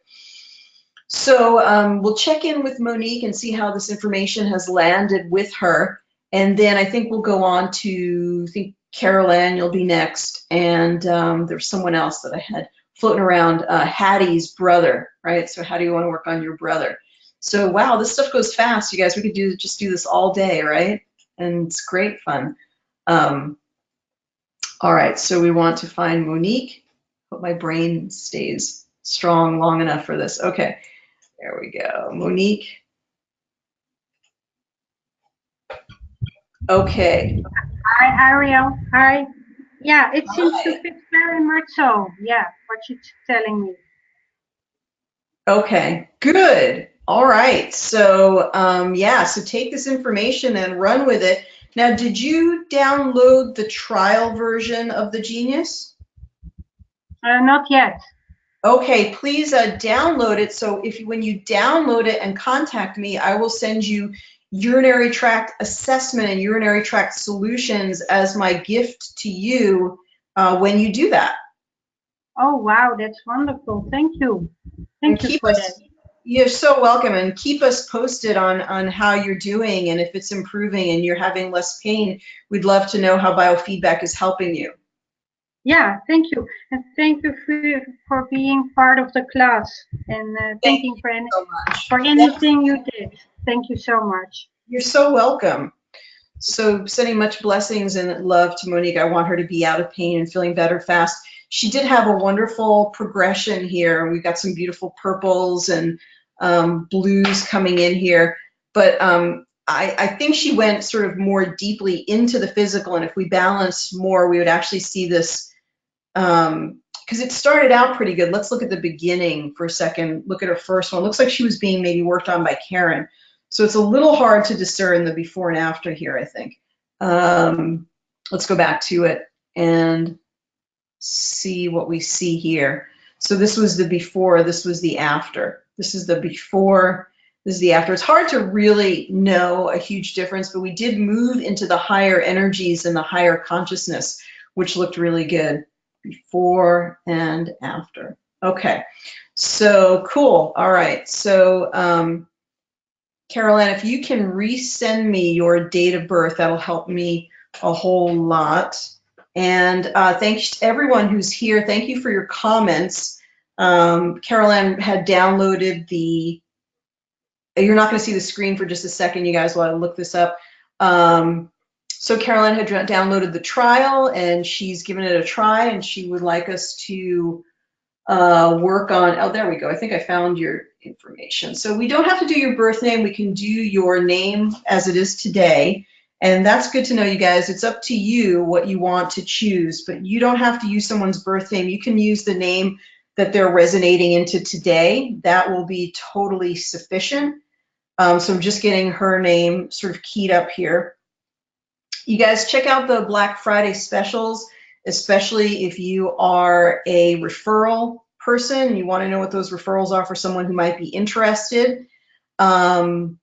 So we'll check in with Monique and see how this information has landed with her. And then I think we'll go on to, I think Carol Ann, you'll be next. And there's someone else that I had floating around, Hattie's brother, right? So how do you want to work on your brother? So wow, this stuff goes fast, you guys. We could just do this all day, right? And it's great fun. All right, so we want to find Monique. Hope my brain stays strong long enough for this. Okay, there we go, Monique. Okay. Hi, Ariel. Hi. Yeah, it seems to fit very much so. Yeah, what you're telling me. Okay, good. All right, so yeah, so take this information and run with it. Now, did you download the trial version of the Genius? Not yet. Okay, please download it. So when you download it and contact me, I will send you urinary tract assessment and urinary tract solutions as my gift to you when you do that. Oh, wow, that's wonderful. Thank you. Thank you for that. You're so welcome, and keep us posted on how you're doing and if it's improving and you're having less pain. We'd love to know how biofeedback is helping you. Yeah, thank you. And thank you for being part of the class and thank you for anything you did. Thank you so much. You're so welcome. So sending much blessings and love to Monique. I want her to be out of pain and feeling better fast. She did have a wonderful progression here. We've got some beautiful purples and blues coming in here. But I think she went sort of more deeply into the physical. And if we balanced more, we would actually see this, because it started out pretty good. Let's look at the beginning for a second. Look at her first one. It looks like she was being maybe worked on by Karen. So it's a little hard to discern the before and after here, I think. Let's go back to it and see what we see here. So this was the before, this was the after. This is the before, this is the after. It's hard to really know a huge difference, but we did move into the higher energies and the higher consciousness, which looked really good. Before and after. Okay, so cool. All right, so Carol Ann, if you can resend me your date of birth, that'll help me a whole lot. And thanks to everyone who's here. Thank you for your comments. Carol Ann had downloaded the, you're not going to see the screen for just a second, you guys, while I look this up. So Carol Ann had downloaded the trial and she's given it a try and she would like us to work on, oh, there we go. I think I found your information. So we don't have to do your birth name. We can do your name as it is today. And that's good to know, you guys. It's up to you what you want to choose, but you don't have to use someone's birth name. You can use the name that they're resonating into today. That will be totally sufficient. So I'm just getting her name sort of keyed up here. You guys check out the Black Friday specials, especially if you are a referral person. You want to know what those referrals are for someone who might be interested. And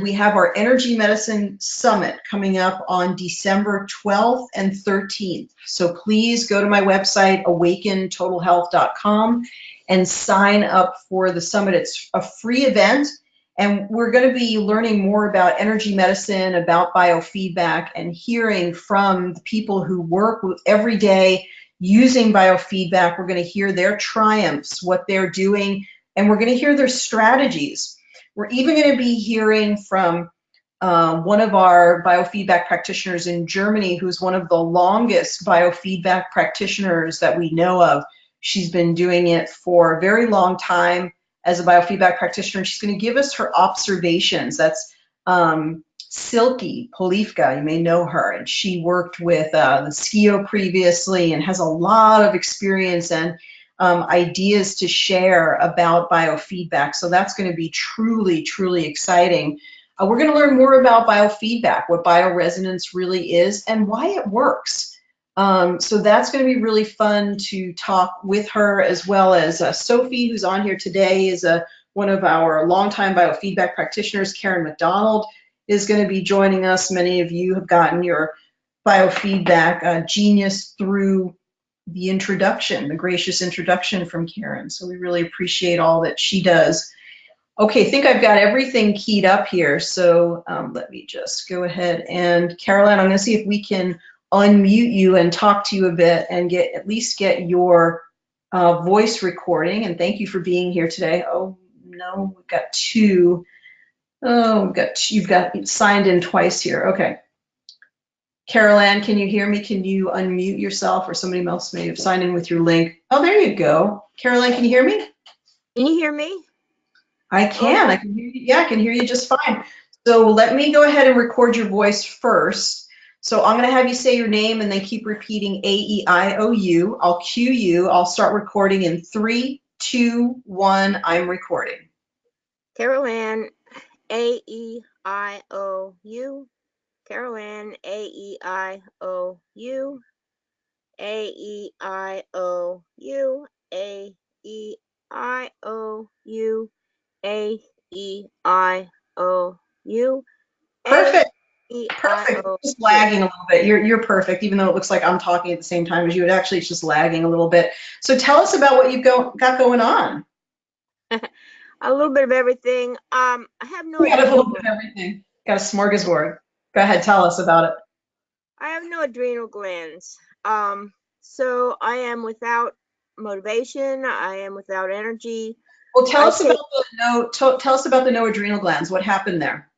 we have our Energy Medicine Summit coming up on December 12th and 13th. So please go to my website, awakentotalhealth.com, and sign up for the summit. It's a free event. And we're going to be learning more about energy medicine, about biofeedback, and hearing from the people who work with every day using biofeedback. We're going to hear their triumphs, what they're doing and we're going to hear their strategies. We're even going to be hearing from one of our biofeedback practitioners in Germany, who's one of the longest biofeedback practitioners that we know of. She's been doing it for a very long time as a biofeedback practitioner. She's going to give us her observations. That's Silke Polifka, you may know her, and she worked with the SKIO previously and has a lot of experience and ideas to share about biofeedback. So that's going to be truly, truly exciting. We're going to learn more about biofeedback, what bioresonance really is, and why it works. So that's going to be really fun to talk with her, as well as Sophie, who's on here today, is one of our longtime biofeedback practitioners. Karen McDonald is going to be joining us. Many of you have gotten your biofeedback genius through the introduction, the gracious introduction from Karen. So we really appreciate all that she does. Okay, I think I've got everything keyed up here. So let me just go ahead and Caroline, I'm going to see if we can unmute you and talk to you a bit and at least get your voice recording. And thank you for being here today. Oh no, we've got two. Oh, you've got signed in twice here. Okay. Caroline, can you hear me? Can you unmute yourself, or somebody else may have signed in with your link? Oh, there you go. Caroline, can you hear me? Can you hear me? I can. I can hear you. Yeah, I can hear you just fine. So let me go ahead and record your voice first. So I'm going to have you say your name and then keep repeating A-E-I-O-U. I'll cue you. I'll start recording in 3, 2, 1. I'm recording. Carol Ann, A-E-I-O-U. Carol Ann, A-E-I-O-U. A-E-I-O-U. A-E-I-O-U. A-E-I-O-U. Perfect. A-E-I-O-U. Perfect. Just lagging a little bit. You're perfect, even though it looks like I'm talking at the same time as you. It actually is just lagging a little bit. So tell us about what you've got going on. A little bit of everything. I have no We got a adrenal little bit of everything. Got a smorgasbord. Go ahead, tell us about it. I have no adrenal glands. So I am without motivation. I am without energy. Well, tell us about the no adrenal glands. What happened there?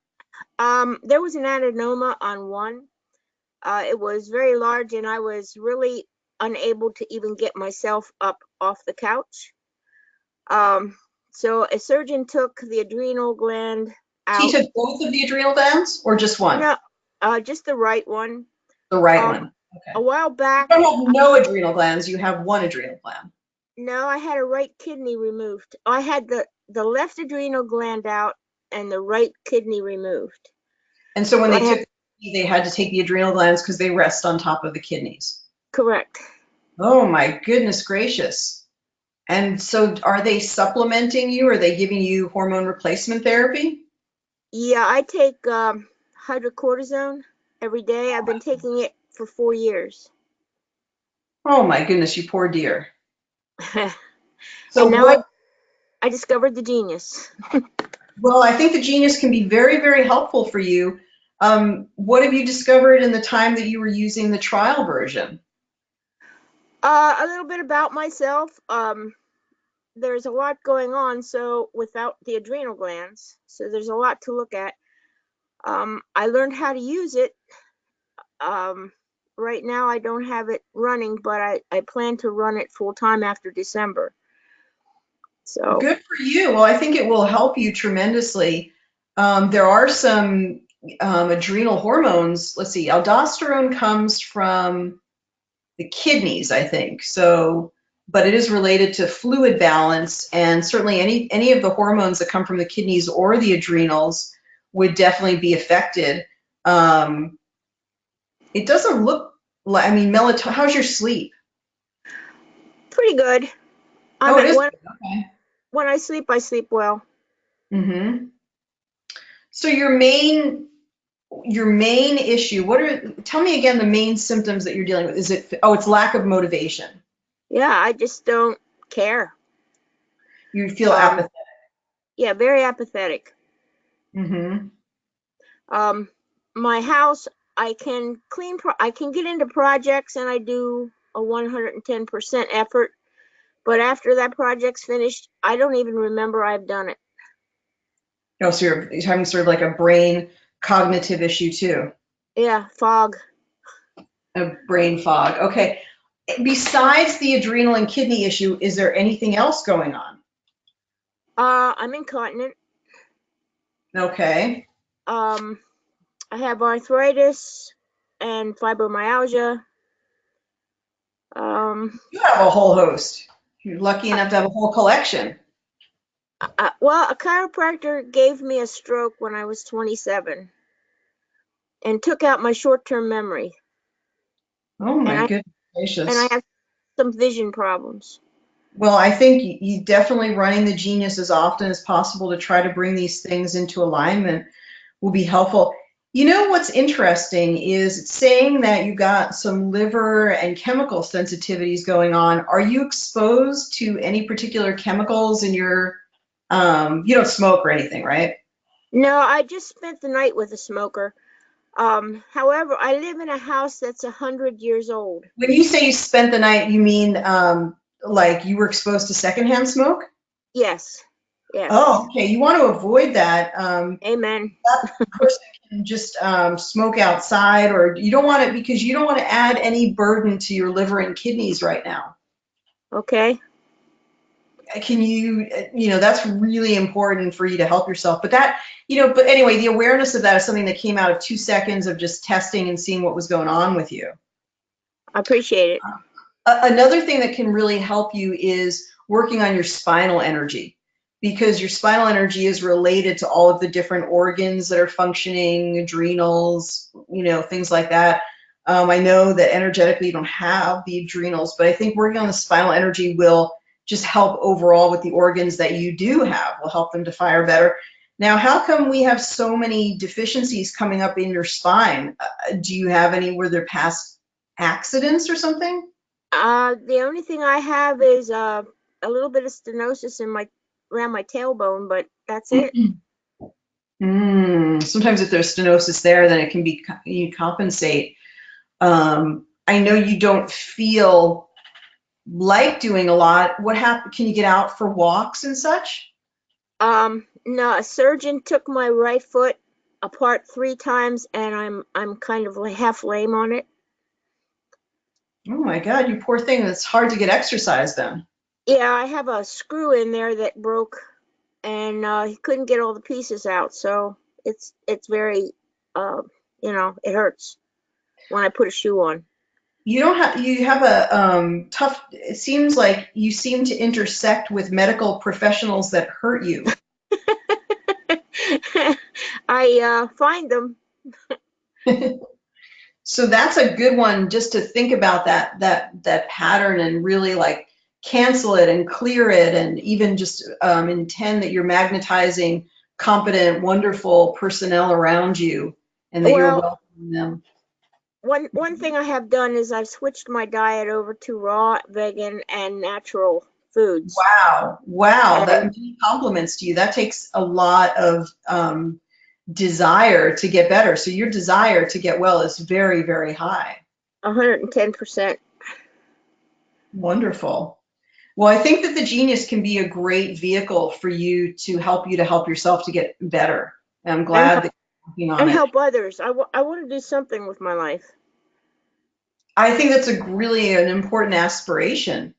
There was an adenoma on one. It was very large, and I was really unable to even get myself up off the couch. So a surgeon took the adrenal gland out. He took both of the adrenal glands, or just one? No, just the right one. The right one. Okay. A while back. You don't have no adrenal glands. You have one adrenal gland. No, I had a right kidney removed. I had the left adrenal gland out and the right kidney removed. And so when they had to take the adrenal glands because they rest on top of the kidneys. Correct. Oh my goodness gracious. And so are they supplementing you? Are they giving you hormone replacement therapy? Yeah, I take hydrocortisone every day. I've been taking it for 4 years. Oh my goodness, you poor dear. So and now I discovered the genius. Well, I think the genius can be very, very helpful for you. What have you discovered in the time that you were using the trial version? A little bit about myself. There's a lot going on, so without the adrenal glands, so there's a lot to look at. I learned how to use it. Right now I don't have it running, but I plan to run it full time after December. So good for you. Well, I think it will help you tremendously. There are some adrenal hormones. Let's see, aldosterone comes from the kidneys, I think. So, but it is related to fluid balance, and certainly any of the hormones that come from the kidneys or the adrenals would definitely be affected. It doesn't look like, I mean, melatonin. How's your sleep? Pretty good. Okay. When I sleep well. Mm-hmm. So your main issue, tell me again the main symptoms that you're dealing with. It's lack of motivation. Yeah, I just don't care. You feel apathetic. Yeah, very apathetic. Mm-hmm. My house, I can get into projects and I do a 110% effort, But after that project's finished, I don't even remember I've done it. Oh, so you're having sort of like a brain cognitive issue too. Yeah, fog. A brain fog. Okay. Besides the adrenal and kidney issue, is there anything else going on? I'm incontinent. Okay. I have arthritis and fibromyalgia. You have a whole host. You're lucky enough to have a whole collection. Well, a chiropractor gave me a stroke when I was 27 and took out my short-term memory. Oh my And goodness gracious. I have some vision problems. Well, I think you definitely running the Genius as often as possible to try to bring these things into alignment will be helpful. You know what's interesting is it's saying that you got some liver and chemical sensitivities going on. Are you exposed to any particular chemicals in your, you don't smoke or anything, right? No, I just spent the night with a smoker. However, I live in a house that's 100 years old. When you say you spent the night, you mean like you were exposed to secondhand smoke? Yes. Yes. Oh, okay. You want to avoid that. Amen. That person can just smoke outside, or you don't want it because you don't want to add any burden to your liver and kidneys right now. Okay. Can you, that's really important for you to help yourself. But that, but anyway, the awareness of that is something that came out of 2 seconds of just testing and seeing what was going on with you. I appreciate it. Another thing that can really help you is working on your spinal energy, because your spinal energy is related to all of the different organs that are functioning, adrenals, things like that. I know that energetically you don't have the adrenals, but I think working on the spinal energy will just help overall with the organs that you do have, will help them to fire better. Now, how come we have so many deficiencies coming up in your spine? Do you have any, were there past accidents or something? The only thing I have is a little bit of stenosis around my tailbone, but that's it. Sometimes if there's stenosis there, then it can be, you compensate. I know you don't feel like doing a lot. What happened? Can you get out for walks and such? No, a surgeon took my right foot apart 3 times, and I'm kind of half lame on it. Oh my God, you poor thing. It's hard to get exercise then. Yeah, I have a screw in there that broke, and he couldn't get all the pieces out, so it's very, it hurts when I put a shoe on. You have a tough, it seems like you seem to intersect with medical professionals that hurt you. I find them. So that's a good one, just to think about that pattern and really like cancel it and clear it, and even just intend that you're magnetizing competent, wonderful personnel around you and that you're welcoming them. One thing I have done is I've switched my diet over to raw, vegan, and natural foods. Wow, that many compliments to you. That takes a lot of desire to get better. So your desire to get well is very, very high. 110%. Wonderful. Well, I think that the Genius can be a great vehicle for you to help yourself to get better. And I'm glad that you're working on it. And help others. I want to do something with my life. I think that's really an important aspiration.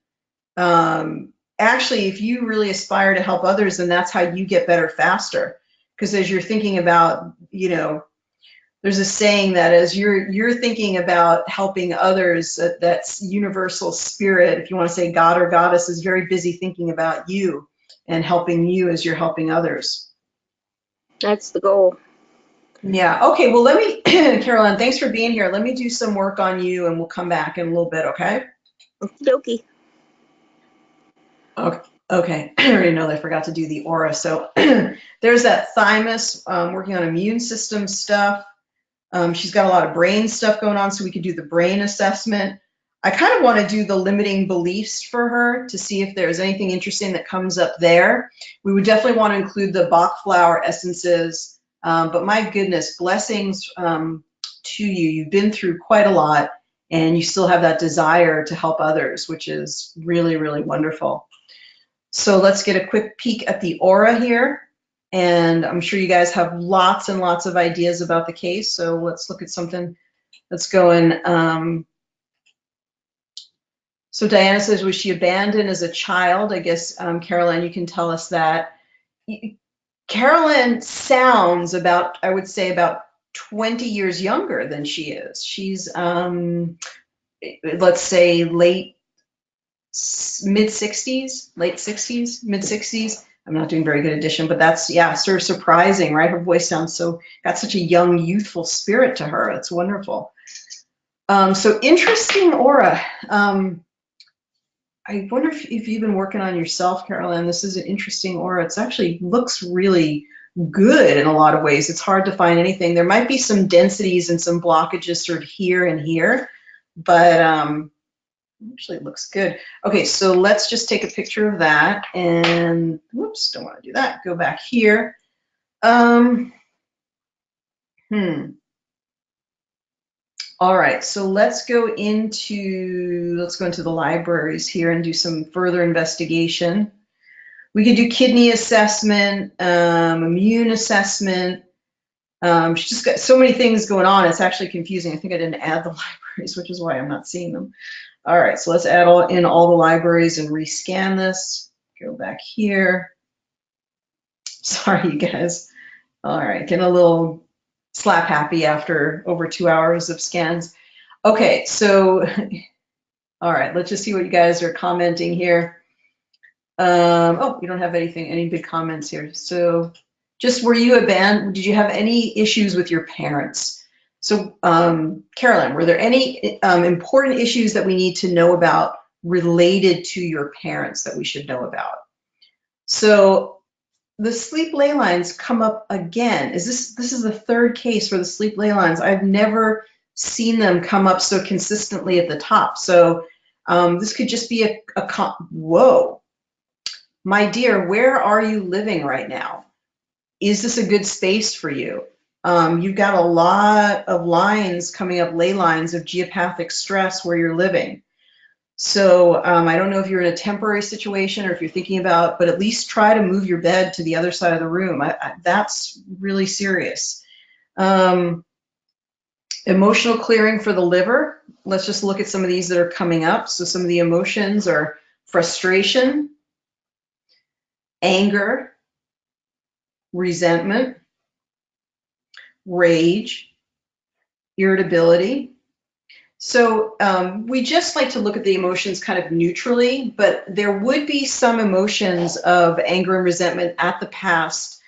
Actually, if you really aspire to help others, then that's how you get better faster. Because as you're thinking about, there's a saying that as you're thinking about helping others, that's universal spirit, if you want to say God or goddess, is very busy thinking about you and helping you as you're helping others. That's the goal. Yeah. Okay. Well, let me, Caroline, thanks for being here. Let me do some work on you and we'll come back in a little bit. Okay. Okie dokie. Okay. I already know that I forgot to do the aura. So there's that thymus, working on immune system stuff. She's got a lot of brain stuff going on, so we could do the brain assessment. I kind of want to do the limiting beliefs for her to see if there's anything interesting that comes up there. We would definitely want to include the Bach flower essences, but my goodness, blessings to you. You've been through quite a lot, and you still have that desire to help others, which is really, really wonderful. So let's get a quick peek at the aura here. And I'm sure you guys have lots and lots of ideas about the case. So let's look at something that's going. So Diana says, was she abandoned as a child? I guess, Caroline, you can tell us that. Carolyn sounds about, I would say, about 20 years younger than she is. She's, let's say, mid-60s, late 60s, mid-60s. I'm not doing very good addition, but that's, yeah, sort of surprising, right? Her voice sounds got such a young, youthful spirit to her. It's wonderful. So interesting aura. I wonder if you've been working on yourself, Carolyn. This is an interesting aura. It actually looks really good in a lot of ways. It's hard to find anything. There might be some densities and some blockages sort of here and here, but actually it looks good. Okay, so let's just take a picture of that, and whoops, don't want to do that. Go back here. All right, so let's go into the libraries here and do some further investigation. We could do kidney assessment, immune assessment. She's just got so many things going on. It's actually confusing. I think I didn't add the libraries, which is why I'm not seeing them. All right, so let's add in all the libraries and rescan this. Go back here. Sorry, you guys. All right, getting a little slap happy after over 2 hours of scans. Okay, so, all right, let's just see what you guys are commenting here. Oh, you don't have any big comments here. So just, were you abandoned? Did you have any issues with your parents? So Carolyn, were there any important issues that we need to know about related to your parents that we should know about? So the sleep ley lines come up again. This is the third case for the sleep ley lines. I've never seen them come up so consistently at the top. So this could just be whoa. My dear, where are you living right now? Is this a good space for you? You've got a lot of lines coming up, ley lines of geopathic stress where you're living. So I don't know if you're in a temporary situation or if you're thinking about, but at least try to move your bed to the other side of the room. That's really serious. Emotional clearing for the liver. Let's just look at some of these that are coming up. So some of the emotions are frustration, anger, resentment, rage, irritability. So we just like to look at the emotions kind of neutrally, but there would be some emotions of anger and resentment at the past,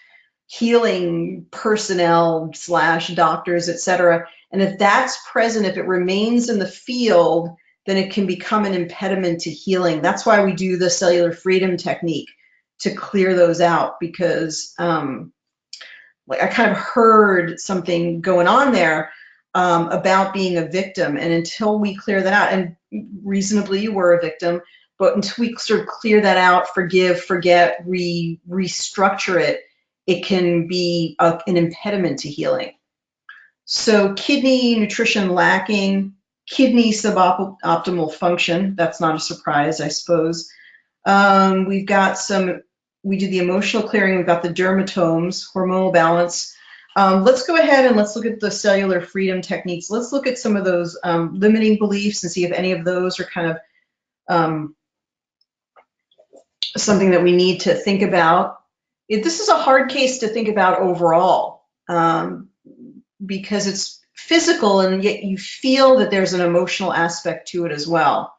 healing personnel / doctors, etc. And if that's present, if it remains in the field, then it can become an impediment to healing. That's why we do the cellular freedom technique, to clear those out, because like I kind of heard something going on there about being a victim, and until we clear that out, and reasonably you were a victim, but until we sort of clear that out, forgive, forget, restructure it, it can be an impediment to healing. So kidney nutrition lacking, kidney suboptimal function, that's not a surprise, I suppose. We've got we do the emotional clearing, we've got the dermatomes, hormonal balance. Let's go ahead and let's look at the cellular freedom techniques. Let's look at some of those limiting beliefs and see if any of those are kind of something that we need to think about. This is a hard case to think about overall because it's physical, and yet you feel that there's an emotional aspect to it as well.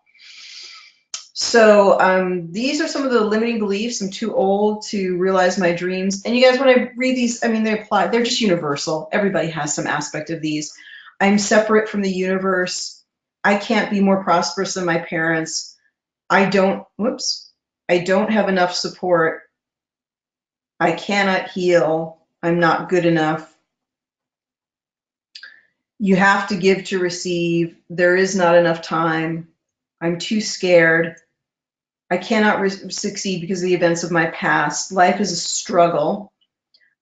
So these are some of the limiting beliefs. I'm too old to realize my dreams. And you guys, when I read these, I mean, they're just universal. Everybody has some aspect of these. I'm separate from the universe. I can't be more prosperous than my parents. I don't have enough support. I cannot heal. I'm not good enough. You have to give to receive. There is not enough time. I'm too scared. I cannot succeed because of the events of my past. Life is a struggle.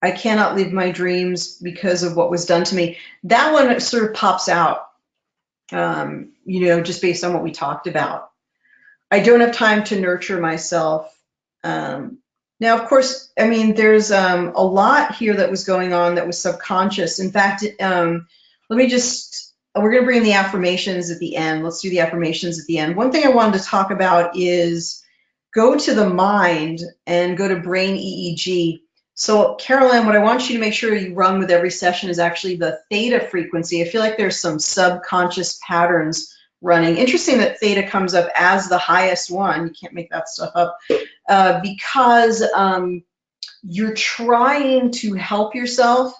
I cannot live my dreams because of what was done to me. That one sort of pops out. just based on what we talked about. I don't have time to nurture myself. Now, of course, I mean, there's a lot here that was going on that was subconscious. In fact, we're going to bring in the affirmations at the end. Let's do the affirmations at the end. One thing I wanted to talk about is go to the mind and go to brain EEG. So, Carolyn, what I want you to make sure you run with every session is actually the theta frequency. I feel like there's some subconscious patterns running. Interesting that theta comes up as the highest one. You can't make that stuff up because you're trying to help yourself,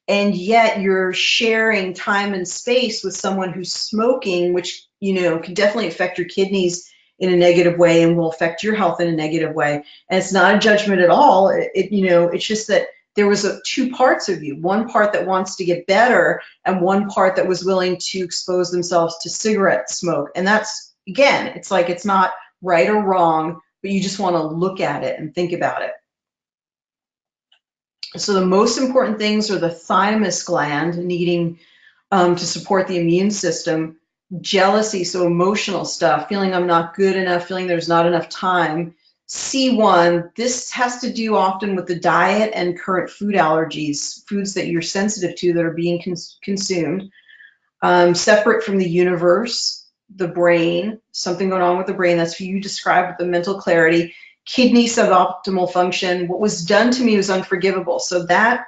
and yet you're sharing time and space with someone who's smoking, which can definitely affect your kidneys in a negative way and will affect your health in a negative way. And it's not a judgment at all. It's just that there was two parts of you, one part that wants to get better and one part that was willing to expose themselves to cigarette smoke. And that's, again, it's like it's not right or wrong, but you just want to look at it and think about it. So the most important things are the thymus gland needing to support the immune system, jealousy, so emotional stuff, feeling I'm not good enough, feeling there's not enough time. C1, this has to do often with the diet and current food allergies, foods that you're sensitive to that are being consumed. Separate from the universe, the brain, something going on with the brain, that's what you described with the mental clarity. Kidney suboptimal function. What was done to me was unforgivable. So that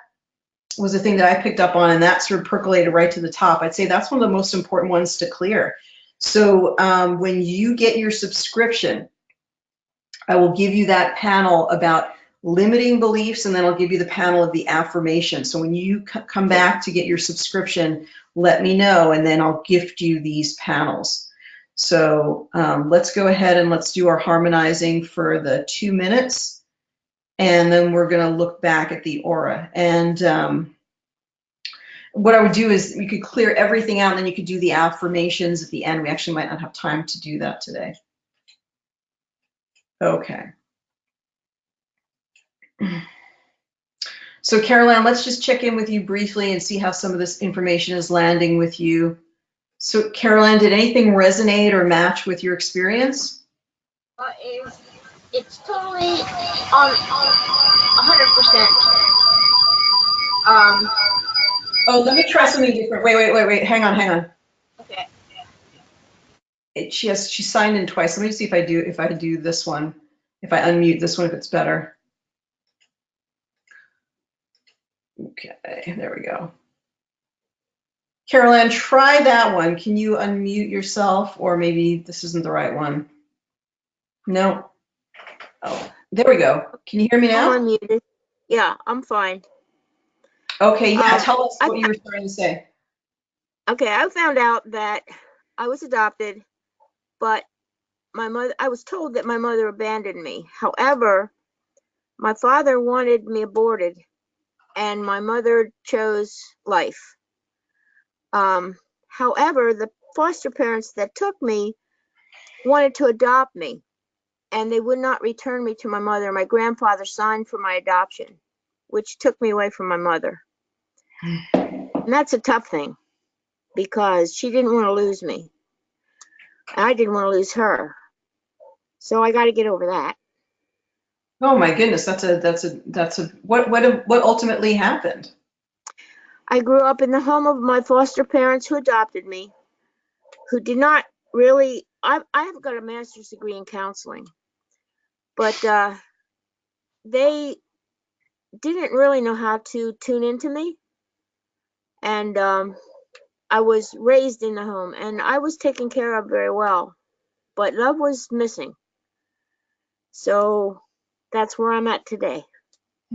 was the thing that I picked up on, and that sort of percolated right to the top. I'd say that's one of the most important ones to clear. So when you get your subscription, I will give you that panel about limiting beliefs, and then I'll give you the panel of the affirmation. So when you come back to get your subscription, let me know, and then I'll gift you these panels. So let's go ahead and let's do our harmonizing for the 2 minutes, and then we're going to look back at the aura. And what I would do is you could clear everything out, and then you could do the affirmations at the end. We actually might not have time to do that today. Okay. So Caroline, let's just check in with you briefly and see how some of this information is landing with you. So Caroline, did anything resonate or match with your experience? It's totally on 100%. Oh, let me try something different. Wait. Hang on. Okay. She signed in twice. Let me see if I do this one. If I unmute this one, if it's better. Okay, there we go. Caroline, try that one. Can you unmute yourself, or maybe this isn't the right one? No. Oh, there we go. Can you hear me now? I'm unmuted. Yeah, I'm fine. Okay, yeah, tell us what you were trying to say. Okay, I found out that I was adopted, but I was told that my mother abandoned me. However, my father wanted me aborted, and my mother chose life. However, the foster parents that took me wanted to adopt me, and they would not return me to my mother. My grandfather signed for my adoption, which took me away from my mother. And that's a tough thing, because she didn't want to lose me. I didn't want to lose her. So I got to get over that. Oh my goodness, what ultimately happened? I grew up in the home of my foster parents who adopted me, who did not really, I have got a master's degree in counseling, but they didn't really know how to tune into me. And I was raised in the home, and I was taken care of very well, but love was missing. So that's where I'm at today.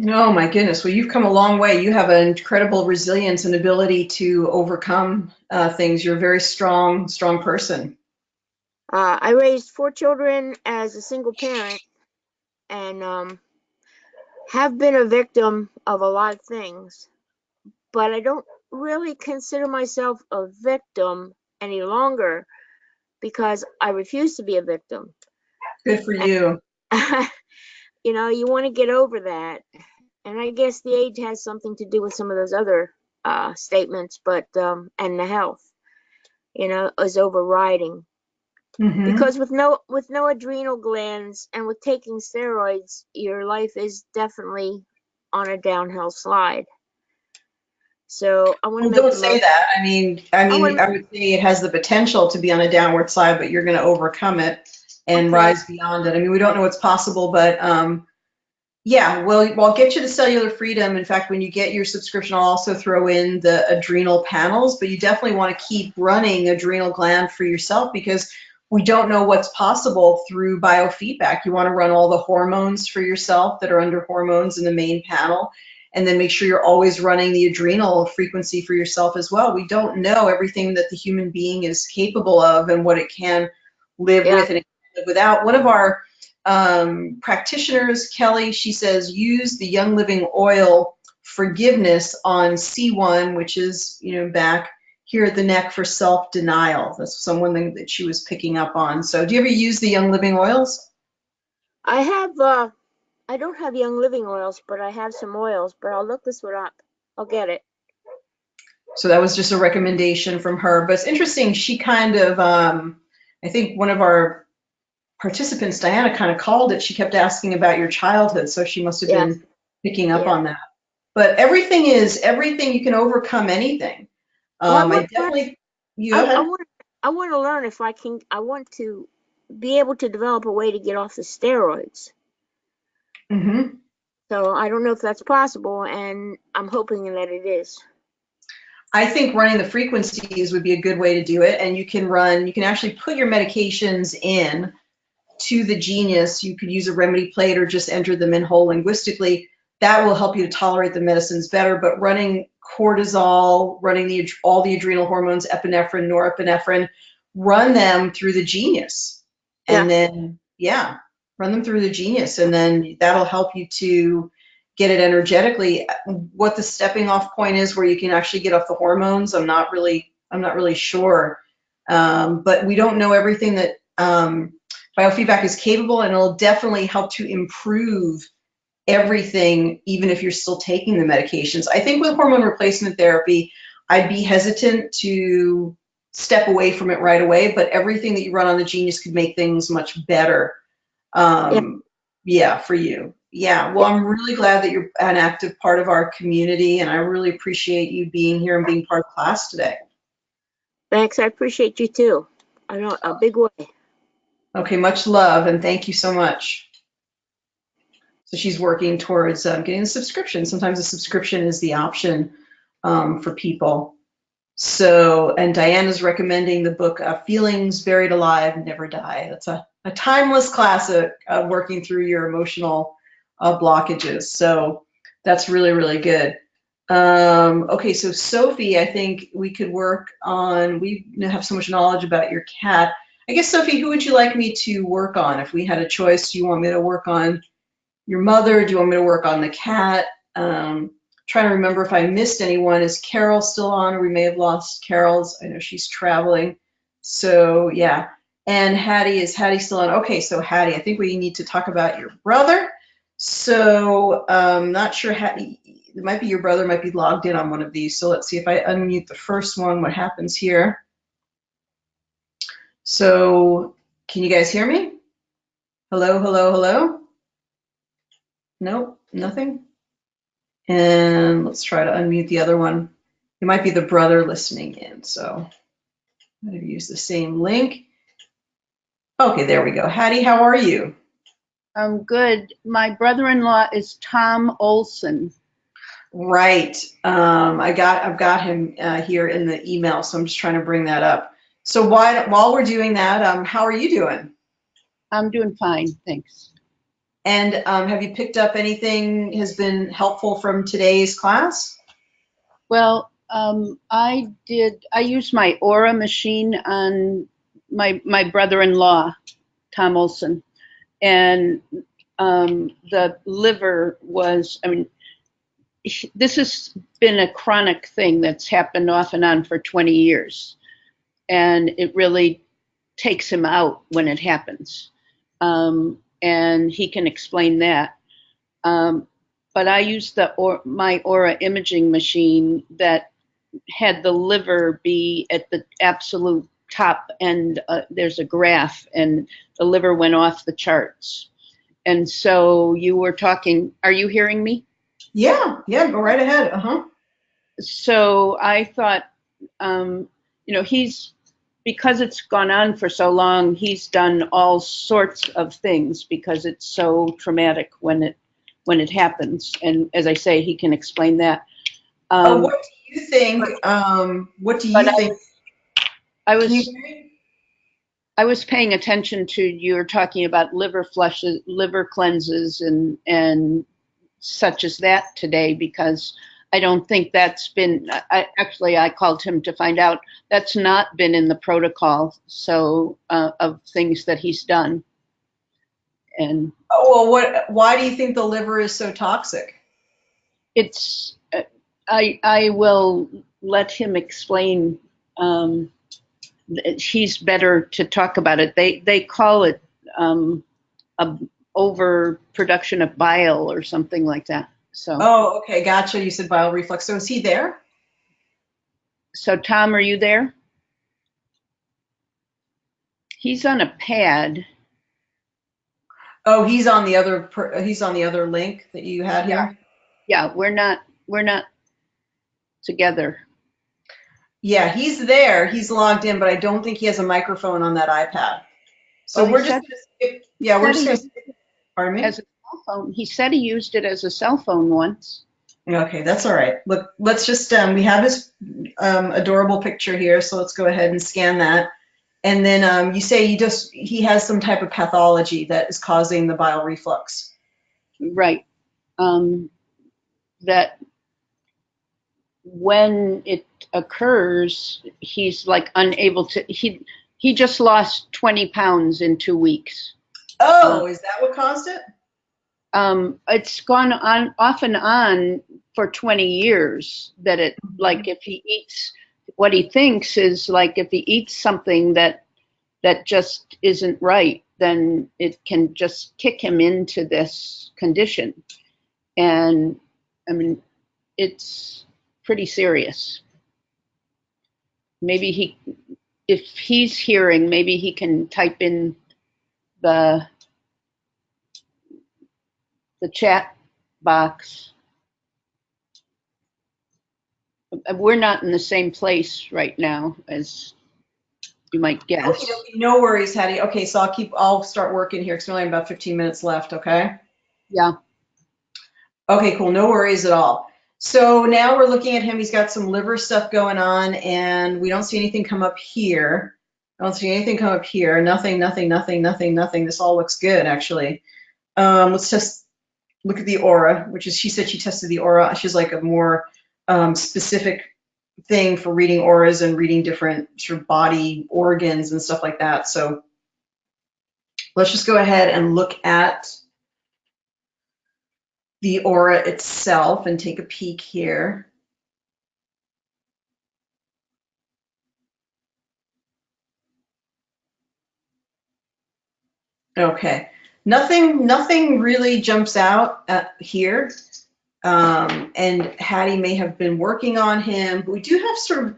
Oh my goodness, well, you've come a long way. You have an incredible resilience and ability to overcome things. You're a very strong person. I raised 4 children as a single parent, and have been a victim of a lot of things, but I don't really consider myself a victim any longer, because I refuse to be a victim. Good for you. You want to get over that. And I guess the age has something to do with some of those other statements, but and the health. is overriding. Mm-hmm. Because with no adrenal glands and with taking steroids, your life is definitely on a downhill slide. So I want to Well, make don't the say most. that. I would say it has the potential to be on a downward slide, but you're going to overcome it and Okay. rise beyond it. I mean, we don't know what's possible, but yeah, well, I'll get you the cellular freedom. In fact, when you get your subscription, I'll also throw in the adrenal panels, but you definitely want to keep running adrenal gland for yourself because we don't know what's possible through biofeedback. You want to run all the hormones for yourself that are under hormones in the main panel, and then make sure you're always running the adrenal frequency for yourself as well. We don't know everything that the human being is capable of and what it can live Yeah. with and it can live without. One of our practitioners, Kelly, she says, use the Young Living Oil forgiveness on C1, which is, back here at the neck for self-denial. That's one thing that she was picking up on. So do you ever use the Young Living oils? I have I don't have Young Living oils, but I have some oils, but I'll look this one up. I'll get it. So that was just a recommendation from her. But it's interesting, she kind of, I think one of our participants, Diana, kind of called it. She kept asking about your childhood, so she must have Yeah. been picking up Yeah. on that. But everything, you can overcome anything. Well, I I want definitely, you go I ahead. want to learn if I can. I want to be able to develop a way to get off the steroids. Mm-hmm. So I don't know if that's possible, and I'm hoping that it is. I think running the frequencies would be a good way to do it. And you can actually put your medications in to the Genius. You could use a remedy plate or just enter them in whole linguistically. That will help you to tolerate the medicines better. But running cortisol, running all the adrenal hormones, epinephrine, norepinephrine, run them through the Genius. Yeah. And then, yeah, run them through the Genius. And then that'll help you to get it energetically. What the stepping off point is where you can actually get off the hormones, I'm not really sure. But we don't know everything that biofeedback is capable, and it'll definitely help to improve everything, even if you're still taking the medications. I think with hormone replacement therapy, I'd be hesitant to step away from it right away, but everything that you run on the Genius could make things much better. Yeah. Yeah, for you. Yeah, well, I'm really glad that you're an active part of our community, and I really appreciate you being here and being part of class today. Thanks. I appreciate you too. I know a big way. Okay, much love, and thank you so much. So she's working towards getting a subscription. Sometimes a subscription is the option for people. So, and Diana's recommending the book Feelings Buried Alive, Never Die. That's a timeless classic working through your emotional blockages. So that's really, really good. Okay, so Sophie, I think we could work on, we have so much knowledge about your cat. I guess, Sophie, who would you like me to work on? If we had a choice, do you want me to work on your mother? Do you want me to work on the cat? Trying to remember if I missed anyone. Is Carol still on? Or we may have lost Carol's. I know she's traveling. So yeah. And is Hattie still on? Okay, so Hattie, I think we need to talk about your brother. So not sure, Hattie, it might be your brother might be logged in on one of these. So let's see if I unmute the first one, what happens here. So can you guys hear me? Hello, hello, hello? Nope, nothing. And let's try to unmute the other one. It might be the brother listening in, so I'm going to use the same link. Okay, there we go. Hattie, how are you? I'm good. My brother-in-law is Tom Olson. Right. I've got him here in the email, so I'm just trying to bring that up. So while we're doing that, how are you doing? I'm doing fine, thanks. And have you picked up anything has been helpful from today's class? Well, I used my Aura machine on my brother-in-law, Tom Olson, and the liver was, this has been a chronic thing that's happened off and on for 20 years, and it really takes him out when it happens. And he can explain that. But I use my Aura imaging machine that had the liver be at the absolute top, and there's a graph, and the liver went off the charts. And so you were talking, are you hearing me? Yeah, go right ahead. Uh-huh. So I thought, because it's gone on for so long, he's done all sorts of things because it's so traumatic when it happens. And as I say, he can explain that. What do you think? What do you think? I was paying attention to, you were talking about liver flushes, liver cleanses, and such as that today, because I don't think that's been, I called him to find out that's not been in the protocol, so of things that he's done. And why do you think the liver is so toxic? it's, I will let him explain. He's better to talk about it. They call it a overproduction of bile or something like that. So. Oh, okay, gotcha. You said bile reflux. So is he there? So Tom, are you there? He's on a pad. Oh, he's on the other link that you had here. Yeah, we're not together. Yeah, he's there. He's logged in, but I don't think he has a microphone on that iPad. So we're just gonna skip. Pardon me? As a cell phone. He said he used it as a cell phone once. Okay, that's all right. Look, let's just we have his adorable picture here, so let's go ahead and scan that. And then you say he has some type of pathology that is causing the bile reflux. Right. That when it occurs, he's like unable to, he just lost 20 pounds in 2 weeks. Oh, is that what caused it? It's gone on off and on for 20 years that it, like if he eats, what he thinks is like if he eats something that just isn't right, then it can just kick him into this condition. And I mean, it's pretty serious. Maybe if he's hearing, maybe he can type in the chat box. We're not in the same place right now as you might guess. Okay, no worries, Hattie. Okay, so I'll start working here because we only have about 15 minutes left, okay? Yeah. Okay, cool, no worries at all. So now we're looking at him. He's got some liver stuff going on, and we don't see anything come up here. I don't see anything come up here. Nothing. This all looks good, actually. Let's just look at the aura, which is, she said she tested the aura. She's like a more specific thing for reading auras and reading different sort of body organs and stuff like that. So let's just go ahead and look at the aura itself and take a peek here. Okay, nothing really jumps out here. And Hattie may have been working on him, but we do have sort of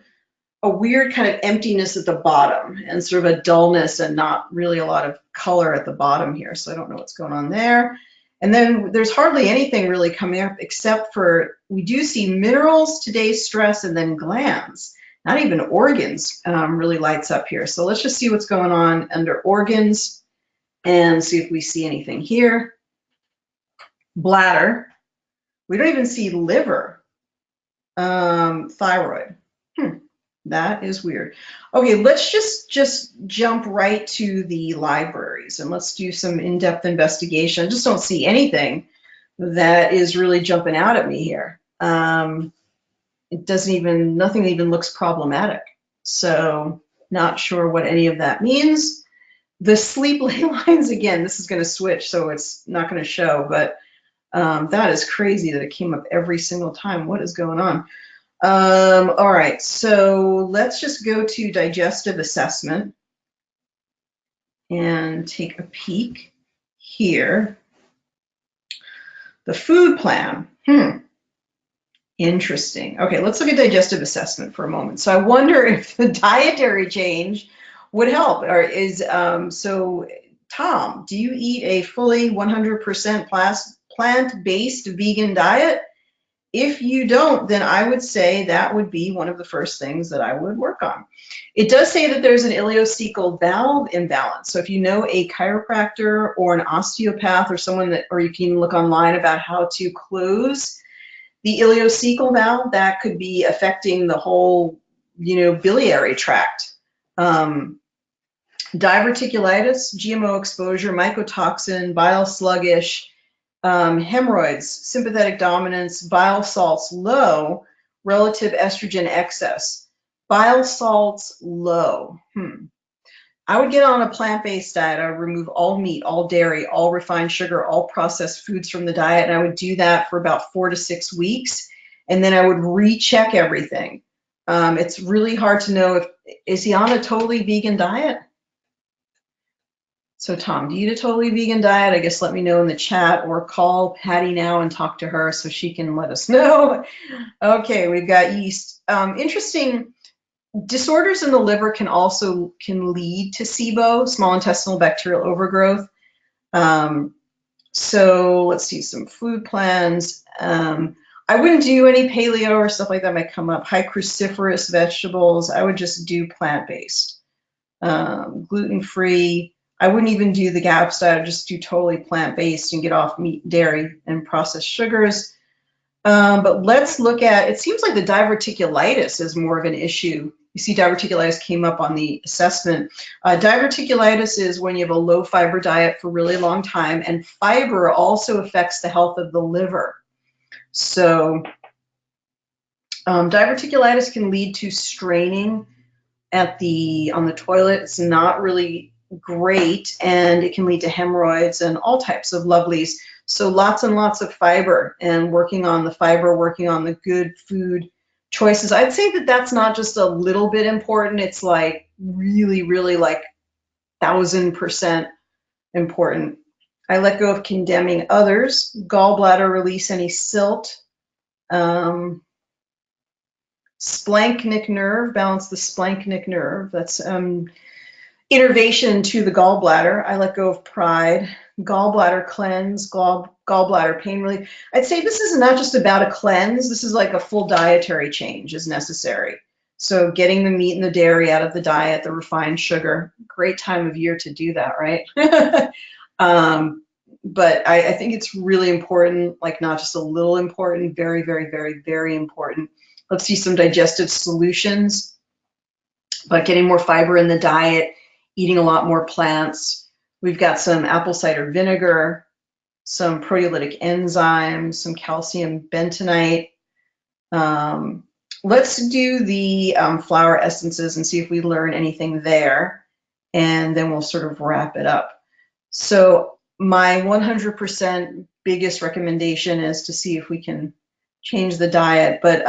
a weird kind of emptiness at the bottom and sort of a dullness and not really a lot of color at the bottom here. So I don't know what's going on there. And then there's hardly anything really coming up except for, we do see minerals, today's stress, and then glands. Not even organs really lights up here. So let's just see what's going on under organs and see if we see anything here. Bladder. We don't even see liver. Thyroid. That is weird. Okay, let's just jump right to the libraries and let's do some in-depth investigation. I just don't see anything that is really jumping out at me here. It doesn't even, nothing even looks problematic. So not sure what any of that means. The sleep ley lines, again, this is going to switch, so it's not going to show, but that is crazy that it came up every single time. What is going on? All right, so let's just go to digestive assessment and take a peek here. The food plan. Interesting. Okay, let's look at digestive assessment for a moment. So I wonder if the dietary change would help, or is so Tom, do you eat a fully 100% plant-based vegan diet? If you don't, then I would say that would be one of the first things that I would work on. It does say that there's an ileocecal valve imbalance. So if you know a chiropractor or an osteopath or someone that, or you can look online about how to close the ileocecal valve, that could be affecting the whole, biliary tract. Diverticulitis, GMO exposure, mycotoxin, bile sluggish, hemorrhoids, sympathetic dominance, bile salts low, relative estrogen excess. Bile salts low. I would get on a plant-based diet. I would remove all meat, all dairy, all refined sugar, all processed foods from the diet, and I would do that for about 4 to 6 weeks, and then I would recheck everything. It's really hard to know is he on a totally vegan diet? So Tom, do you eat a totally vegan diet? I guess let me know in the chat or call Patty now and talk to her so she can let us know. Okay, we've got yeast. Interesting. Disorders in the liver can lead to SIBO, small intestinal bacterial overgrowth. So let's see some food plans. I wouldn't do any paleo or stuff like that might come up. High cruciferous vegetables. I would just do plant-based. Gluten-free. I wouldn't even do the GAPS diet. I'd just do totally plant-based and get off meat, dairy, and processed sugars. But let's look at, it seems like the diverticulitis is more of an issue. You see diverticulitis came up on the assessment. Diverticulitis is when you have a low fiber diet for a really long time, and fiber also affects the health of the liver. So diverticulitis can lead to straining on the toilet. It's not really great, and it can lead to hemorrhoids and all types of lovelies. So lots and lots of fiber, and working on the fiber, working on the good food choices. I'd say that that's not just a little bit important. It's like really, really like 1000% important. I let go of condemning others. Gallbladder, release any silt. Splanchnic nerve, balance the splanchnic nerve. That's innervation to the gallbladder. I let go of pride. Gallbladder cleanse, gallbladder pain relief. I'd say this is not just about a cleanse. This is like a full dietary change is necessary. So getting the meat and the dairy out of the diet, the refined sugar, great time of year to do that, right? But I think it's really important, like not just a little important, very, very, very, very important. Let's see some digestive solutions, but getting more fiber in the diet, eating a lot more plants. We've got some apple cider vinegar, some proteolytic enzymes, some calcium bentonite. Let's do the flower essences and see if we learn anything there, and then we'll sort of wrap it up. So my 100% biggest recommendation is to see if we can change the diet, but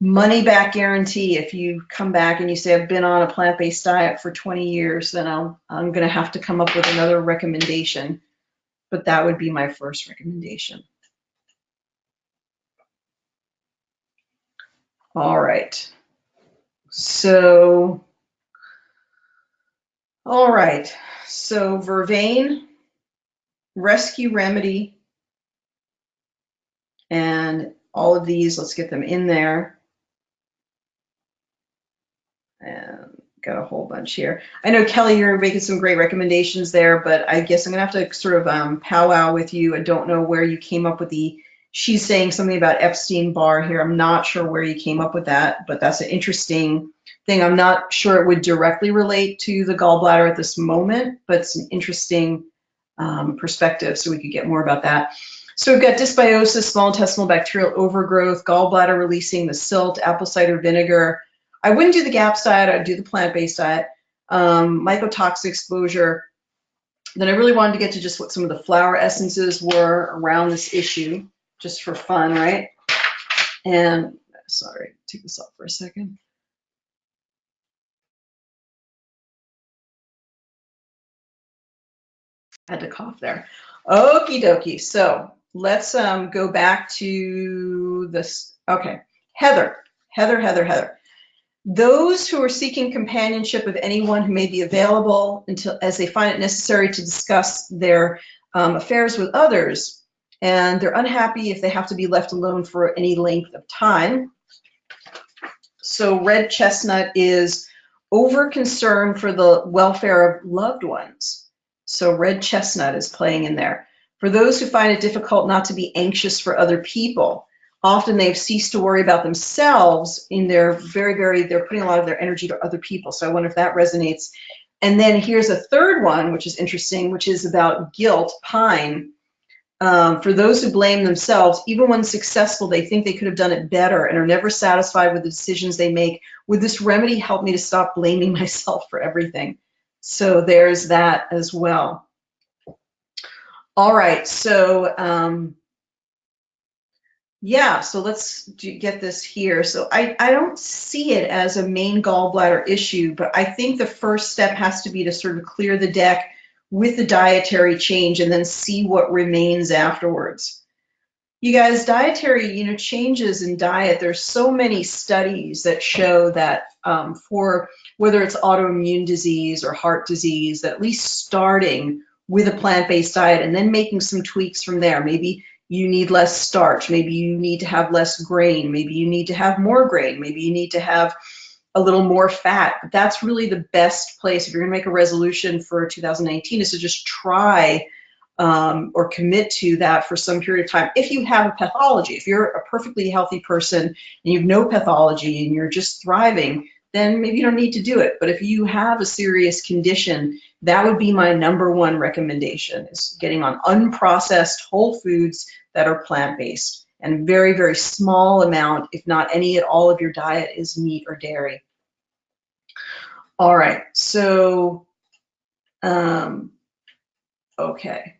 money back guarantee. If you come back and you say, I've been on a plant-based diet for 20 years, then I'm going to have to come up with another recommendation. But that would be my first recommendation. All right. So, vervain, rescue remedy, and all of these, let's get them in there. And got a whole bunch here. I know, Kelly, you're making some great recommendations there, but I guess I'm gonna have to sort of powwow with you. I don't know where you came up with she's saying something about Epstein-Barr here. I'm not sure where you came up with that, but that's an interesting thing. I'm not sure it would directly relate to the gallbladder at this moment, but it's an interesting perspective, so we could get more about that. So we've got dysbiosis, small intestinal bacterial overgrowth, gallbladder releasing the silt, apple cider vinegar. I wouldn't do the GAPS diet, I'd do the plant-based diet. Mycotoxic exposure. Then I really wanted to get to just what some of the flower essences were around this issue, just for fun, right? And, sorry, take this off for a second. I had to cough there. Okie dokie. So let's go back to this. Okay, Heather. Those who are seeking companionship of anyone who may be available until as they find it necessary to discuss their affairs with others, and they're unhappy if they have to be left alone for any length of time. So red chestnut is over concern for the welfare of loved ones. So red chestnut is playing in there. For those who find it difficult not to be anxious for other people, often they've ceased to worry about themselves in their they're putting a lot of their energy to other people. So I wonder if that resonates. And then here's a third one, which is interesting, which is about guilt, pine. For those who blame themselves, even when successful, they think they could have done it better and are never satisfied with the decisions they make. Would this remedy help me to stop blaming myself for everything? So there's that as well. All right, so yeah, so let's get this here. So I don't see it as a main gallbladder issue, but I think the first step has to be to sort of clear the deck with the dietary change and then see what remains afterwards. You guys, dietary, changes in diet, there's so many studies that show that for whether it's autoimmune disease or heart disease, that at least starting with a plant-based diet and then making some tweaks from there. Maybe you need less starch, maybe you need to have less grain, maybe you need to have more grain, maybe you need to have a little more fat. But that's really the best place if you're gonna make a resolution for 2019 is to just try or commit to that for some period of time. If you have a pathology, if you're a perfectly healthy person and you have no pathology and you're just thriving, then maybe you don't need to do it. But if you have a serious condition, that would be my #1 recommendation, is getting on unprocessed whole foods that are plant-based. And very, very small amount, if not any at all, of your diet is meat or dairy. All right, so, okay.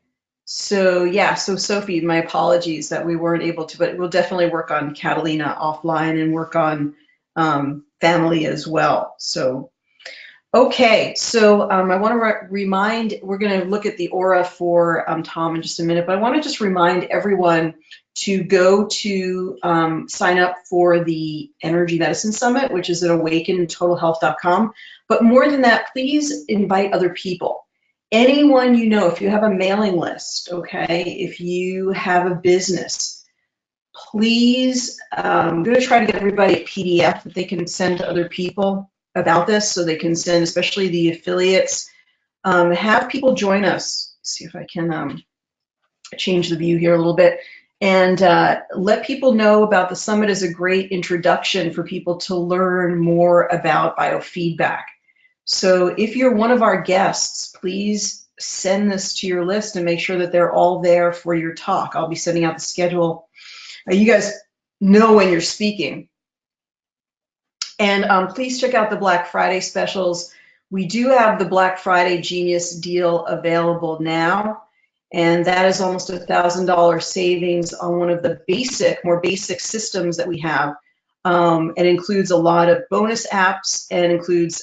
So yeah, so Sophie, my apologies that we weren't able to, but we'll definitely work on Catalina offline and work on family as well. So, okay, so I want to remind, we're going to look at the aura for Tom in just a minute, but I want to just remind everyone to go to sign up for the Energy Medicine Summit, which is at awakentotalhealth.com. But more than that, please invite other people. Anyone you know, if you have a mailing list, okay, if you have a business, please, I'm going to try to get everybody a PDF that they can send to other people about this, so they can send, especially the affiliates, have people join us. See if I can change the view here a little bit, and let people know about the summit as a great introduction for people to learn more about biofeedback. So if you're one of our guests, please send this to your list and make sure that they're all there for your talk. I'll be sending out the schedule. You guys know when you're speaking. And please check out the Black Friday specials. We do have the Black Friday Genius deal available now, and that is almost $1,000 savings on one of the more basic systems that we have. It includes a lot of bonus apps and includes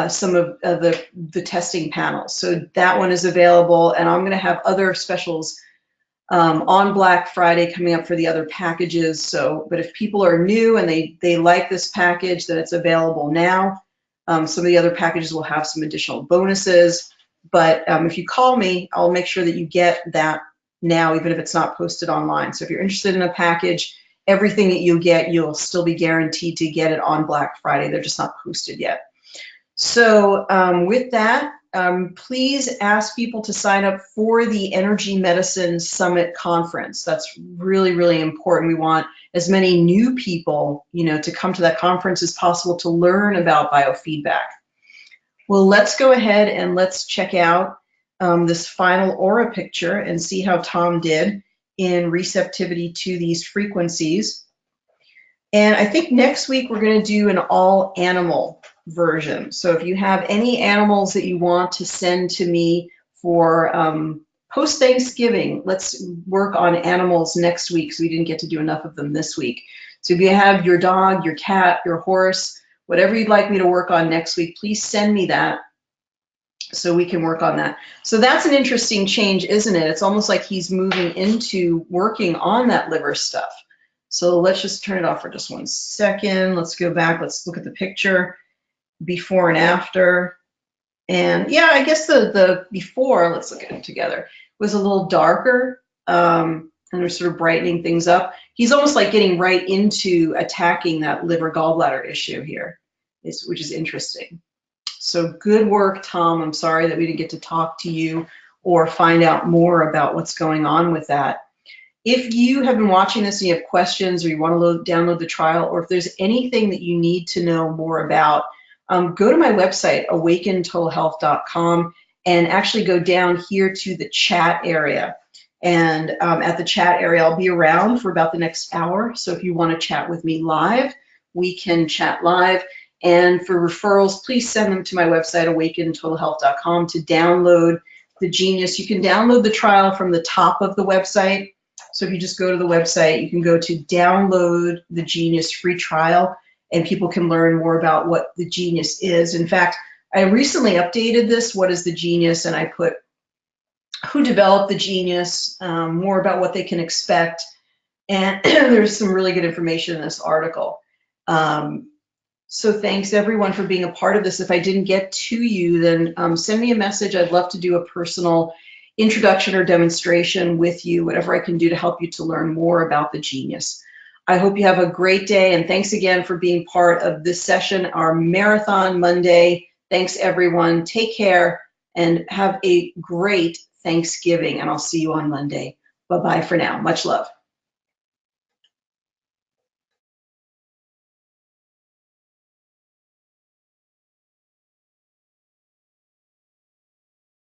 some of the testing panels. So that one is available, and I'm going to have other specials on Black Friday coming up for the other packages. So, but if people are new and they like this package, then it's available now. Some of the other packages will have some additional bonuses, but if you call me, I'll make sure that you get that now, even if it's not posted online. So if you're interested in a package, everything that you get, you'll still be guaranteed to get it on Black Friday. They're just not posted yet. So with that, please ask people to sign up for the Energy Medicine Summit Conference. That's really, really important. We want as many new people, to come to that conference as possible to learn about biofeedback. Well, let's go ahead and let's check out this final aura picture and see how Tom did in receptivity to these frequencies. And I think next week we're going to do an all animal version. So if you have any animals that you want to send to me for post-Thanksgiving, let's work on animals next week, because we didn't get to do enough of them this week. So if you have your dog, your cat, your horse, whatever you'd like me to work on next week, please send me that. So we can work on that. So that's an interesting change, isn't it? It's almost like he's moving into working on that liver stuff. So let's just turn it off for just 1 second. Let's go back. Let's look at the picture before and after. And yeah, I guess the before, let's look at it together, was a little darker, and we're sort of brightening things up. He's almost like getting right into attacking that liver gallbladder issue here, which is interesting. So good work, Tom. I'm sorry that we didn't get to talk to you or find out more about what's going on with that. If you have been watching this and you have questions, or you want to download the trial, or if there's anything that you need to know more about, go to my website, awakentotalhealth.com, and actually go down here to the chat area. And at the chat area, I'll be around for about the next hour. So if you want to chat with me live, we can chat live. And for referrals, please send them to my website, awakentotalhealth.com, to download the Genius. You can download the trial from the top of the website. So if you just go to the website, you can go to download the Genius free trial, and people can learn more about what the Genius is. In fact, I recently updated this, what is the Genius, and I put who developed the Genius, more about what they can expect, and there's some really good information in this article. So thanks everyone for being a part of this. If I didn't get to you, then send me a message. I'd love to do a personal introduction or demonstration with you, whatever I can do to help you to learn more about the Genius. I hope you have a great day, and thanks again for being part of this session, our Marathon Monday. Thanks everyone. Take care and have a great Thanksgiving, and I'll see you on Monday. Bye-bye for now. Much love.